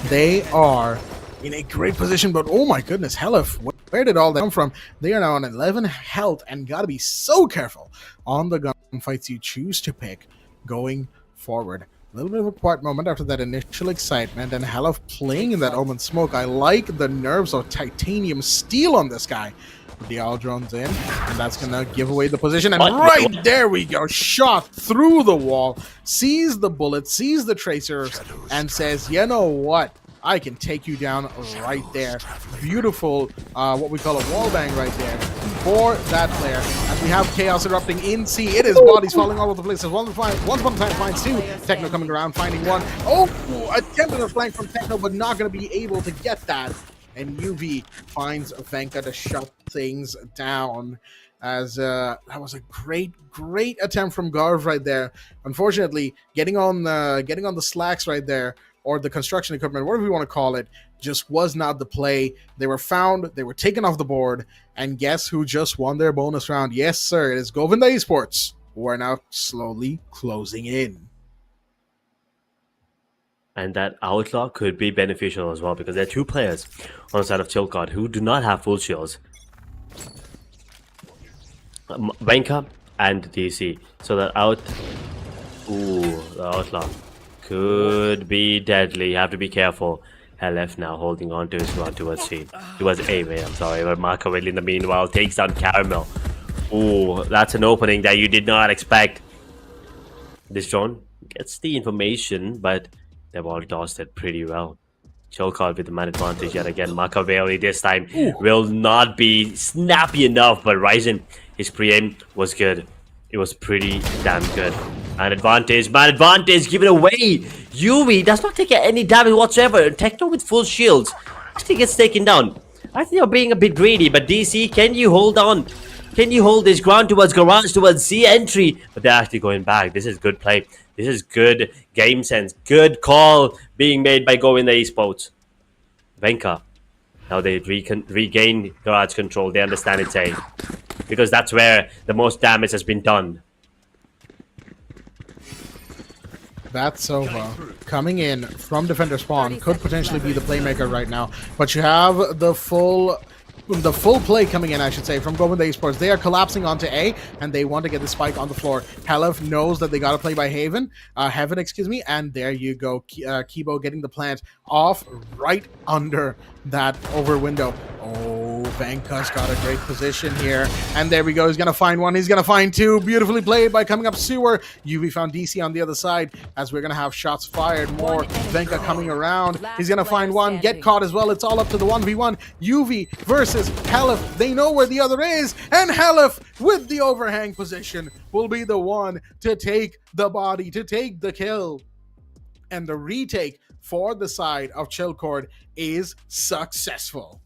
they are in a great position, but oh my goodness, Helif, where did all that come from? They are now on 11 health and gotta be so careful on the gunfights you choose to pick going forward. A little bit of a quiet moment after that initial excitement, and Helif playing in that Omen smoke. I like the nerves of titanium steel on this guy. The all drones in, and that's gonna give away the position. And right there we go, shot through the wall, sees the bullet, sees the tracers, and says, you know what? I can take you down right there. Beautiful, what we call a wall bang right there for that player. As we have chaos erupting in C, it is bodies falling all over the place. Once upon a time finds two. Techno coming around, finding one. Oh, attempted a flank from Techno, but not going to be able to get that. And UV finds Venka to shut things down. As that was a great attempt from Garv right there. Unfortunately, getting on the slacks right there, or the construction equipment, whatever you want to call it, just was not the play. They were found, they were taken off the board, and guess who just won their bonus round? Yes, sir, it is Govinda Esports, who are now slowly closing in. And that outlaw could be beneficial as well, because there are two players on the side of Chilcott who do not have full shields. Venka and DC. So that the outlaw could be deadly. You have to be careful. LF now holding on to his run towards C. Towards A, man. I'm sorry. But Marco in the meanwhile takes down Caramel. Ooh, that's an opening that you did not expect. This drone gets the information, but they've all tossed it pretty well. Chilcott with the man advantage yet again. Machiavelli this time will not be snappy enough, but Ryzen, his pre-aim was good. It was pretty damn good. Man advantage, give it away. Yumi does not take any damage whatsoever. Techno with full shields actually gets taken down. I think you're being a bit greedy, but DC, can you hold on? Can you hold this ground towards garage, towards C entry? But they're actually going back. This is good play. This is good game sense. Good call being made by Govinda Esports. Venka. Now they regain garage control. They understand it's A. Because that's where the most damage has been done. That's Sova coming in from defender spawn, could potentially be the playmaker right now, but you have the full play coming in, I should say, from Govinda Esports. They are collapsing onto A, and they want to get the spike on the floor. Helif knows that they got to play by Heaven, and there you go. Kibo getting the plant off right under that over window. Oh, Venka's got a great position here, and there we go. He's gonna find one. He's gonna find two. Beautifully played by coming up sewer. UV found DC on the other side, as we're gonna have shots fired. More Venka coming around. He's gonna find one, get caught as well. It's all up to the 1v1. UV versus Helif. They know where the other is, and Helif with the overhang position will be the one to take the body, to take the kill. And the retake for the side of Chilcord is successful.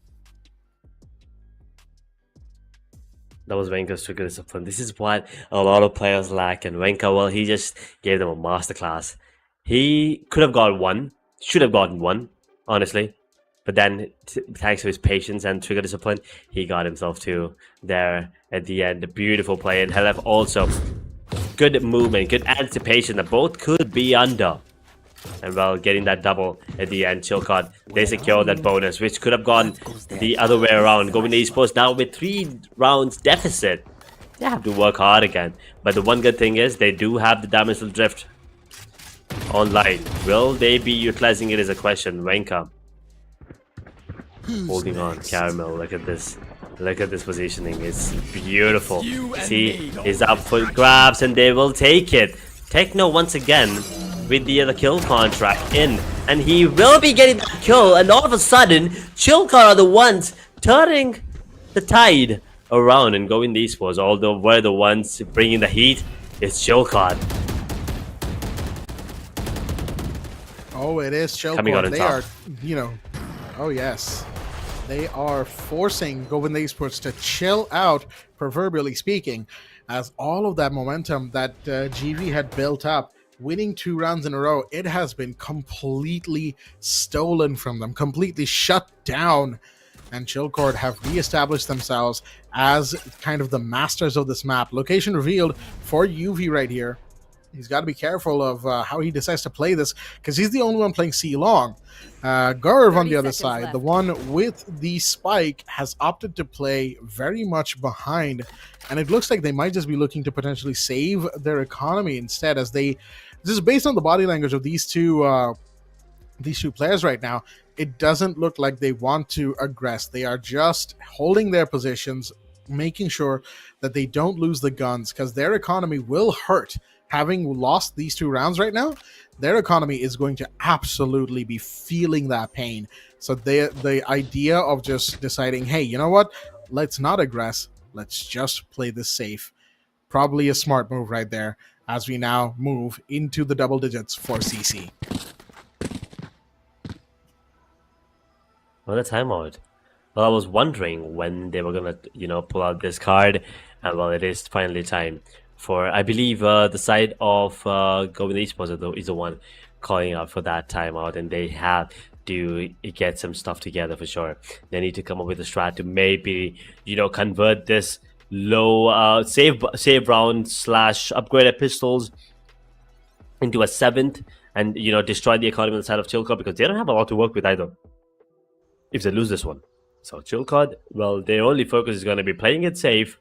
That was Venka's trigger discipline. This is what a lot of players lack. And Venka, well, he just gave them a masterclass. He could have got one, should have gotten one, honestly. But then, thanks to his patience and trigger discipline, he got himself two there at the end. A beautiful play. And Helif also, good movement, good anticipation that both could be under. And well, getting that double at the end, Chilcott, they secured that bonus, which could have gone the other way around. Govinda Esports now with 3 rounds deficit. They have to work hard again. But the one good thing is they do have the dimensional drift online. Will they be utilizing it is a question. Venka holding on. Caramel, look at this. Look at this positioning. It's beautiful. See, he's up for grabs and they will take it. Techno once again with the other kill contract in. and he will be getting that kill. And all of a sudden, Chillcard are the ones turning the tide around and going these Esports. Although we're the ones bringing the heat, it's Chillcard. Oh, it is Coming out Chillcard. on They top. are, you know, oh yes. They are forcing Govinda Esports to chill out, proverbially speaking, as all of that momentum that GV had built up, winning 2 rounds in a row, it has been completely stolen from them, completely shut down. And Chillcard have reestablished themselves as kind of the masters of this map. Location revealed for UV right here. He's got to be careful of how he decides to play this, because he's the only one playing C long. Gurv on the other side, left. the one with the spike, has opted to play very much behind, and it looks like they might just be looking to potentially save their economy instead, as they, this is based on the body language of these two players right now. It doesn't look like they want to aggress. They are just holding their positions, making sure that they don't lose the guns, because their economy will hurt. Having lost these 2 rounds right now, their economy is going to absolutely be feeling that pain. So the idea of just deciding, hey, you know what? Let's not aggress. Let's just play this safe. Probably a smart move right there, as we now move into the double digits for CC. Well, the timeout. Well, I was wondering when they were gonna, pull out this card, and well, it is finally time for, I believe, the side of Govinda Esports is the one calling out for that timeout, and they have to get some stuff together for sure. They need to come up with a strat to maybe, convert this low save round / upgraded pistols into a 7th, and destroy the economy on the side of Chillcard, because they don't have a lot to work with either if they lose this one. So Chillcard, well, their only focus is going to be playing it safe,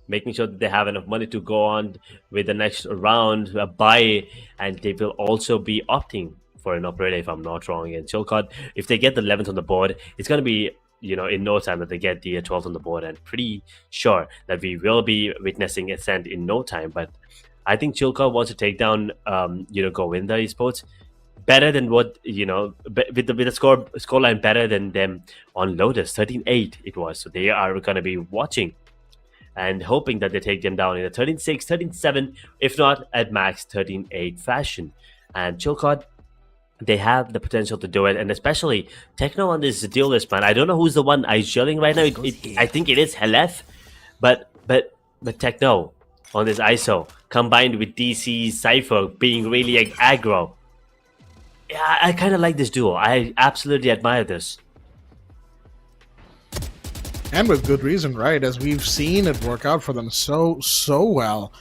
making sure that they have enough money to go on with the next round, a buy, and they will also be opting for an operator, if I'm not wrong. And Chillcard, if they get the 11th on the board, it's going to be, in no time that they get the 12th on the board, and pretty sure that we will be witnessing Ascent in no time. But I think Chillcard wants to take down, Govinda Esports better than what, with the scoreline better than them on Lotus. 13-8 it was. So they are going to be watching and hoping that they take them down in a 13-6, 13-7, if not at max 13-8 fashion. And Chillcard, they have the potential to do it, and especially Techno on this deal list, man. I don't know who's the one isoling right now. I think it is Helef, but Techno on this ISO combined with DC Cypher being really aggro. Yeah, I kind of like this duo. I absolutely admire this. And with good reason, right? As we've seen it work out for them so well.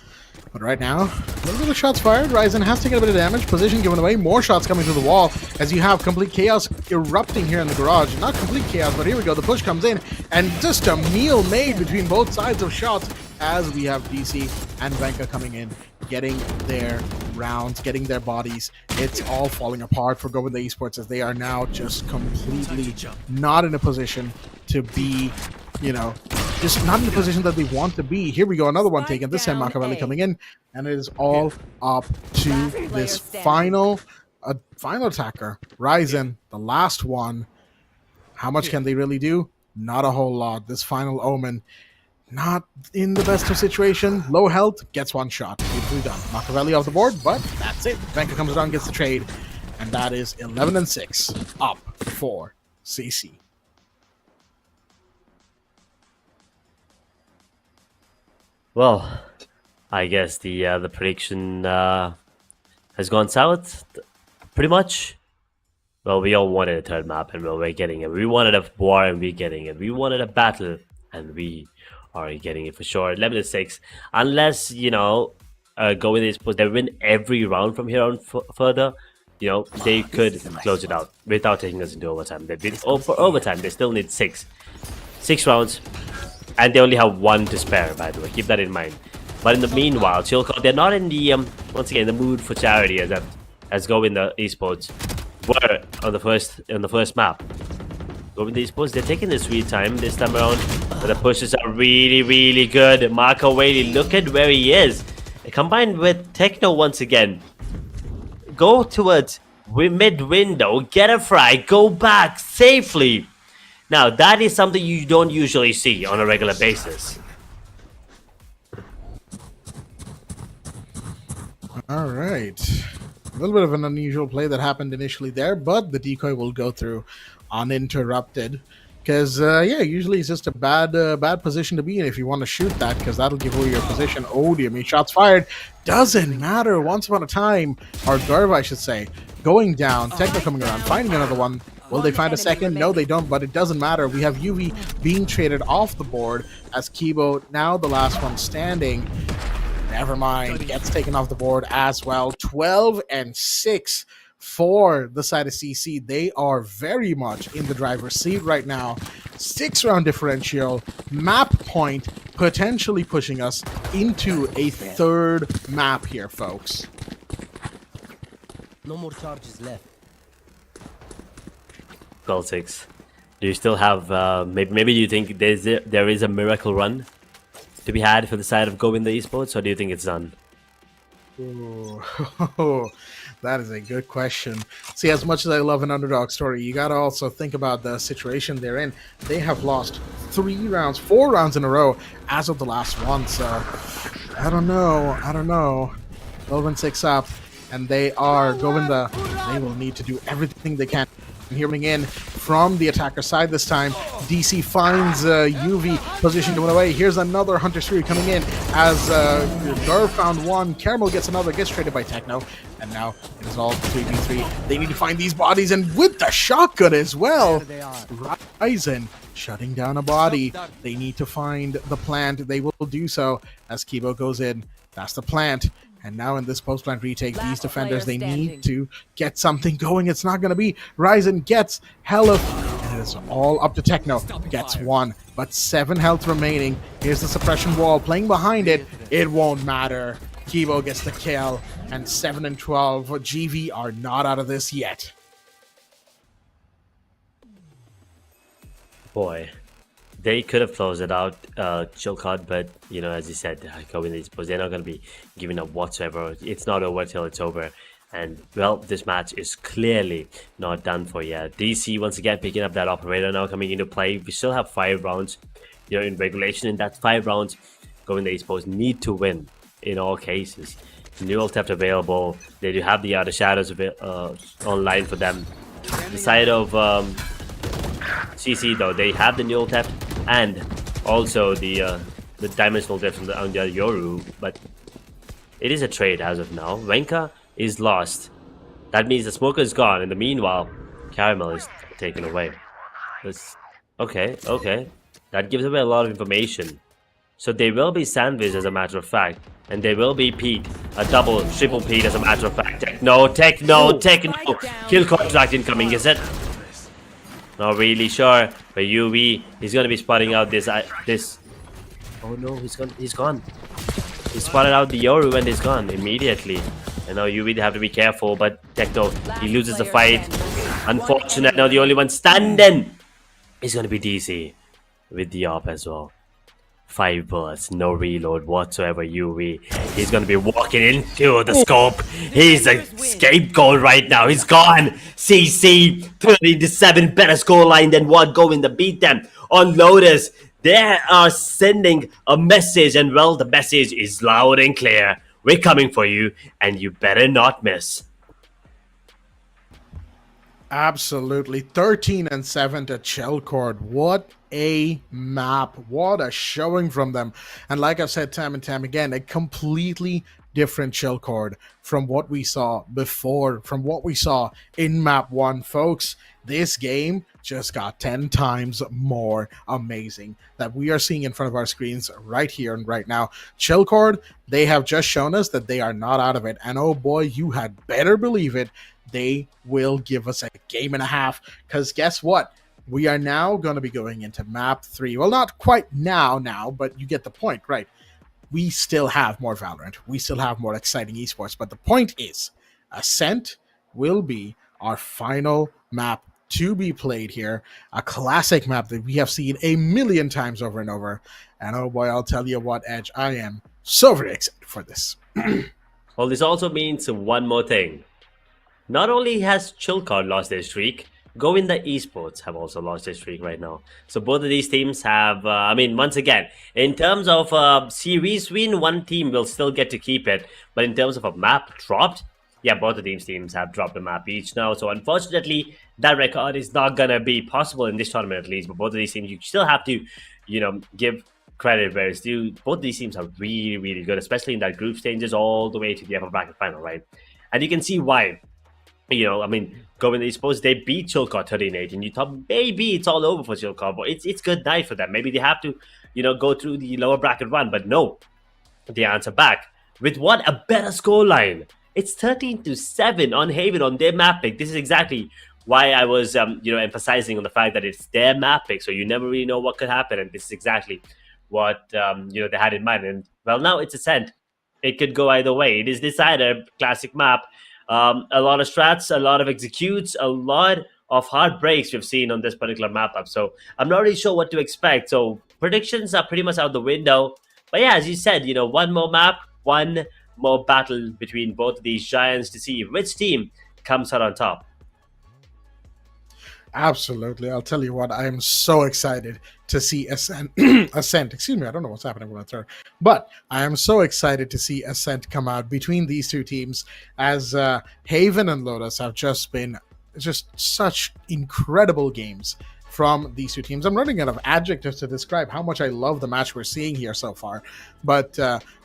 But right now, a little bit of shots fired. Ryzen has taken a bit of damage. Position given away. More shots coming through the wall as you have complete chaos erupting here in the garage. Not complete chaos, but here we go. The push comes in, and just a meal made between both sides of shots as we have DC and Venka coming in, getting their rounds, getting their bodies. It's all falling apart for Govinda Esports, as they are now just completely not in a position to be, just not in the position that they want to be. Here we go, another one taken. This time Machiavelli coming in, and it is all up to this final attacker, Ryzen, the last one. How much can they really do? Not a whole lot. This final Omen, not in the best of situation. Low health, gets one shot. Beautifully done. Machiavelli off the board, but that's it. Venka comes around, gets the trade, and that is 11-6 up for CC. Well, I guess the prediction has gone south, pretty much. Well, we all wanted a third map, and well, we're getting it. We wanted a war, and we're getting it. We wanted a battle, and we are getting it for sure. 11-6, unless go with this, but they win every round from here on further. They could close it out without taking us into overtime. They did for overtime. They still need six rounds. And they only have 1 to spare, by the way. Keep that in mind. But in the meanwhile, Chillcard, they're not in the once again the mood for charity as Govinda Esports were on the first map. Govinda Esports, they're taking their sweet time this time around. But the pushes are really good. Marco Whaley, look at where he is. Combined with Techno once again. Go towards We mid-window, get a frag, go back safely. Now, that is something you don't usually see on a regular basis. All right. A little bit of an unusual play that happened initially there, but the decoy will go through uninterrupted. Because, yeah, usually it's just a bad position to be in if you want to shoot that, because that'll give away your position. Oh, dear me, shots fired. Doesn't matter. Once upon a time, or Garv, I should say, going down, Techno coming around, finding another one. Will they find a second? No, they don't, but it doesn't matter. We have UV being traded off the board as Kibo, now the last one standing. Never mind, gets taken off the board as well. 12 and 6 for the side of CC. They are very much in the driver's seat right now. 6-round differential, map point, potentially pushing us into a third map here, folks. No more charges left. Goal 6. Do you still have, maybe you think there is a miracle run to be had for the side of Govinda Esports, or do you think it's done? Ooh, that is a good question. See, as much as I love an underdog story, you got to also think about the situation they're in. They have lost 4 rounds in a row as of the last one, so I don't know. 12 and 6 up, and they are Govinda. They will need to do everything they can. Hearing in from the attacker side this time. DC finds UV positioned to win away. Here's another Hunter Spree coming in as Garv found one. Caramel gets another, gets traded by Techno. And now it is all 3v3. They need to find these bodies, and with the shotgun as well. Ryzen shutting down a body. They need to find the plant. They will do so as Kibo goes in. That's the plant. And now in this post-plant retake, these defenders, they need to get something going. It's not going to be. Ryzen gets hella, and it is all up to Techno. Gets one, but 7 health remaining. Here's the suppression wall. Playing behind it, it won't matter. Kibo gets the kill, and 7 and 12. GV are not out of this yet. Boy. They could have closed it out, Chilcott, but, you know, as you said, Govinda Esports, they're not going to be giving up whatsoever. It's not over till it's over. And, well, this match is clearly not done for yet. DC, once again, picking up that operator now coming into play. We still have 5 rounds, you know, in regulation. In that 5 rounds, Govinda Esports need to win in all cases. Neural Theft available. They do have the Outer Shadows online for them. The side of CC, though, they have the Neural Theft and also the Dimensional Drift on the Yoru, but it is a trade as of now. Wenka is lost. That means the Smoker is gone. In the meanwhile, Caramel is taken away. Okay. That gives away a lot of information. So they will be sandwiched as a matter of fact, and they will be Pete, a double, triple Pete as a matter of fact. Techno. Kill contract incoming, is it? Not really sure, but UV, he's gonna be spotting out this. Oh no, he's gone. He spotted out the Yoru and he's gone immediately. And now UV, they have to be careful, but Techno, he loses the fight. Unfortunate, now the only one standing is gonna be DC with the op as well. 5 bullets, no reload whatsoever. UV, he's gonna be walking into the scope. He's a scapegoat right now. He's gone. CC 30-7, better scoreline than what Govinda beat them on Lotus. They are sending a message, and well, the message is loud and clear. We're coming for you, and you better not miss. Absolutely. 13 and 7 to Chelcord. What a map. What a showing from them. And like I've said time and time again, a completely different Chelcord from what we saw before, from what we saw in map 1. Folks, this game just got 10 times more amazing that we are seeing in front of our screens right here and right now. Chelcord, they have just shown us that they are not out of it. And oh boy, you had better believe it. They will give us a game and a half, because guess what? We are now going to be going into map 3. Well, not quite now, but you get the point, right? We still have more Valorant. We still have more exciting esports, but the point is, Ascent will be our final map to be played here. A classic map that we have seen a million times over and over. And oh boy, I'll tell you what, Edge, I am so very excited for this. Well, this also means one more thing. Not only has Chilcott lost their streak, Govinda Esports have also lost their streak right now. So both of these teams have, once again, in terms of series win, one team will still get to keep it. But in terms of a map dropped, yeah, both of these teams have dropped a map each now. So unfortunately, that record is not going to be possible in this tournament at least. But both of these teams, you still have to, give credit where it's due. Both of these teams are really, really good, especially in that group stages all the way to the upper bracket final, right? And you can see why. Govinda Esports, they beat Chilcott 13-8, and you thought maybe it's all over for Chilcott, but it's good night for them. Maybe they have to, go through the lower bracket run, but no, they answer back with what a better scoreline. It's 13-7 on Haven on their map pick. This is exactly why I was, emphasizing on the fact that it's their map pick, so you never really know what could happen, and this is exactly what they had in mind. And well, now it's Ascent. It could go either way. It is Decider, classic map. A lot of strats, a lot of executes, a lot of hard breaks we've seen on this particular map up. So I'm not really sure what to expect. So predictions are pretty much out the window. But yeah, as you said, one more map, one more battle between both of these giants to see which team comes out on top. Absolutely. I'll tell you what, I am so excited to see Ascent. Excuse me, I don't know what's happening with my throat. But I am so excited to see Ascent come out between these two teams, as Haven and Lotus have just been such incredible games from these two teams. I'm running out of adjectives to describe how much I love the match we're seeing here so far. But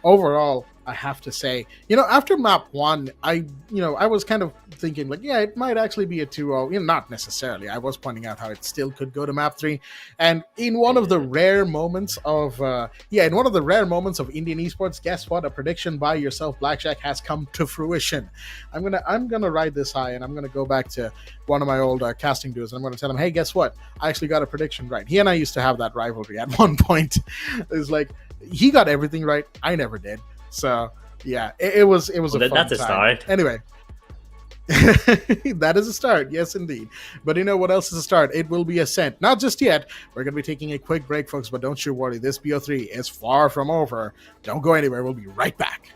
overall, I have to say, after map 1, I was kind of thinking like, yeah, it might actually be a 2-0. Not necessarily. I was pointing out how it still could go to map 3. And in one of the rare moments of Indian esports, guess what? A prediction by yourself, Blackjack, has come to fruition. I'm gonna ride this high, and I'm gonna go back to one of my old casting dudes, and I'm gonna tell him, hey, guess what? I actually got a prediction right. He and I used to have that rivalry at one point. It's like he got everything right, I never did. So yeah, it was a fun that's a time. start. Anyway, that is a start, yes indeed. But you know what else is a start? It will be Ascent. Not just yet. We're going to be taking a quick break, folks, but don't you worry. This BO3 is far from over. Don't go anywhere. We'll be right back.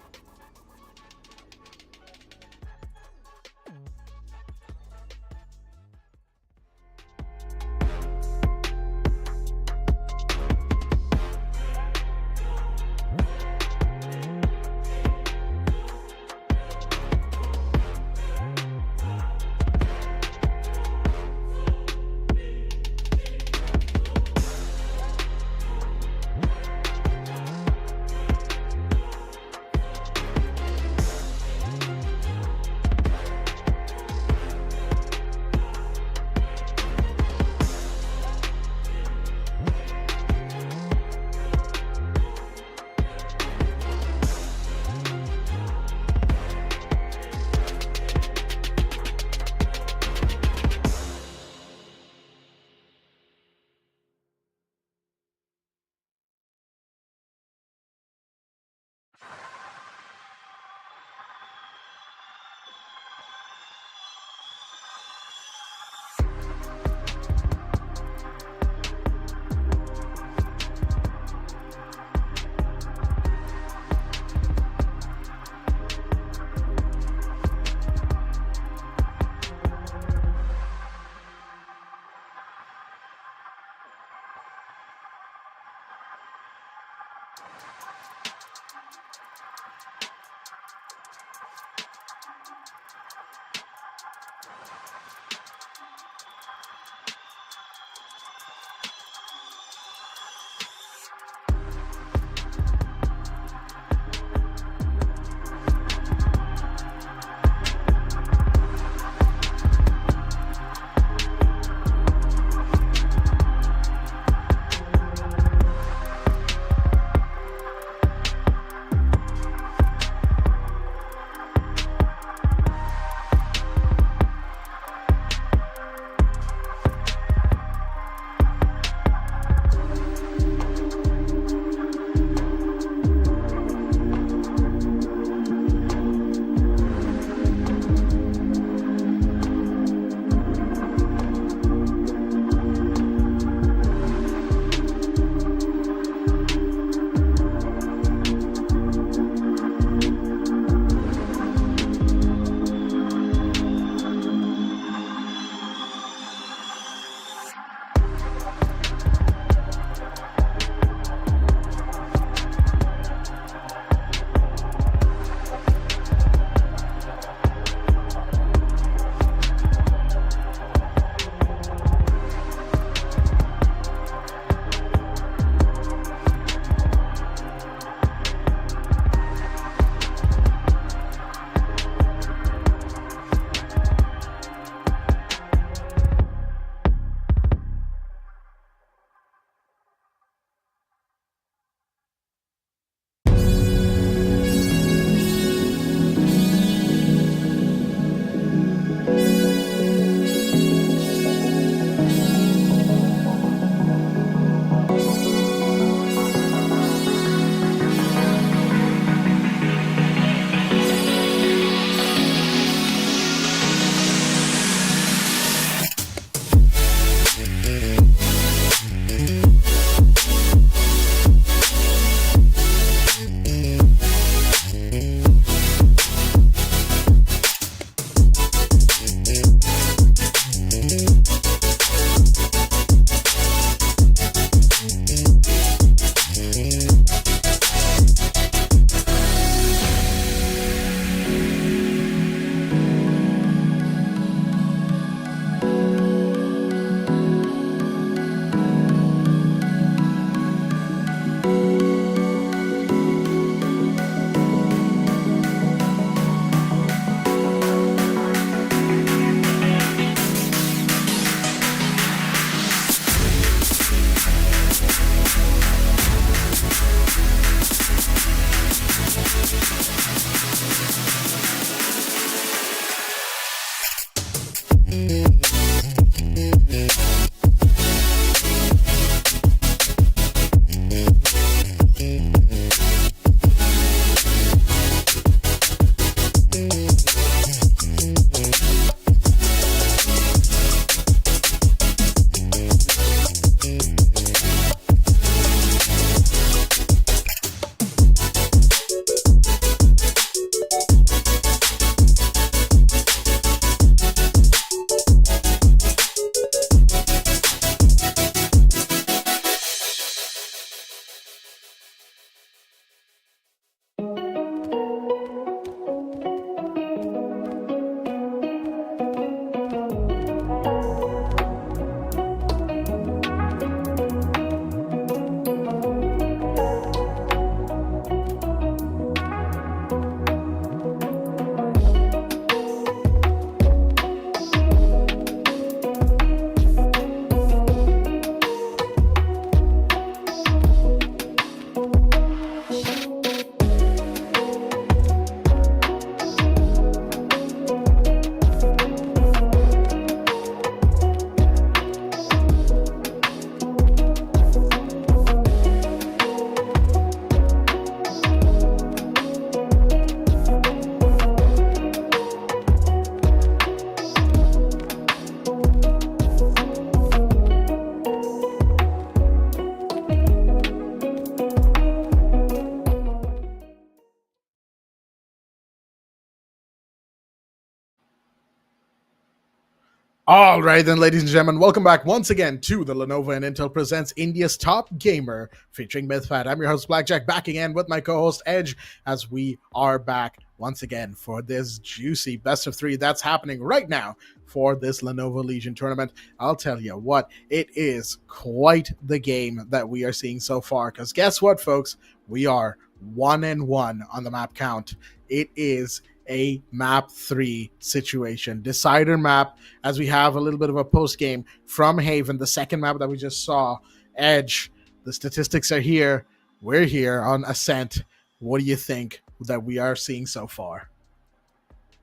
All right, then, ladies and gentlemen, welcome back once again to the Lenovo and Intel Presents India's Top Gamer featuring Mythpat. I'm your host, Blackjack, back again with my co-host, Edge, as we are back once again for this juicy best of three that's happening right now for this Lenovo Legion tournament. I'll tell you what, it is quite the game that we are seeing so far, because guess what, folks? We are 1-1 on the map count. It is a map 3 situation, decider map, as we have a little bit of a post game from Haven, the second map that we just saw. Edge, the statistics are here. We're here on Ascent. What do you think that we are seeing so far?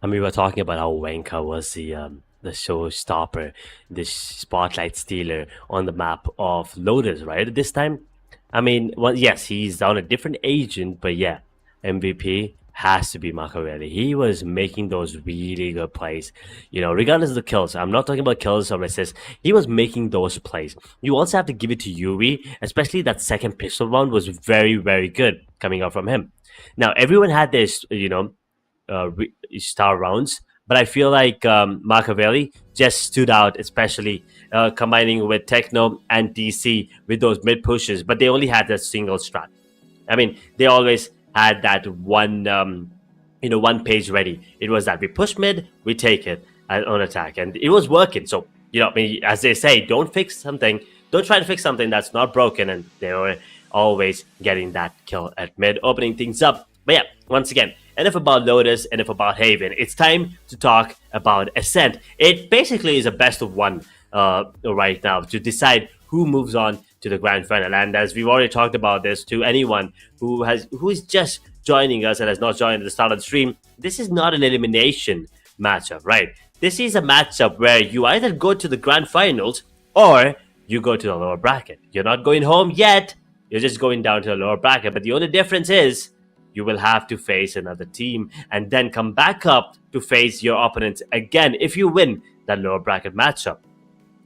I mean, we were talking about how Wenka was the showstopper, the spotlight stealer on the map of Lotus, right? This time, I mean, well, yes, he's on a different agent, but yeah, MVP has to be Machiavelli. He was making those really good plays, regardless of the kills. I'm not talking about kills or assists. He was making those plays. You also have to give it to Yuri, especially that second pistol round was very, very good coming out from him. Now, everyone had their, star rounds, but I feel like Machiavelli just stood out, especially combining with Techno and DC with those mid pushes, but they only had that single strat. I mean, they always had that one page ready. It was that we push mid, we take it on attack, and it was working. So I mean, as they say, don't try to fix something that's not broken, and they were always getting that kill at mid, opening things up. But yeah, once again, enough about Lotus, enough about Haven. It's time to talk about Ascent. It basically is a best of one right now to decide who moves on to the grand final. And as we've already talked about this, to anyone who is just joining us and has not joined at the start of the stream, this is not an elimination matchup, right? This is a matchup where you either go to the grand finals or you go to the lower bracket. You're not going home yet, you're just going down to the lower bracket. But the only difference is you will have to face another team and then come back up to face your opponents again if you win that lower bracket matchup.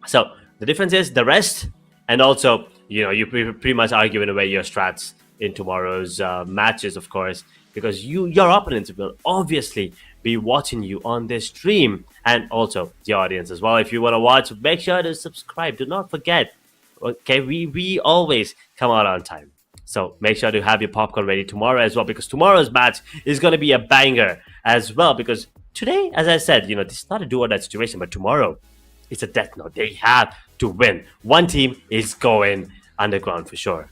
So the difference is the rest, and also, you pretty much arguing away your strats in tomorrow's matches, of course, because your opponents will obviously be watching you on this stream, and also the audience as well. If you want to watch, make sure to subscribe. Do not forget, okay? We always come out on time. So make sure to have your popcorn ready tomorrow as well, because tomorrow's match is going to be a banger as well. Because today, as I said, this is not a do or die situation, but tomorrow, it's a death note. They have to win. One team is going underground for sure.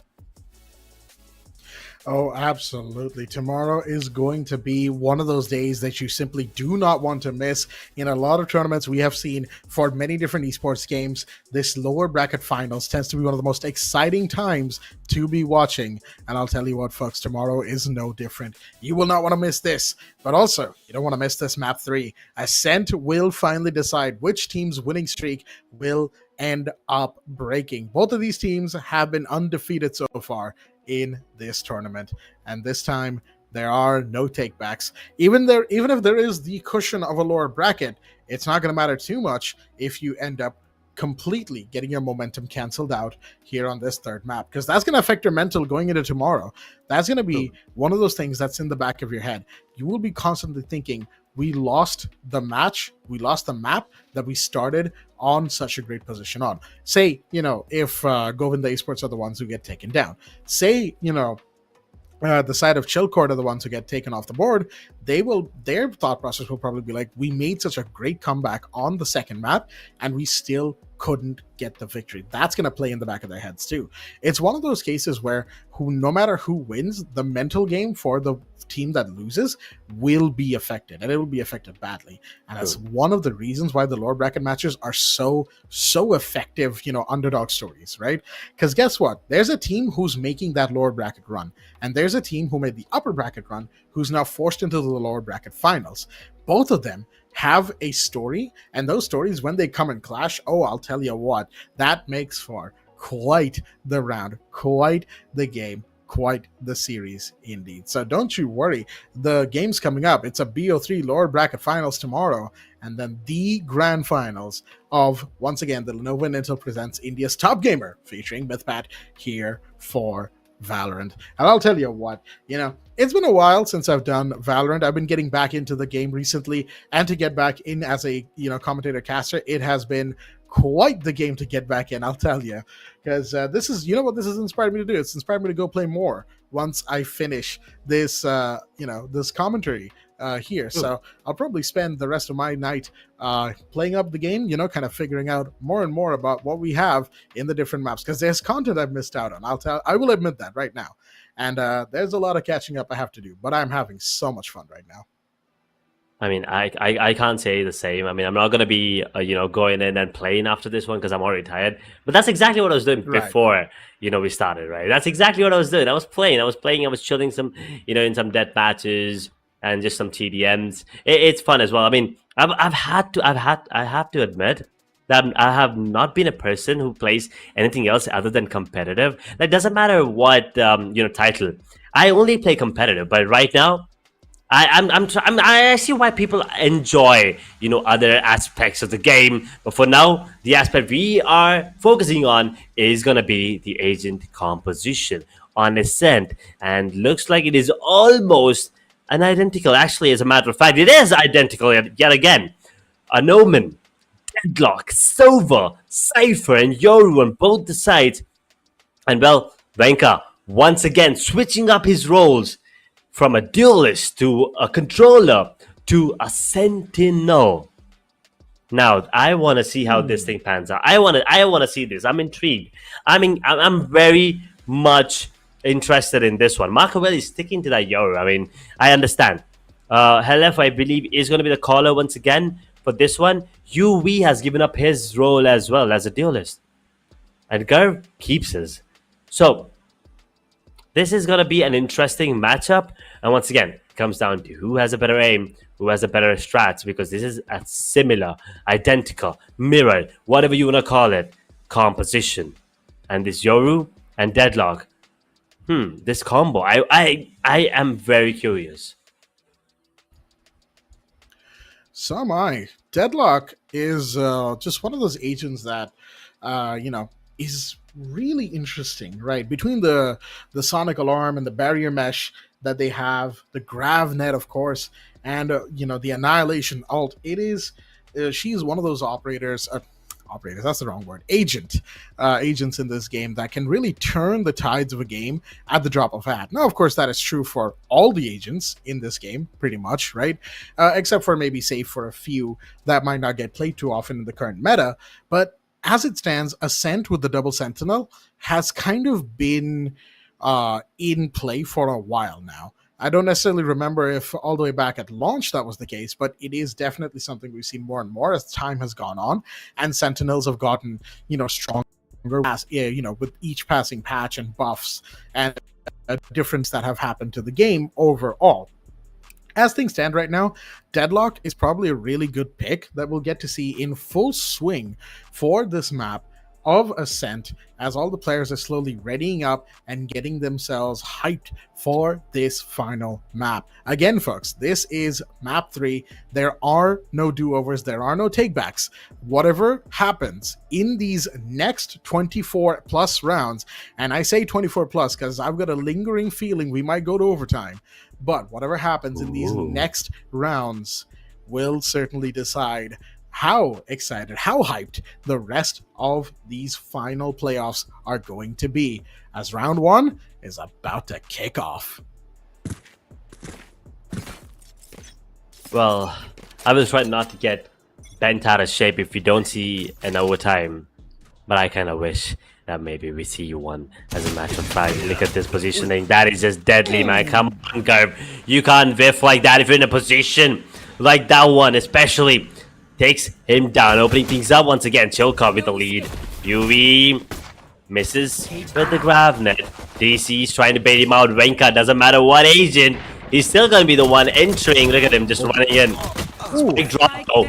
Oh, absolutely. Tomorrow is going to be one of those days that you simply do not want to miss. In a lot of tournaments we have seen for many different esports games, this lower bracket finals tends to be one of the most exciting times to be watching. And I'll tell you what, folks, tomorrow is no different. You will not want to miss this. But also, you don't want to miss this map 3. Ascent will finally decide which team's winning streak will end up breaking. Both of these teams have been undefeated so far in this tournament, and this time there are no takebacks. Even if there is the cushion of a lower bracket, it's not going to matter too much if you end up completely getting your momentum canceled out here on this third map, because that's going to affect your mental going into tomorrow. That's going to be one of those things that's in the back of your head. You will be constantly thinking, we lost the match, we lost the map that we started on such a great position on. Say, if Govinda Esports are the ones who get taken down. Say, the side of Chillcourt are the ones who get taken off the board. Their thought process will probably be like, we made such a great comeback on the second map and we still couldn't get the victory. That's going to play in the back of their heads too. It's one of those cases where no matter who wins, the mental game for the team that loses will be affected, and it will be affected badly. And that's one of the reasons why the lower bracket matches are so effective, underdog stories, right? Because guess what? There's a team who's making that lower bracket run, and there's a team who made the upper bracket run who's now forced into the lower bracket finals. Both of them have a story, and those stories, when they come and clash, I'll tell you what, that makes for quite the round, quite the game, quite the series indeed. So don't you worry, the game's coming up. It's a BO3 lower bracket finals tomorrow, and then the grand finals of, once again, the Lenovo and Intel presents India's Top Gamer featuring Mythpat here for Valorant. And I'll tell you what, it's been a while since I've done Valorant. I've been getting back into the game recently, and to get back in as a commentator caster, it has been quite the game to get back in. I'll tell you, because this is what this has inspired me to do. It's inspired me to go play more once I finish this this commentary here. So I'll probably spend the rest of my night playing up the game, kind of figuring out more and more about what we have in the different maps, because there's content I've missed out on. I will admit that right now. And there's a lot of catching up I have to do, but I'm having so much fun right now. I mean, I can't say the same. I mean, I'm not going to be, going in and playing after this one because I'm already tired. But that's exactly what I was doing before, we started, right? That's exactly what I was doing. I was playing, I was chilling some, in some death matches and just some TDMs. It's fun as well. I mean, I have to admit that I have not been a person who plays anything else other than competitive. That doesn't matter what title. I only play competitive, but right now, I see why people enjoy other aspects of the game. But for now, the aspect we are focusing on is gonna be the agent composition on Ascent, and looks like it is almost an identical. Actually, as a matter of fact, it is identical yet again. An Omen, Deadlock, Sova, Cypher, and Yoru on both the sides. And well, Venka once again switching up his roles from a duelist to a controller to a sentinel. Now, I want to see how this thing pans out. I want to see this. I'm intrigued. I'm very much interested in this one. Markawell is sticking to that Yoru. I mean, I understand. Helef, I believe, is going to be the caller once again for this one. UV has given up his role as well as a duelist. And Garv keeps his. So, this is going to be an interesting matchup. And once again, it comes down to who has a better aim, who has a better strat, because this is a similar, identical, mirrored, whatever you want to call it, composition. And this Yoru and Deadlock, this combo, I am very curious. So am I. Deadlock is just one of those agents that, is really interesting, right? Between the sonic alarm and the barrier mesh that they have, the grav net, of course, and the annihilation ult, it is she's one of those operators, that's the wrong word, agents in this game that can really turn the tides of a game at the drop of a hat. Now, of course, that is true for all the agents in this game, pretty much, right? Except for maybe save for a few that might not get played too often in the current meta. But as it stands, Ascent with the double sentinel has kind of been in play for a while now. I don't necessarily remember if all the way back at launch that was the case, but it is definitely something we've seen more and more as time has gone on, and sentinels have gotten stronger with each passing patch and buffs and a difference that have happened to the game overall. As things stand right now, Deadlock is probably a really good pick that we'll get to see in full swing for this map of Ascent, as all the players are slowly readying up and getting themselves hyped for this final map. Again, folks, this is map 3. There are no do-overs, there are no takebacks. Whatever happens in these next 24 plus rounds, and I say 24 plus because I've got a lingering feeling we might go to overtime, but whatever happens in these next rounds will certainly decide how excited, how hyped the rest of these final playoffs are going to be, as round 1 is about to kick off. Well, I will try not to get bent out of shape if we don't see an overtime, but I kind of wish that maybe we see one as a matter of fact. Look at this positioning. That is just deadly, man. Come on, Garb. You can't whiff like that if you're in a position like that one, especially. Takes him down, opening things up once again. Chilkov with the lead. UV misses with the grav net. DC is trying to bait him out. Renka, doesn't matter what agent, he's still going to be the one entering. Look at him just running in. Big drop though.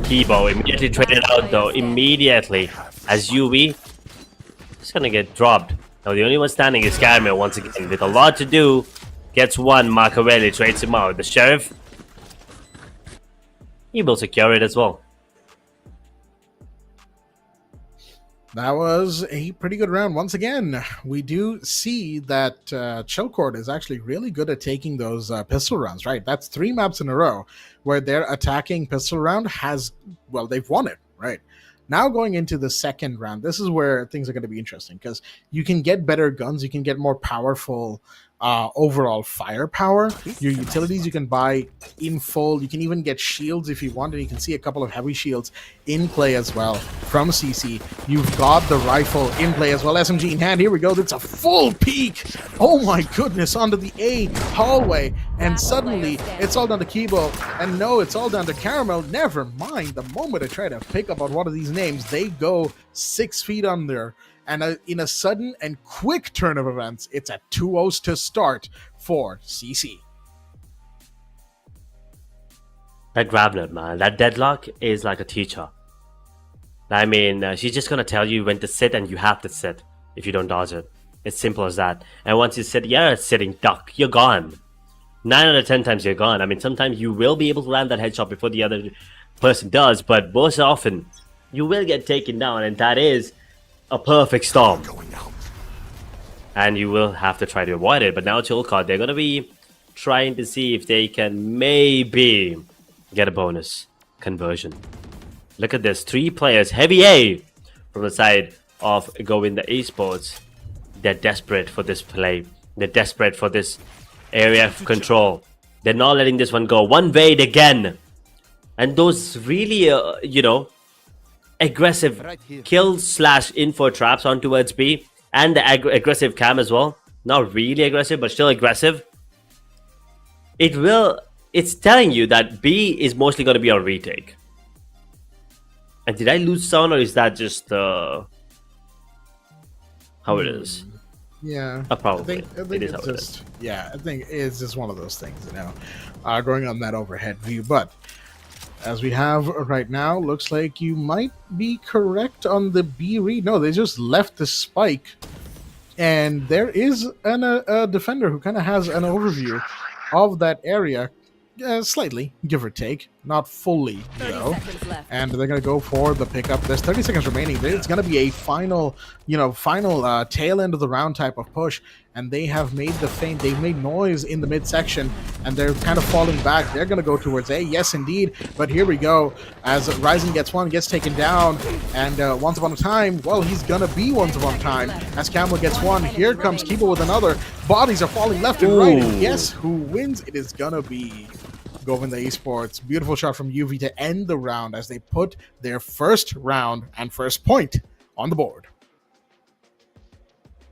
Kibo immediately traded out though. Immediately. As UV is going to get dropped. Now the only one standing is Skymer once again. With a lot to do. Gets one. Marcarelli trades him out. The Sheriff, he will secure it as well. That was a pretty good round. Once again, we do see that Chillcord is actually really good at taking those pistol rounds, right? That's 3 maps in a row where their attacking pistol round has, well, they've won it, right? Now going into the second round, this is where things are going to be interesting because you can get better guns, you can get more powerful overall firepower. Your utilities you can buy in full. You can even get shields if you want, and you can see a couple of heavy shields in play as well from CC. You've got the rifle in play as well. SMG in hand. Here we go. That's a full peek. Oh my goodness, onto the A hallway, and suddenly it's all down to Kibo. And no, it's all down to Caramel. Never mind. The moment I try to pick up on one of these names, they go 6 feet under. And in a sudden and quick turn of events, it's at 2-0 to start for CC. That Grabner, man, that deadlock is like a teacher. I mean, she's just going to tell you when to sit, and you have to sit if you don't dodge it. It's simple as that. And once you sit, you're a sitting duck. You're gone. 9 out of 10 times you're gone. I mean, sometimes you will be able to land that headshot before the other person does, but most often you will get taken down, and that is a perfect storm. And you will have to try to avoid it. But now Chillcord, they're going to be trying to see if they can maybe get a bonus conversion. Look at this. 3 players. Heavy A from the side of Govinda Esports. They're desperate for this play. They're desperate for this area of control. They're not letting this one go. One Vade again. And those really, aggressive kill / info traps on towards B, and the aggressive cam as well. Not really aggressive, but still aggressive. It's telling you that B is mostly going to be on retake. And did I lose sound, or is that just how it is? Yeah, probably. I think it is it's how just, yeah, I think it's just one of those things, going on that overhead view. But as we have right now, looks like you might be correct on the B read. No, they just left the spike, and there is a defender who kind of has an overview of that area, slightly, give or take, not fully, though. And they're going to go for the pickup. There's 30 seconds remaining. It's going to be a final tail end of the round type of push. And they have made the feint. They've made noise in the midsection, and they're kind of falling back. They're going to go towards A. Yes, indeed. But here we go. As Rising gets taken down. And once upon a time, well, he's going to be once upon a time. As Camel gets one, here comes Kibo with another. Bodies are falling left and right. And guess who wins? It is going to be Govinda Esports. Beautiful shot from UV to end the round as they put their first round and first point on the board.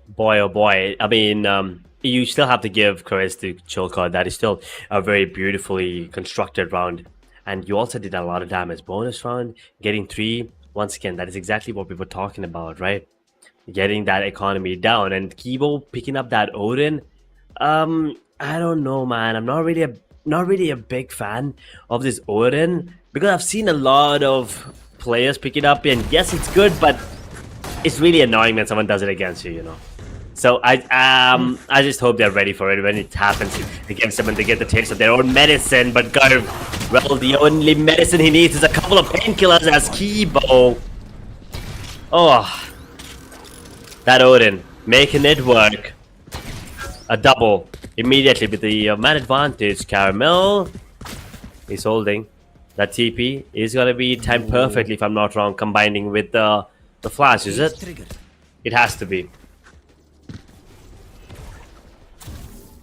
Boy, oh boy. I mean, you still have to give credit to Chillcord. That is still a very beautifully constructed round. And you also did a lot of damage. Bonus round, getting 3. Once again, that is exactly what we were talking about, right? Getting that economy down. And Kibo picking up that Odin. I don't know, man. I'm not really a big fan of this Odin, because I've seen a lot of players pick it up, and yes, it's good, but it's really annoying when someone does it against you, So I just hope they're ready for it when it happens against them and they get the taste of their own medicine. But well, the only medicine he needs is a couple of painkillers as Kibo. Oh, that Odin making it work. A double immediately with the man advantage. Caramel is holding. That TP is going to be timed perfectly, if I'm not wrong, combining with the flash, is it? It has to be.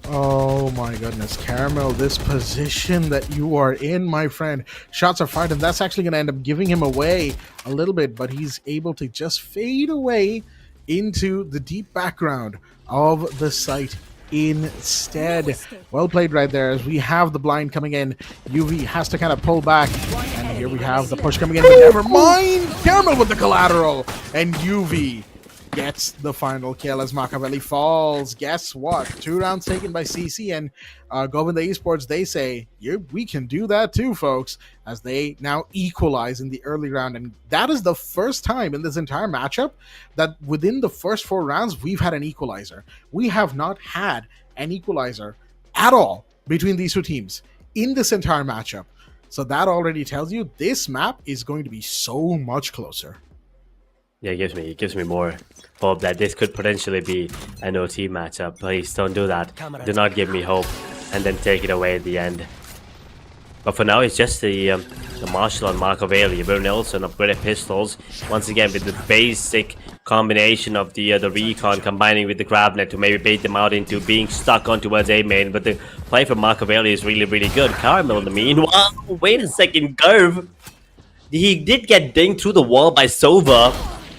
Oh my goodness, Caramel, this position that you are in, my friend. Shots are fired, and that's actually going to end up giving him away a little bit, but he's able to just fade away into the deep background of the site instead. Well played right there, as we have the blind coming in. UV has to kind of pull back, and here we have the push coming in, but never mind! Caramel with the collateral, and UV gets the final kill as Machiavelli falls. Guess what? 2 rounds taken by CC, and Govinda Esports, they say, yeah, we can do that too, folks, as they now equalize in the early round. And that is the first time in this entire matchup that within the first 4 rounds, we've had an equalizer. We have not had an equalizer at all between these 2 teams in this entire matchup. So that already tells you this map is going to be so much closer. Yeah, it gives me more hope that this could potentially be an OT matchup. Please don't do that. Do not give me hope and then take it away at the end. But for now, it's just the Marshall and Machiavelli. Very Nelson upgraded pistols. Once again, with the basic combination of the recon combining with the grabnet to maybe bait them out into being stuck on towards A main. But the play from Machiavelli is really, really good. Caramel in the meanwhile, wait a second, Gerv. He did get dinged through the wall by Sova.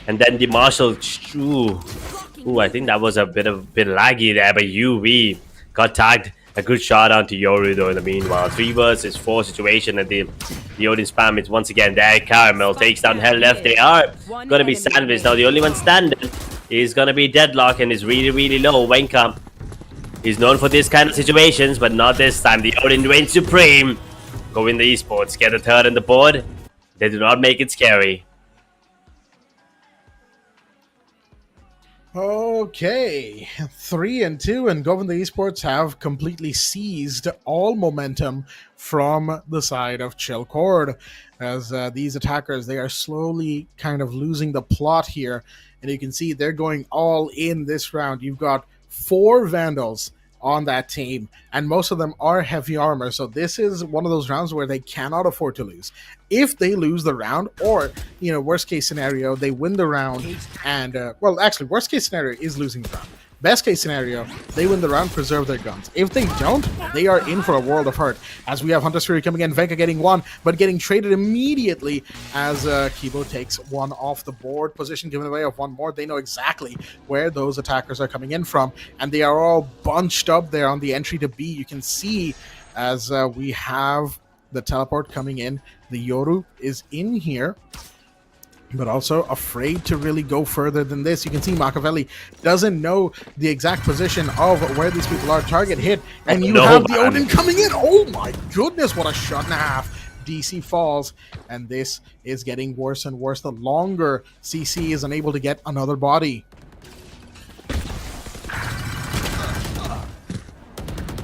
And then the Marshall, ooh, I think that was a bit laggy there, but UV got tagged. A good shot onto Yoru though in the meanwhile. 3 versus 4 situation, and the Odin spam is once again there. Caramel takes down Hell Left. They are gonna be sandwiched now. The only one standing is gonna be Deadlock and is really, really low. Wenka is known for this kind of situations, but not this time. The Odin reigns supreme. Govinda Esports get a third on the board. They do not make it scary. Okay, 3-2, and Govinda Esports have completely seized all momentum from the side of Chillcord. As these attackers, they are slowly kind of losing the plot here, and you can see they're going all in this round. You've got 4 Vandals on that team, and most of them are heavy armor, so this is one of those rounds where they cannot afford to lose. If they lose the round, or worst case scenario, they win the round, and well, actually, worst case scenario is losing the round. Best case scenario, they win the round, preserve their guns. If they don't, they are in for a world of hurt. As we have Hunter's Fury coming in, Venka getting 1, but getting traded immediately as Kibo takes 1 off the board. Position given away of 1 more. They know exactly where those attackers are coming in from, and they are all bunched up there on the entry to B. You can see as we have the teleport coming in. The Yoru is in here, but also afraid to really go further than this. You can see Machiavelli doesn't know the exact position of where these people are. Target hit, and you have the Odin coming in. Oh my goodness, what a shot and a half. DC falls, and this is getting worse and worse the longer CC is unable to get another body.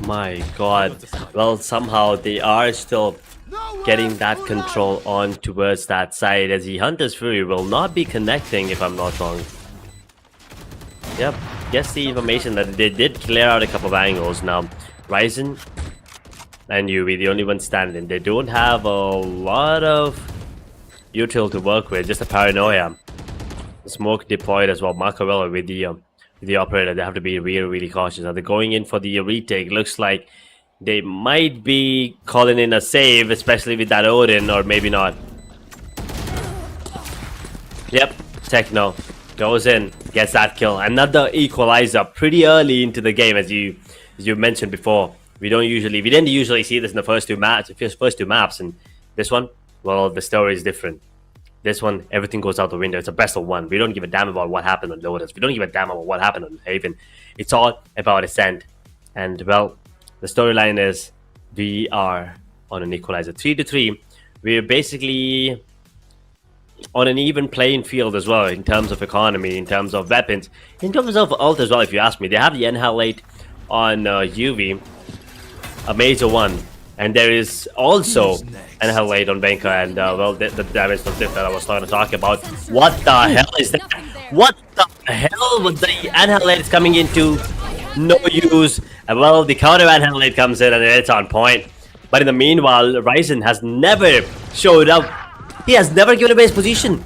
My god. Well, somehow they are still getting that control on towards that side, as the Hunter's Fury will not be connecting, if I'm not wrong. Yep, guess the information that they did clear out a couple of angles. Now, Ryzen and UV, the only one standing. They don't have a lot of util to work with, just a paranoia. Smoke deployed as well. Machiavelli with the operator. They have to be really, really cautious. Now they're going in for the retake. Looks like they might be calling in a save, especially with that Odin, or maybe not. Yep, Techno goes in, gets that kill. Another equalizer pretty early into the game, as you mentioned before. We didn't usually see this in the first two maps, and this one, well, the story is different. This one, everything goes out the window. It's a best of 1. We don't give a damn about what happened on Lotus. We don't give a damn about what happened on Haven. It's all about Ascent. And, well, the storyline is we are on an equalizer. 3-3. We're basically on an even playing field as well in terms of economy, in terms of weapons, in terms of ult as well, if you ask me. They have the Enhalate on UV, a major one. And there is also Enhalate on Venka, and well, the damage of that I was trying to talk about. What the hell is that? What the hell was the Enhalate coming into? No use. And well, the counter Enhalate comes in and it's on point. But in the meanwhile, Ryzen has never showed up. He has never given away his position.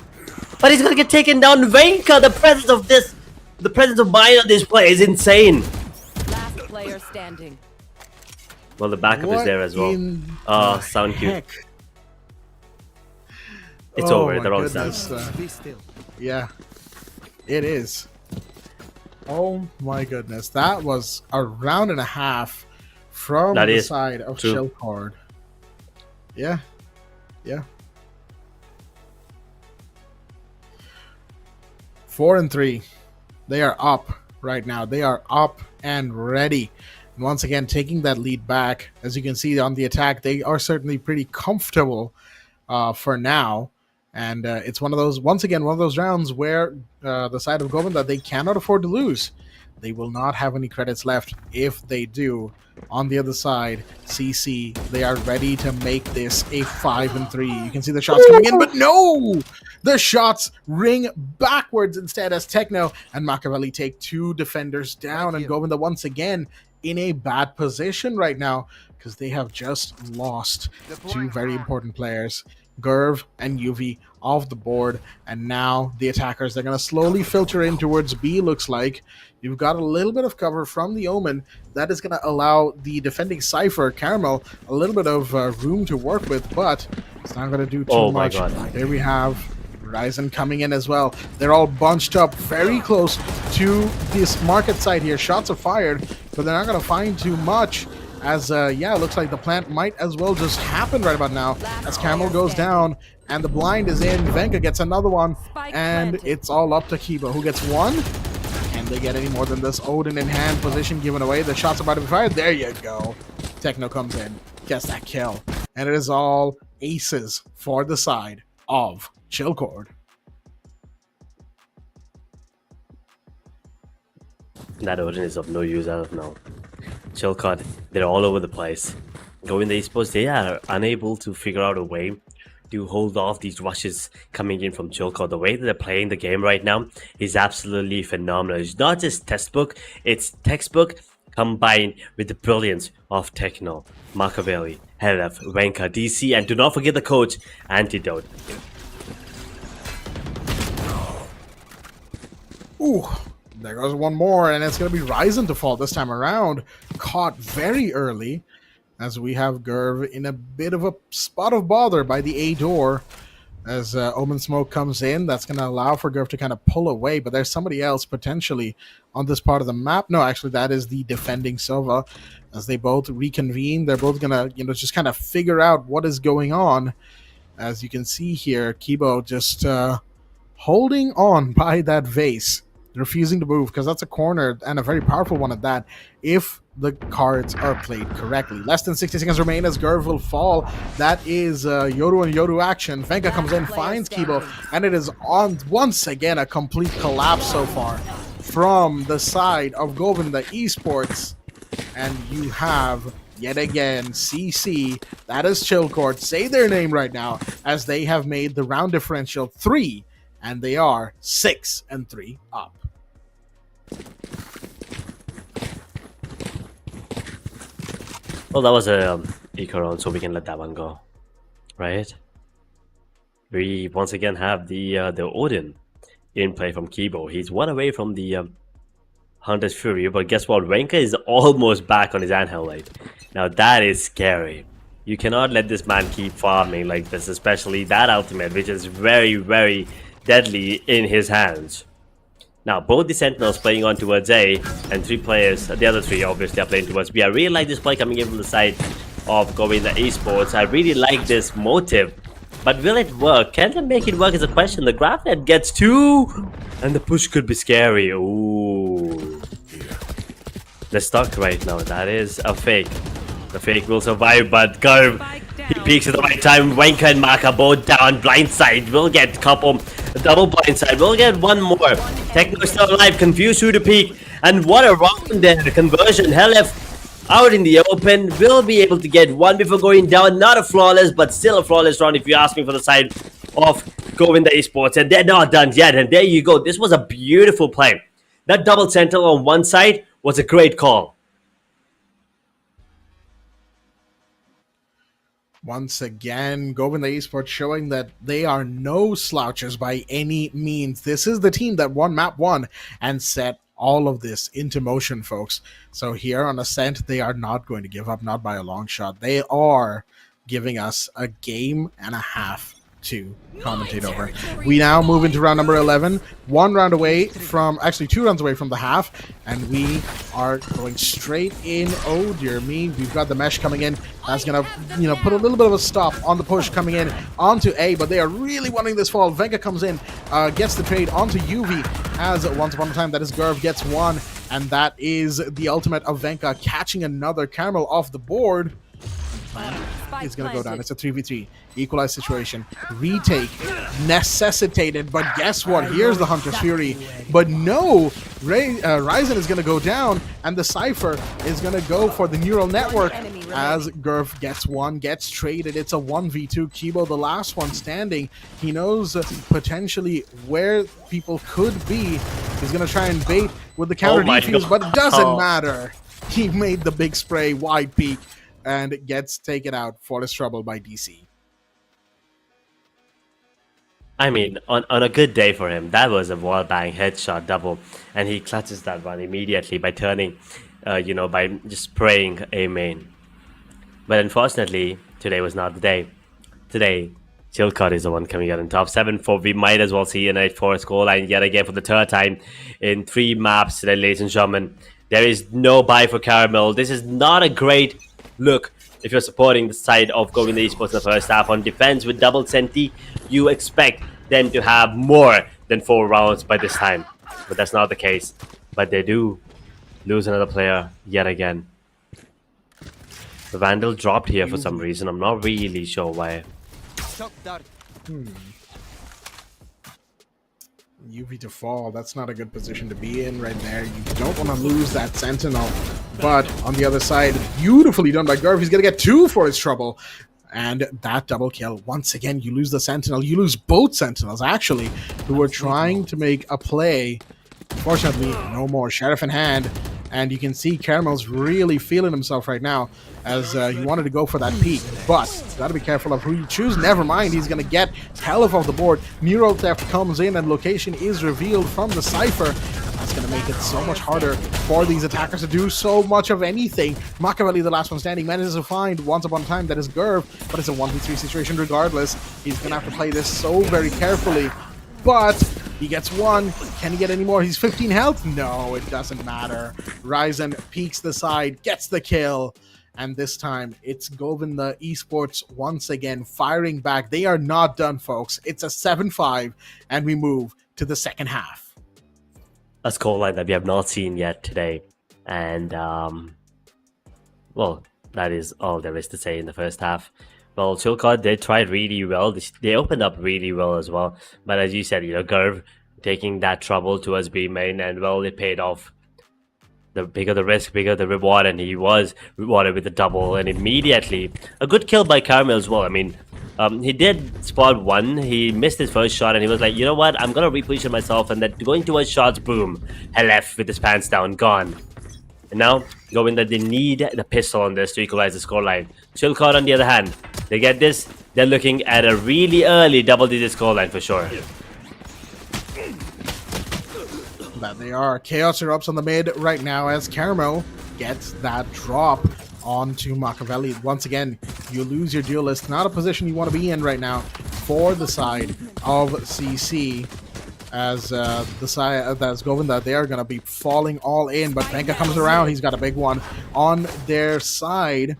But he's gonna get taken down. Venka, the presence of mind on this play is insane. Last player standing. Well, the backup is there as well. Oh, sound cue. It's over. They're all done. Yeah, it is. Oh my goodness. That was a round and a half from the side of Chillcord. Yeah. Yeah. 4-3. They are up right now. They are up and ready. And once again, taking that lead back. As you can see on the attack, they are certainly pretty comfortable for now. And it's once again one of those rounds where the side of Govinda, they cannot afford to lose. They will not have any credits left if they do. On the other side, CC, they are ready to make this a 5-3. You can see the shots coming in, but no! The shots ring backwards instead as Techno and Machiavelli take 2 defenders down, and Govinda once again in a bad position right now because they have just lost 2 very important players. Gerv and UV off the board, and now the attackers, they're going to slowly filter in towards B. Looks like you've got a little bit of cover from the Omen that is going to allow the defending Cypher Caramel a little bit of room to work with, but it's not going to do too much. Here we have Ryzen coming in as well. They're all bunched up very close to this market site here. Shots are fired, but they're not going to find too much. As, yeah, it looks like the plant might as well just happen right about now as Camel goes down and the blind is in. Venka gets another one, and it's all up to Kiba, who gets 1. Can they get any more than this? Odin in hand, position given away. The shot's about to be fired. There you go. Techno comes in, gets that kill. And it is all aces for the side of Chillcord. That Odin is of no use as of now. Chillcord, they're all over the place. Govinda Esports, they are unable to figure out a way to hold off these rushes coming in from Chillcord. The way that they're playing the game right now is absolutely phenomenal. It's not just textbook, it's textbook combined with the brilliance of Techno, Machiavelli, Helef, Venka, DC, and do not forget the coach, Antidote. Ooh. There goes one more, and it's going to be Ryzen to fall this time around. Caught very early, as we have Gerv in a bit of a spot of bother by the A door. As Omen Smoke comes in, that's going to allow for Gerv to kind of pull away, but there's somebody else potentially on this part of the map. No, actually, that is the defending Silva. As they both reconvene, they're both going to, just kind of figure out what is going on. As you can see here, Kibo just holding on by that vase, refusing to move, because that's a corner and a very powerful one at that if the cards are played correctly. Less than 60 seconds remain as Gerv will fall. That is Yoru and Yoru action. Venka comes in, finds Kibo, and it is on once again a complete collapse so far from the side of Govinda Esports. And you have yet again CC, that is Chillcord, say their name right now, as they have made the round differential 3, and they are 6-3 up. Well, that was a eco round, so we can let that one go, right? We once again have the Odin in play from Kibo. He's 1 away from the Hunter's Fury, but guess what? Venka is almost back on his handheld light. Now that is scary. You cannot let this man keep farming like this, especially that ultimate, which is very, very deadly in his hands. Now, both the Sentinels playing on towards A, and 3 players, the other 3 obviously are playing towards B. I really like this play coming in from the side of Govinda Esports. I really like this motive, but will it work? Can they make it work is a question. The Grafnet gets 2, and the push could be scary. Ooh. They're stuck right now. That is a fake. The fake will survive, but Gerv, he peeks at the right time. Venka and Maka both down. Blindside will get a couple. Double blindside. We'll get 1 more. Techno is still alive. Confused who to peek. And what a round there. The conversion. Helef out in the open. Will be able to get 1 before going down. Not a flawless, but still a flawless round if you ask me, for the side of Govinda Esports. And they're not done yet. And there you go. This was a beautiful play. That double sentinel on one side was a great call. Once again, Govinda Esports showing that they are no slouches by any means. This is the team that won map 1 and set all of this into motion, folks. So here on Ascent, they are not going to give up, not by a long shot. They are giving us a game and a half to commentate over. We now move into round number 11, 1 round away from, actually 2 rounds away from the half, and we are going straight in. Oh dear me, we've got the mesh coming in. That's gonna, put a little bit of a stop on the push coming in onto A, but they are really wanting this fall. Venka comes in, gets the trade onto UV, as once upon a time that is Gerv gets 1, and that is the ultimate of Venka catching another Caramel off the board. is going to go down. It's a 3v3. Equalized situation. Retake necessitated, but guess what? Here's the Hunter's Fury. But no, Ryzen is going to go down, and the Cypher is going to go for the neural network as Gurv gets one, gets traded. It's a 1v2. Kibo, the last one standing. He knows potentially where people could be. He's going to try and bait with the counter defuse, but it doesn't matter. He made the big spray, wide peak, and gets taken out for his trouble by DC. I mean, on a good day for him, that was a wall bang headshot double, and he clutches that one immediately by turning, by just spraying a main. But unfortunately, today was not the day. Today, Chilcott is the one coming out in top 7-4. We might as well see an 8-4 scoreline yet again for the third time in 3 maps today, ladies and gentlemen. There is no buy for Caramel. This is not a great look if you're supporting the side of Govinda Esports in the first half. On defense with double Senti, you expect them to have more than 4 rounds by this time. But that's not the case. But they do lose another player yet again. The Vandal dropped here for some reason. I'm not really sure why. UV to fall, that's not a good position to be in right there. You don't want to lose that Sentinel. But on the other side, beautifully done by Gurv. He's going to get 2 for his trouble. And that double kill. Once again, you lose the Sentinel. You lose both Sentinels, actually, who were trying to make a play. Unfortunately, no more. Sheriff in hand. And you can see Caramel's really feeling himself right now as he wanted to go for that peak. But got to be careful of who you choose. Never mind, he's going to get Caliph off the board. Neural Theft comes in and location is revealed from the Cypher. That's going to make it so much harder for these attackers to do so much of anything. Machiavelli, the last one standing, manages to find once upon a time that is Gurv, but it's a 1v3 situation regardless. He's going to have to play this so very carefully. But he gets 1. Can he get any more? He's 15 health? No, it doesn't matter. Ryzen peeks the side, gets the kill. And this time, it's Govinda Esports once again firing back. They are not done, folks. It's a 7-5, and we move to the second half. A scoreline that we have not seen yet today. And, well, that is all there is to say in the first half. Well, Chilcott, they tried really well. They opened up really well as well. But as you said, Gurv taking that trouble towards B main, and well, it paid off. The bigger the risk, bigger the reward, and he was rewarded with a double, and immediately a good kill by Caramel as well. I mean, he did spot 1. He missed his first shot, and he was like, you know what? I'm gonna reposition myself, and then going towards shots, boom, left with his pants down, gone. And now, Govinda, they need the pistol on this to equalize the scoreline. Chilcott, on the other hand, they get this, they're looking at a really early double-digit scoreline for sure. That they are. Chaos erupts on the mid right now as Caramel gets that drop onto Machiavelli. Once again, you lose your duelist. Not a position you want to be in right now for the side of CC. As the side that's Govinda, they are going to be falling all in. But Venka comes around. He's got a big one on their side.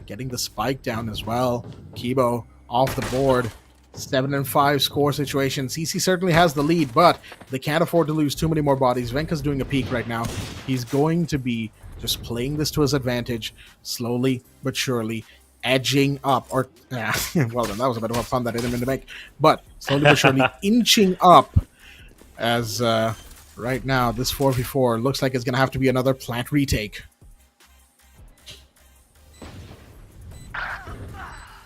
Getting the spike down as well. Kibo off the board. 7-5 score situation. CC certainly has the lead, but they can't afford to lose too many more bodies. Venka's doing a peak right now. He's going to be just playing this to his advantage, slowly but surely, edging up. Or, well then, that was a bit of a pun that I didn't mean to make. But slowly but surely inching up as right now this 4v4 looks like it's going to have to be another plant retake.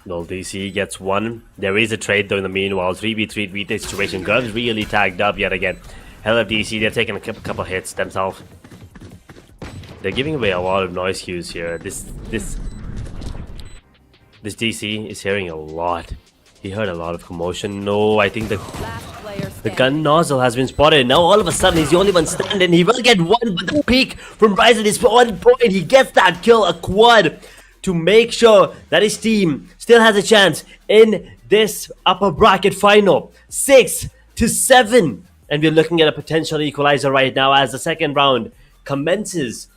Well, DC gets 1. There is a trade though in the meanwhile. 3v3 retake situation. Gurv's really tagged up yet again. Hell of DC, they're taking a couple hits themselves. They're giving away a lot of noise cues here. This DC is hearing a lot. He heard a lot of commotion. No, I think the gun nozzle has been spotted. Now all of a sudden he's the only one standing. He will get 1, but the peak from Ryzen is 1 point. He gets that kill, a quad, to make sure that his team still has a chance in this upper bracket final. 6-7. And we're looking at a potential equalizer right now as the second round commences.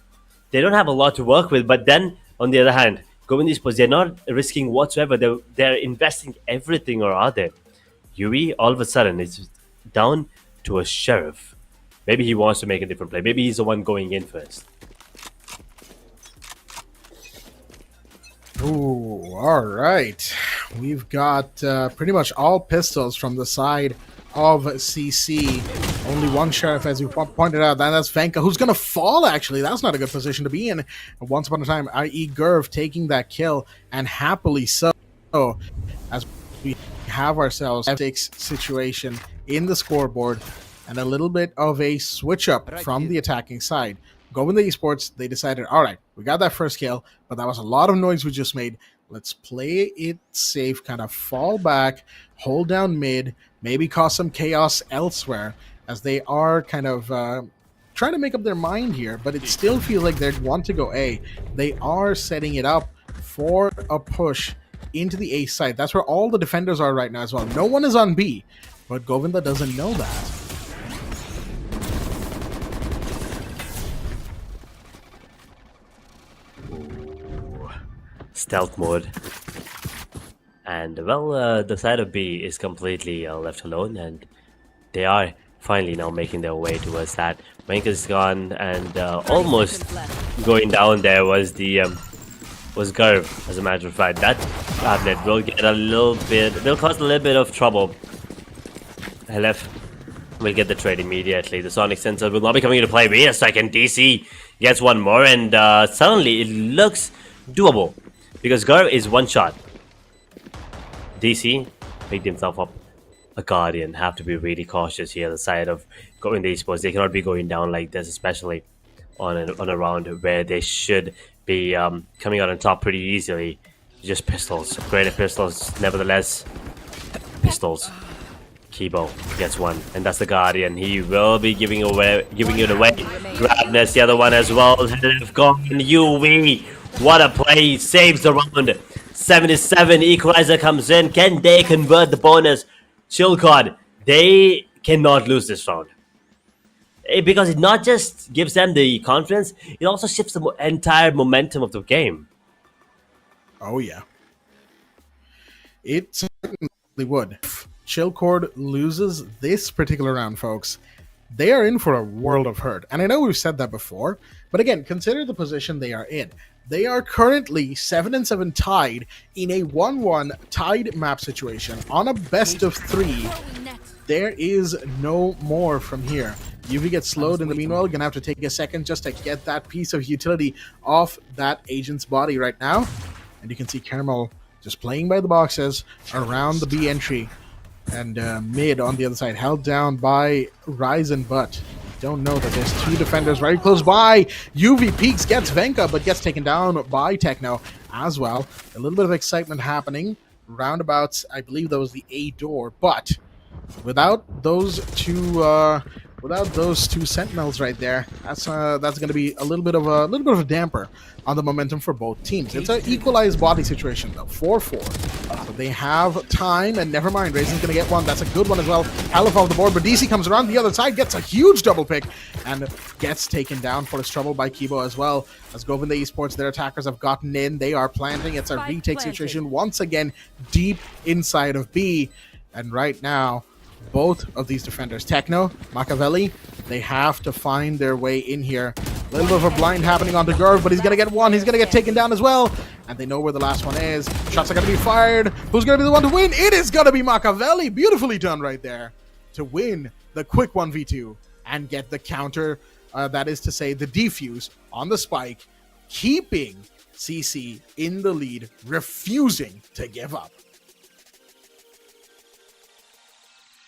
They don't have a lot to work with, but then, on the other hand, Govinda Esports, they're not risking whatsoever. They're investing everything, or are they? Yui, all of a sudden, is down to a sheriff. Maybe he wants to make a different play. Maybe he's the one going in first. Ooh, all right. We've got pretty much all pistols from the side of CC. Only one sheriff, as you pointed out. That's Venka, who's going to fall, actually. That's not a good position to be in. Once upon a time, i.e. Gurv taking that kill, and happily so, as we have ourselves a 6 situation in the scoreboard, and a little bit of a switch up from the attacking side. Govinda Esports, they decided, all right, we got that first kill, but that was a lot of noise we just made. Let's play it safe, kind of fall back, hold down mid, maybe cause some chaos elsewhere, as they are kind of trying to make up their mind here, but it still feels like they want to go A. They are setting it up for a push into the A side. That's where all the defenders are right now as well. No one is on B, but Govinda doesn't know that. Stealth mode. And well, the side of B is completely left alone, and they are finally now making their way towards that. Venka's gone, and almost going down there was the was Gurv. As a matter of fact, that tablet will get a little bit, will cause a little bit of trouble. LF will get the trade immediately. The sonic sensor will not be coming into play. Wait a second, DC gets one more, and suddenly it looks doable because Gurv is one shot. DC picked himself up a Guardian. Have to be really cautious here. The side of Govinda Esports, they cannot be going down like this, especially on a round where they should be coming out on top pretty easily. Just pistols, upgraded pistols, nevertheless. Pistols. Kibo gets one, and that's the Guardian. He will be giving it away. Radness, the other one as well. Gone. UV. What a play. Saves the round. 77. Equalizer comes in. Can they convert the bonus? Chillcod, they cannot lose this round. Because it not just gives them the confidence, it also shifts the entire momentum of the game. Oh, yeah. It certainly would. If Chillcord loses this particular round, folks, they are in for a world of hurt. And I know we've said that before, but again, consider the position they are in. They are currently 7-7 tied in a 1-1 tied map situation on a best of 3. There is no more from here. UV gets slowed in the meanwhile. Gonna have to take a second just to get that piece of utility off that agent's body right now. And you can see Caramel just playing by the boxes around the B entry. And mid on the other side, held down by Ryzen, but don't know that there's 2 defenders very close by. UV peeks, gets Venka, but gets taken down by Techno as well. A little bit of excitement happening. Roundabouts, I believe that was the A door, but without those two sentinels right there, that's going to be a little bit of a damper on the momentum for both teams. It's an equalized body situation though, 4-4. So they have time, and never mind, Raisin's going to get one. That's a good one as well. Aleph off the board, but DC comes around the other side, gets a huge double pick, and gets taken down for his trouble by Kibo as well. As Govinda Esports, their attackers have gotten in. They are planting. It's a retake situation once again deep inside of B. And right now, both of these defenders, Techno, Machiavelli, they have to find their way in here. A little bit of a blind happening onto Gurv, but he's going to get one. He's going to get taken down as well. And they know where the last one is. Shots are going to be fired. Who's going to be the one to win? It is going to be Machiavelli. Beautifully done right there to win the quick 1v2 and get the counter, that is to say the defuse on the spike, keeping CC in the lead, refusing to give up.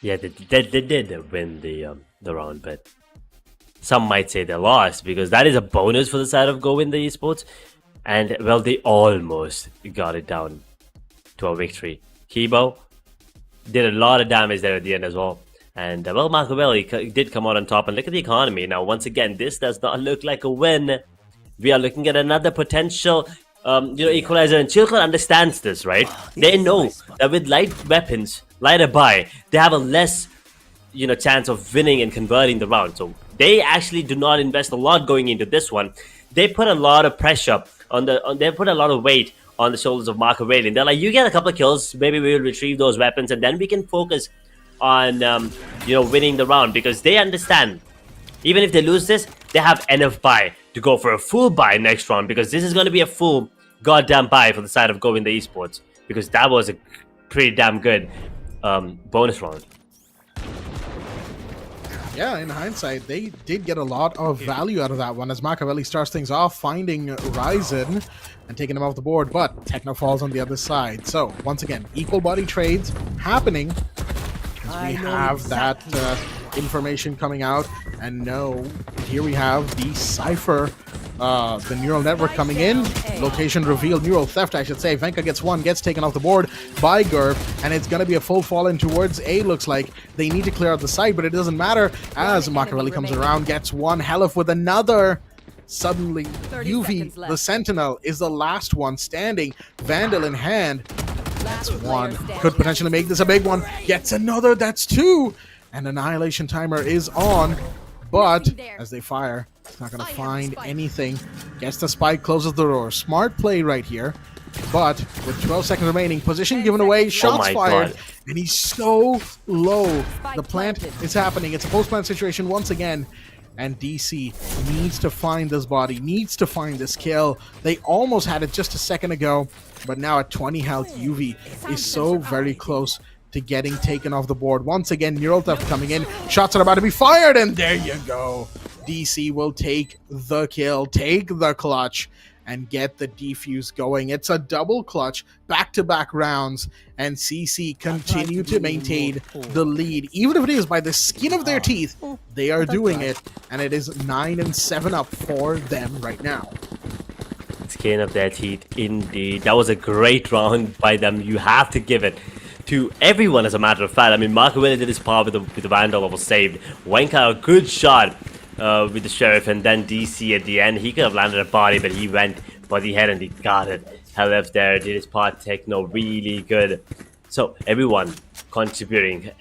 Yeah, they did win the round, but some might say they lost because that is a bonus for the side of Govinda Esports. And, well, they almost got it down to a victory. Kibo did a lot of damage there at the end as well. And, well, Machiavelli did come out on top. And look at the economy. Now, once again, this does not look like a win. We are looking at another potential equalizer. And Chilcon understands this, right? They know that with light weapons, lighter buy, they have a less, chance of winning and converting the round. So they actually do not invest a lot going into this one. They put a lot of pressure they put a lot of weight on the shoulders of Machiavelli. And they're like, you get a couple of kills, maybe we will retrieve those weapons, and then we can focus on, winning the round, because they understand, even if they lose this, they have enough buy to go for a full buy next round, because this is going to be a full goddamn buy for the side of Govinda Esports, because that was a pretty damn good bonus round. Yeah, in hindsight, they did get a lot of value out of that one as Machiavelli starts things off, finding Ryzen and taking him off the board, but Techno falls on the other side. So, once again, equal body trades happening as we have that information coming out. And no, here we have the Cypher, the neural network coming in. Location revealed, neural theft, I should say. Venka gets one, gets taken off the board by Gurv, and it's going to be a full fall in towards A, looks like. They need to clear out the site, but it doesn't matter as Machiavelli comes around, gets one, Helif with another. Suddenly, UV, the Sentinel, is the last one standing, Vandal in hand. That's one. Could potentially make this a big one. Gets another, that's two. And Annihilation Timer is on. But as they fire, it's not going to find anything. Gets the spike, closes the door. Smart play right here. But with 12 seconds remaining, position given away, shots fired, and he's so low. The plant is happening. It's a post-plant situation once again. And DC needs to find this body, needs to find this kill. They almost had it just a second ago, but now at 20 health, UV is so very close to getting taken off the board. Once again, Neural Theft coming in. Shots are about to be fired, and there you go. DC will take the kill, take the clutch, and get the defuse going. It's a double clutch, back-to-back rounds, and CC continue to maintain the lead. Even if it is by the skin of their teeth, they are doing it, and it is 9-7 up for them right now. Skin of their teeth, indeed. That was a great round by them. You have to give it to everyone, as a matter of fact. I mean, Machiavelli did his part with the Vandal that was saved. Wenka, a good shot with the Sheriff, and then DC at the end. He could have landed a body, but he went for the head and he got it. Helif there did his part. Techno really good. So everyone contributing,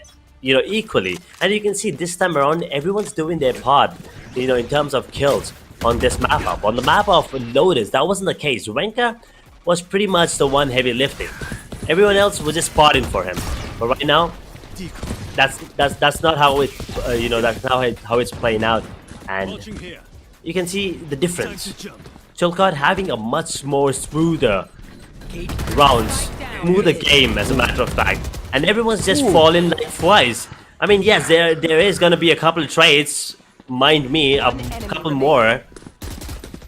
you know, equally. And you can see this time around, everyone's doing their part, you know, in terms of kills on this map up. On the map of Lotus, that wasn't the case. Wenka was pretty much the one heavy lifting. Everyone else was just spotting for him. But right now, that's not how it, you know, that's not how it's playing out. And you can see the difference. Chilcard having a much more smoother rounds, smoother game, as a matter of fact. And everyone's just falling like flies. I mean, yes, there is going to be a couple of trades. Mind me, a couple more.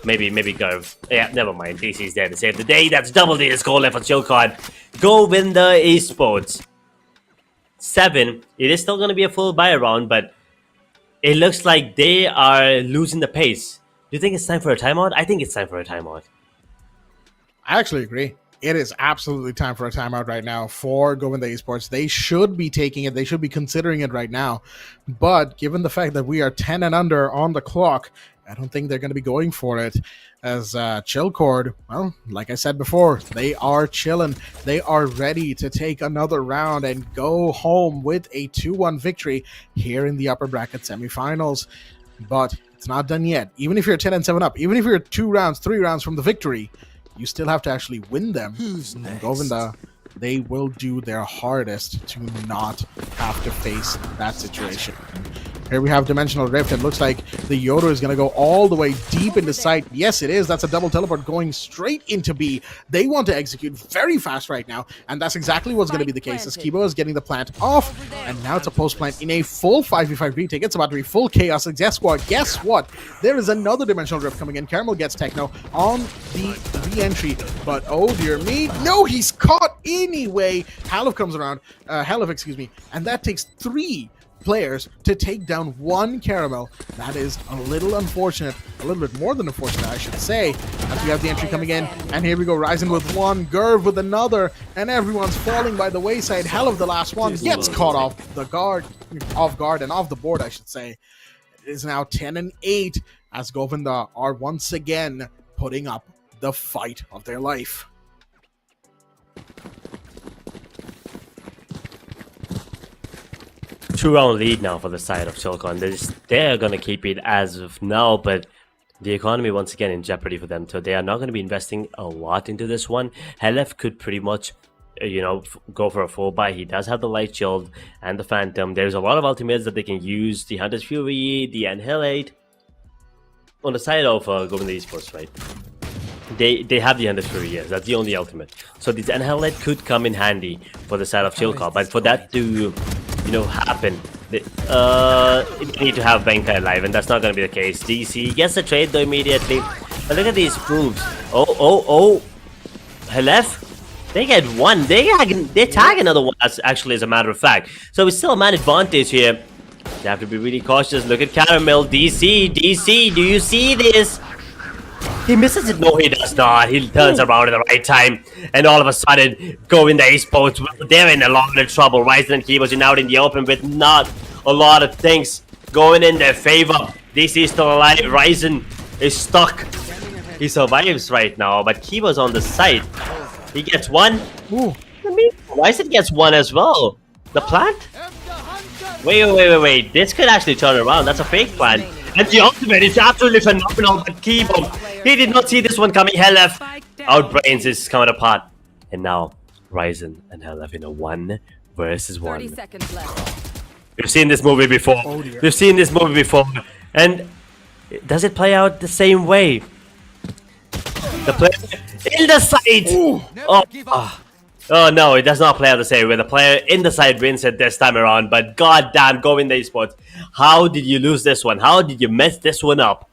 Maybe Gurv. Yeah, never mind. DC's there to save the day. That's double the score left for Chilcard. Govinda Esports 7. It is still going to be a full buy round, but it looks like they are losing the pace. Do you think it's time for a timeout? I think it's time for a timeout. I actually agree. It is absolutely time for a timeout right now for Govinda Esports. They should be taking it. They should be considering it right now. But given the fact that we are 10 and under on the clock, I don't think they're going to be going for it. As Chillcord, well, like I said before, they are chilling. They are ready to take another round and go home with a 2-1 victory here in the upper bracket semifinals. But it's not done yet. Even if you're 10-7 up, even if you're 2 rounds, 3 rounds from the victory, you still have to actually win them. Who's next? And Govinda, they will do their hardest to not have to face that situation. Here we have Dimensional Rift. It looks like the Yoda is going to go all the way deep into sight. Yes, it is. That's a double teleport going straight into B. They want to execute very fast right now, and that's exactly what's going to be the case. As Kibo is getting the plant off, and now it's a post plant in a full 5v5 retake. It's about to be full chaos. And guess what? There is another Dimensional Rift coming in. Caramel gets Techno on the re-entry, but oh dear me, no, he's caught anyway. Helif comes around, and that takes 3 players to take down 1 Caramel. That is a little unfortunate, a little bit more than unfortunate, I should say, as we have the entry coming in. And here we go, Ryzen with 1, Gurv with another, and everyone's falling by the wayside. Helif, the last one, gets caught off guard and off the board, I should say. It is now 10-8 as Govinda are once again putting up the fight of their life. Two-round lead now for the side of Silicon. They're going to keep it as of now, but the economy once again in jeopardy for them. So they are not going to be investing a lot into this one. Helif could pretty much, you know, go for a full buy. He does have the Light Shield and the Phantom. There's a lot of ultimates that they can use. The Hunter's Fury, the Annihilate. On the side of Govinda Esports, right? they have the undisputed years. That's the only ultimate. So this NLED could come in handy for the side of Chilcott, but for that to happen, they need to have Venka alive, and that's not going to be the case. DC gets the trade though immediately. But look at these moves. Oh, Helef. They get one. They tag another one. Actually, as a matter of fact. So it's still a man advantage here. They have to be really cautious. Look at Caramel. DC, do you see this? He misses it. No, he does not. He turns around at the right time. And all of a sudden, Govinda Esports, they're in a lot of trouble. Ryzen and Keyboards are out in the open with not a lot of things going in their favor. DC is still alive. Ryzen is stuck. He survives right now, but Keyboards on the side. He gets one. Ooh. Ryzen gets one as well. The plant? Wait. This could actually turn around. That's a fake plant. And the ultimate is absolutely phenomenal. But Keyboard, he did not see this one coming. Helef outbrains his counterpart. And now, Ryzen and Helef in a 1 versus 1. 30 seconds left. We've seen this movie before. We've seen this movie before. And does it play out the same way? The player in the side! Oh no, it does not play out the same way. The player in the side wins it this time around. But goddamn, Govinda Esports, how did you lose this one? How did you mess this one up?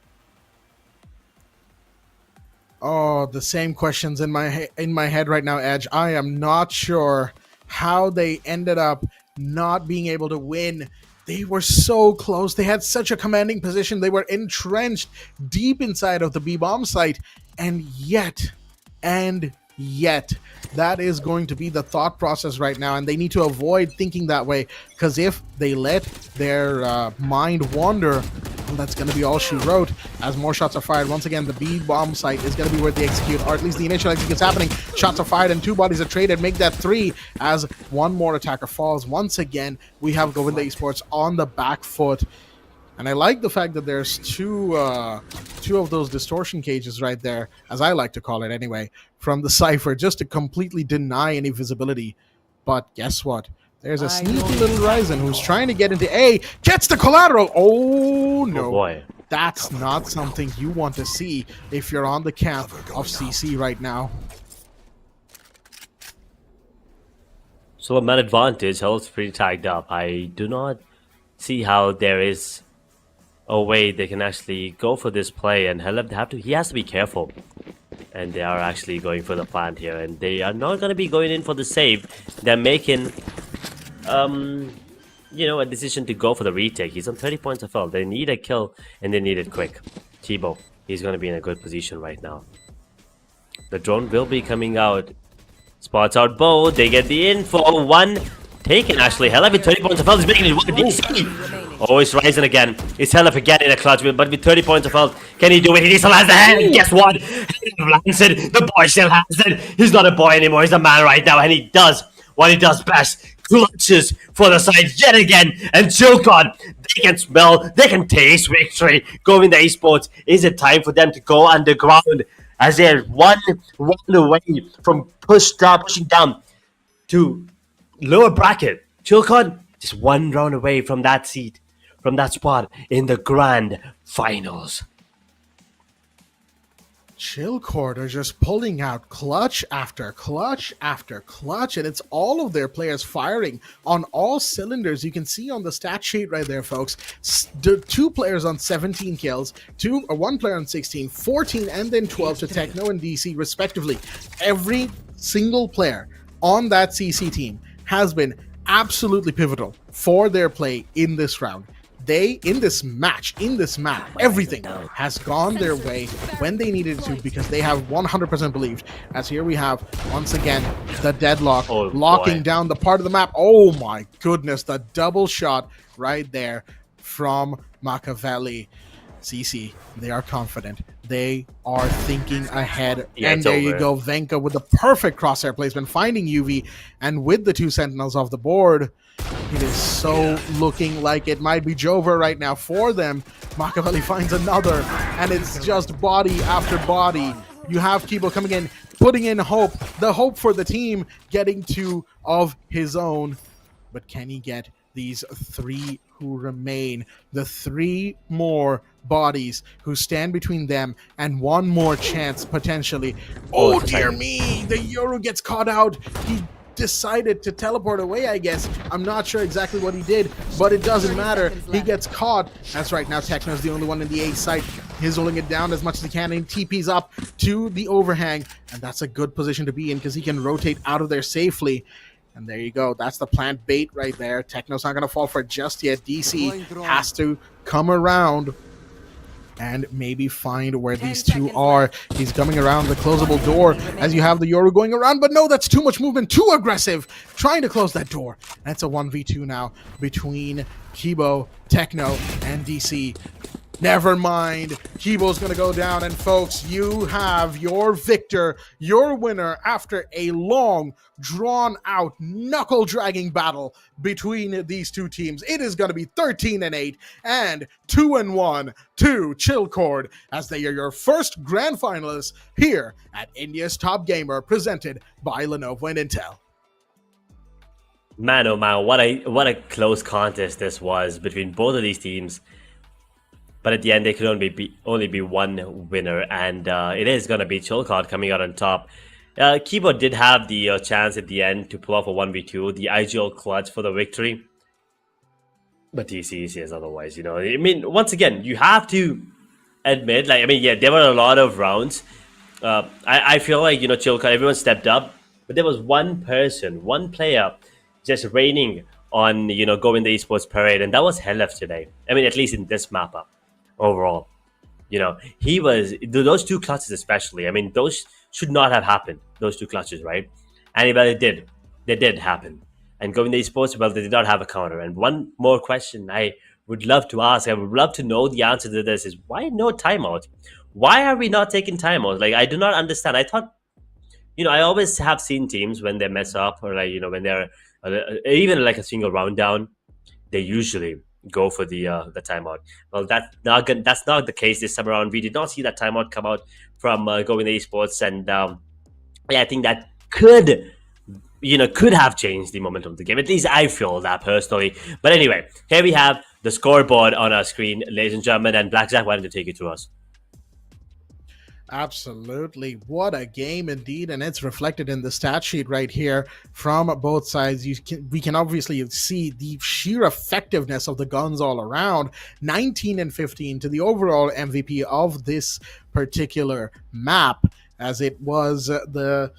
Oh, the same questions in my head right now, Edge. I am not sure how they ended up not being able to win. They were so close. They had such a commanding position. They were entrenched deep inside of the B-bomb site. And yet, that is going to be the thought process right now. And they need to avoid thinking that way. Because if they let their mind wander, well, that's going to be all she wrote. As more shots are fired, once again, the B-bomb site is going to be where they execute. Or at least the initial execute is happening. Shots are fired and 2 bodies are traded. Make that 3 as one more attacker falls. Once again, we have Govinda Esports on the back foot. And I like the fact that there's two of those distortion cages right there, as I like to call it anyway, from the Cypher, just to completely deny any visibility. But guess what? There's a sneaky little Ryzen who's trying to get into A, gets the collateral. Oh, no. Oh boy. That's not something you want to see if you're on the camp of CC right now. So a man advantage, Hell's pretty tagged up. I do not see how there is a way they can actually go for this play, and he has to be careful. And they are actually going for the plant here, and they are not going to be going in for the save. They're making a decision to go for the retake. He's on 30 points of health. They need a kill, and they need it quick. Chibo, he's going to be in a good position right now. The drone will be coming out. Spots out Bo. They get the info. One taken, actually. Helef with 30 points of health is making it one DC. Oh, it's Ryzen again. It's Helef again in a clutch, but with 30 points of health, can he do it? He still has the hand, and guess what? Lanced. The boy still has it. He's not a boy anymore. He's a man right now, and he does what he does best. Clutches for the side yet again, and Chilcott, they can smell, they can taste victory. Govinda Esports, is it time for them to go underground as they're one away from pushing down to lower bracket? Chilcott just 1 round away from that seat, from that spot in the grand finals. Chilcott are just pulling out clutch after clutch after clutch, and it's all of their players firing on all cylinders. You can see on the stat sheet right there, folks, 2 players on 17 kills, 1 player on 16, 14, and then 12 to Techno and DC respectively. Every single player on that CC team has been absolutely pivotal for their play in this round. In this match, everything has gone their way when they needed it to, because they have 100% believed. As here we have, once again, the deadlock, locking down the part of the map. Oh my goodness, the double shot right there from Machiavelli. CC, they are confident. They are thinking ahead. Yeah, and there you go, Venka with the perfect crosshair placement, finding UV, and with the 2 sentinels off the board, it is so looking like it might be Jover right now for them. Machiavelli finds another, and it's just body after body. You have Kibo coming in, putting in hope, the hope for the team, getting 2 of his own. But can he get these 3 who remain. The 3 more bodies who stand between them and one more chance potentially. Oh dear me, the Yoru gets caught out. He decided to teleport away, I guess. I'm not sure exactly what he did, but it doesn't matter. He gets caught. That's right, now Techno's the only one in the A site. He's holding it down as much as he can, and TP's up to the overhang, and that's a good position to be in because he can rotate out of there safely. And there you go. That's the plant bait right there. Techno's not going to fall for it just yet. DC has to come around and maybe find where these two are. He's coming around the closable door as you have the Yoru going around, but no, that's too much movement, too aggressive, trying to close that door. That's a 1v2 now between Kibo, Techno, and DC. Never mind. Kibo's going to go down, and folks, you have your victor, your winner, after a long, drawn-out, knuckle-dragging battle between these two teams. It is going to be 13-8 and 2-1 to Chillcord, as they are your first grand finalists here at India's Top Gamer, presented by Lenovo and Intel. Man, oh man, what a close contest this was between both of these teams. But at the end, there could only be one winner, and it is going to be Chillcord coming out on top. Kibo did have the chance at the end to pull off a 1v2, the IGL clutch for the victory. But DC says otherwise, you know. I mean, once again, you have to admit, like, I mean, yeah, there were a lot of rounds. I feel like, you know, Chillcord, everyone stepped up, but there was one person, one player, just reigning on, you know, Govinda Esports parade, and that was Helef today. I mean, at least in this map up. Overall, you know, he was, those two clutches especially, I mean, those should not have happened, those two clutches, right? And well, they did happen. And Govinda Esports, well, they did not have a counter. And one more question I would love to ask, I would love to know the answer to this, is why no timeout? Why are we not taking timeouts? Like, I do not understand. I thought, you know, I always have seen teams when they mess up, or like, you know, when they're even like a single round down, they usually go for the timeout. Well, that's not the case this time around. We did not see that timeout come out from Govinda Esports, and yeah, I think that could have changed the momentum of the game. At least I feel that personally. But anyway, here we have the scoreboard on our screen, ladies and gentlemen, and Blackjack, why don't you take it to us? Absolutely. What a game indeed. And it's reflected in the stat sheet right here from both sides. We can obviously see the sheer effectiveness of the guns all around. 19 and 15 to the overall MVP of this particular map, as it was that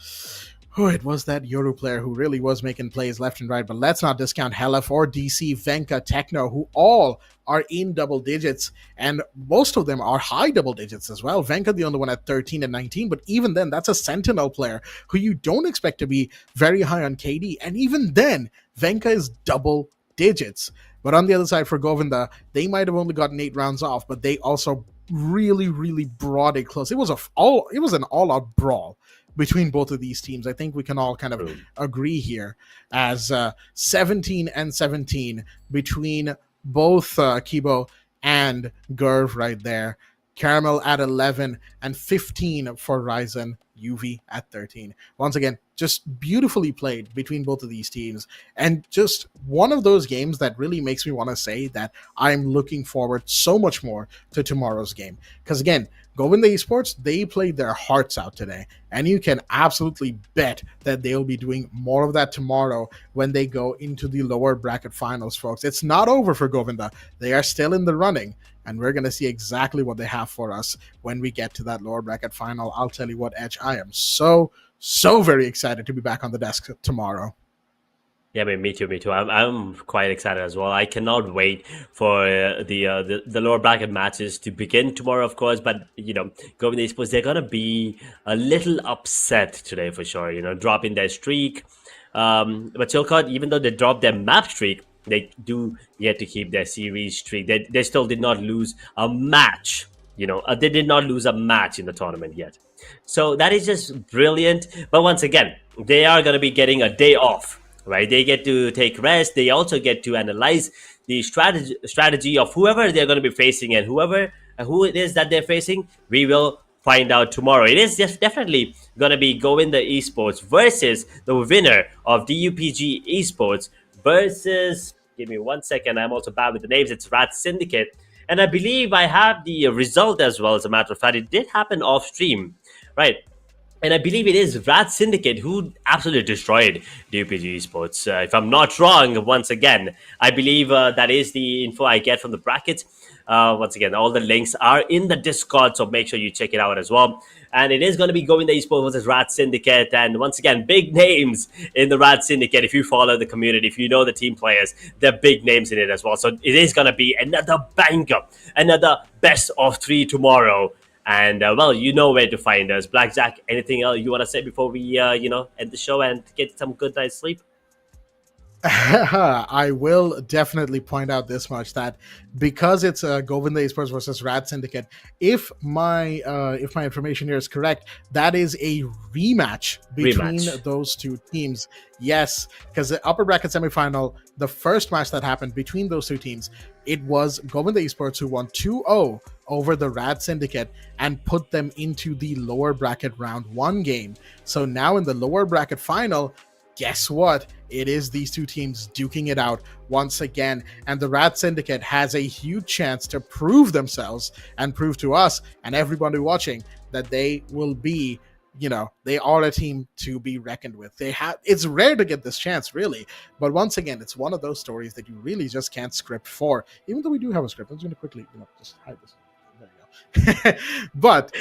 Yoru player who really was making plays left and right. But let's not discount Helef or DC, Venka, Techno, who all are in double digits, and most of them are high double digits as well. Venka the only one at 13 and 19, but even then, that's a Sentinel player who you don't expect to be very high on KD, and even then, Venka is double digits. But on the other side for Govinda, they might have only gotten 8 rounds off, but they also really, really brought it close. It was an all-out brawl between both of these teams. I think we can all kind of agree here, as 17 and 17 between both Kibo and Gurv right there. Caramel at 11 and 15 for Ryzen. UV at 13. Once again, just beautifully played between both of these teams, and just one of those games that really makes me want to say that I'm looking forward so much more to tomorrow's game. Because again, Govinda Esports, they played their hearts out today, and you can absolutely bet that they'll be doing more of that tomorrow when they go into the lower bracket finals, folks. It's not over for Govinda. They are still in the running, and we're going to see exactly what they have for us when we get to that lower bracket final. I'll tell you what, Edge, I am so very excited to be back on the desk tomorrow. Yeah, I mean, me too. I'm quite excited as well. I cannot wait for the lower bracket matches to begin tomorrow, of course. But you know, Govinda Esports, they're gonna be a little upset today for sure. You know, dropping their streak. But Chillcord, even though they dropped their map streak, they do yet to keep their series streak. They still did not lose a match. You know, they did not lose a match in the tournament yet. So that is just brilliant. But once again, they are gonna be getting a day off. Right, they get to take rest. They also get to analyze the strategy of whoever they're going to be facing, and who it is that they're facing, we will find out tomorrow. It is just definitely going to be Govinda Esports versus the winner of DUPG Esports versus Give me 1 second. I'm also bad with the names. It's Rat Syndicate. And I believe I have the result as well, as a matter of fact. It did happen off stream, right? And I believe it is Rat Syndicate who absolutely destroyed DPG Esports. If I'm not wrong, once again, I believe that is the info I get from the bracket. Once again, all the links are in the Discord, so make sure you check it out as well. And it is going to be Govinda Esports versus Rat Syndicate. And once again, big names in the Rat Syndicate. If you follow the community, if you know the team players, they're big names in it as well. So it is going to be another banger, another best of 3 tomorrow. And well, you know where to find us. Blackjack, anything else you want to say before we, end the show and get some good night's sleep? I will definitely point out this much, that because it's Govinda Esports versus Rat Syndicate, if my information here is correct, that is a rematch between those two teams. Yes, because the upper bracket semifinal, the first match that happened between those two teams, it was Govinda Esports who won 2-0 over the Rat Syndicate and put them into the lower bracket round 1 game. So now in the lower bracket final, guess what? It is these two teams duking it out once again. And the Rat Syndicate has a huge chance to prove themselves and prove to us and everybody watching that they will be, they are a team to be reckoned with. It's rare to get this chance, really. But once again, it's one of those stories that you really just can't script for. Even though we do have a script. I'm just going to quickly, just hide this. There you go. But,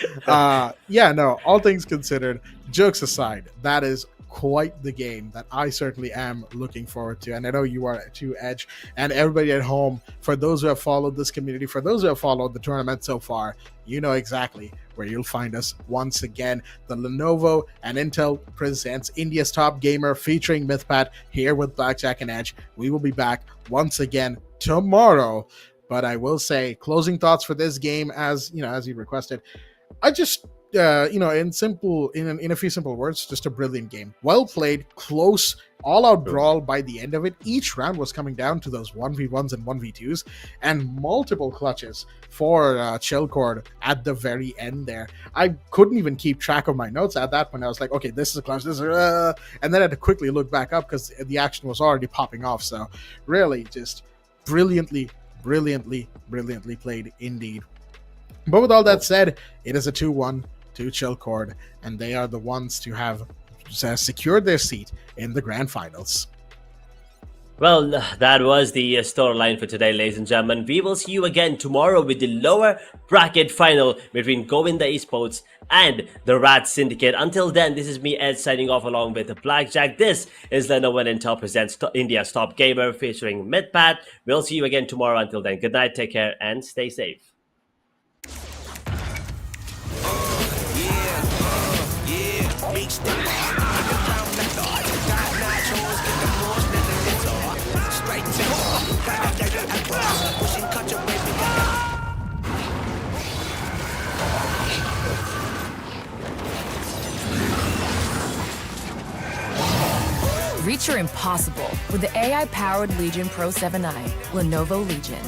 all things considered, jokes aside, that is quite the game that I certainly am looking forward to, and I know you are too, Edge, and everybody at home. For those who have followed this community, for those who have followed the tournament so far, you know exactly where you'll find us once again. The Lenovo and Intel presents India's Top Gamer featuring Mythpat here with Blackjack and Edge. We will be back once again tomorrow. But I will say, closing thoughts for this game, as you requested, I just in a few simple words, just a brilliant game. Well played, close, all-out brawl by the end of it. Each round was coming down to those 1v1s and 1v2s, and multiple clutches for Chillcord at the very end there. I couldn't even keep track of my notes at that point. I was like, okay, this is a clutch, this is and then I had to quickly look back up because the action was already popping off. So really just brilliantly played indeed. But with all that said, it is a 2-1 to Chillcord, and they are the ones to have secured their seat in the grand finals. Well, that was the storyline for today, ladies and gentlemen. We will see you again tomorrow with the lower bracket final between Govinda Esports and the Rat Syndicate. Until then, this is me, Ed, signing off along with the Blackjack. This is Lenovo and Intel presents India's Top Gamer featuring Mythpat. We'll see you again tomorrow. Until then, good night, take care, and stay safe. Reach your impossible with the AI-powered Legion Pro 7i, Lenovo Legion.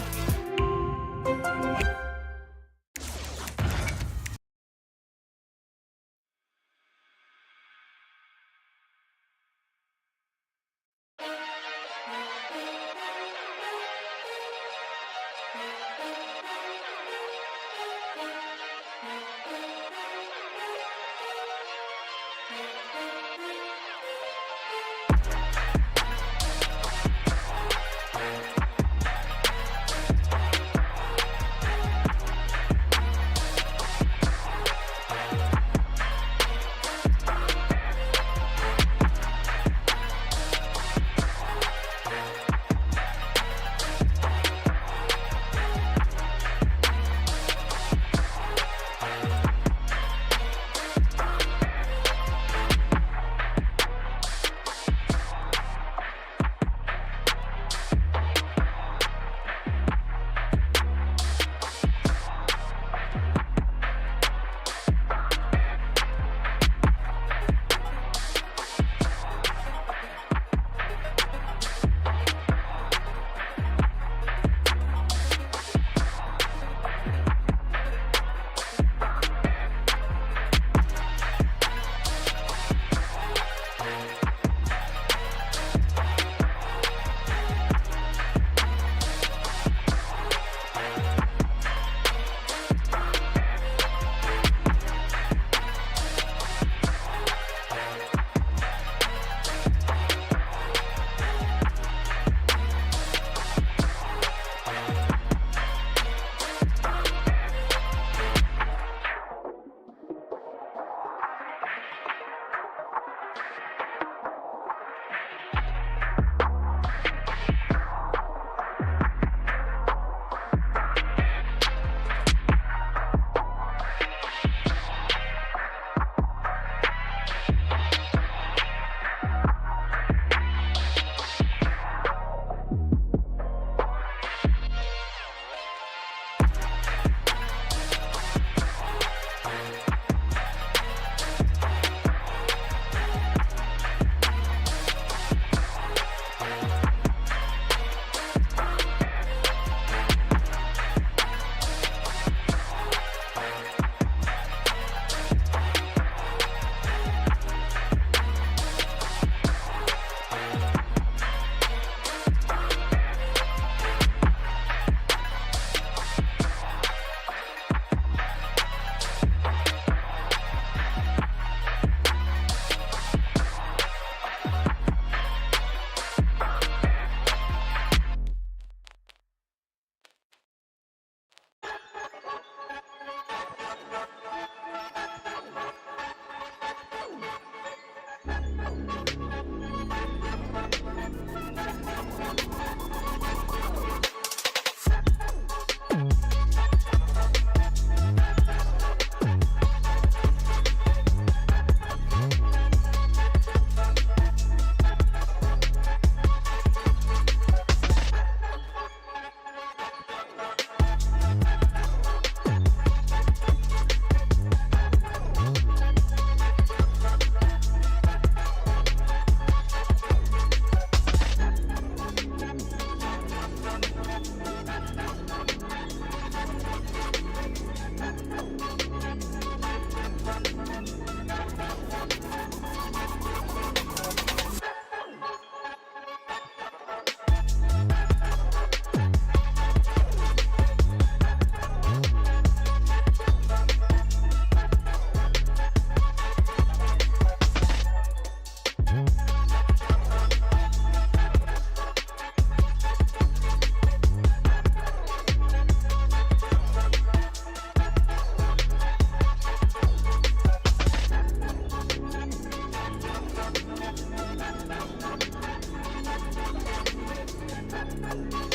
me.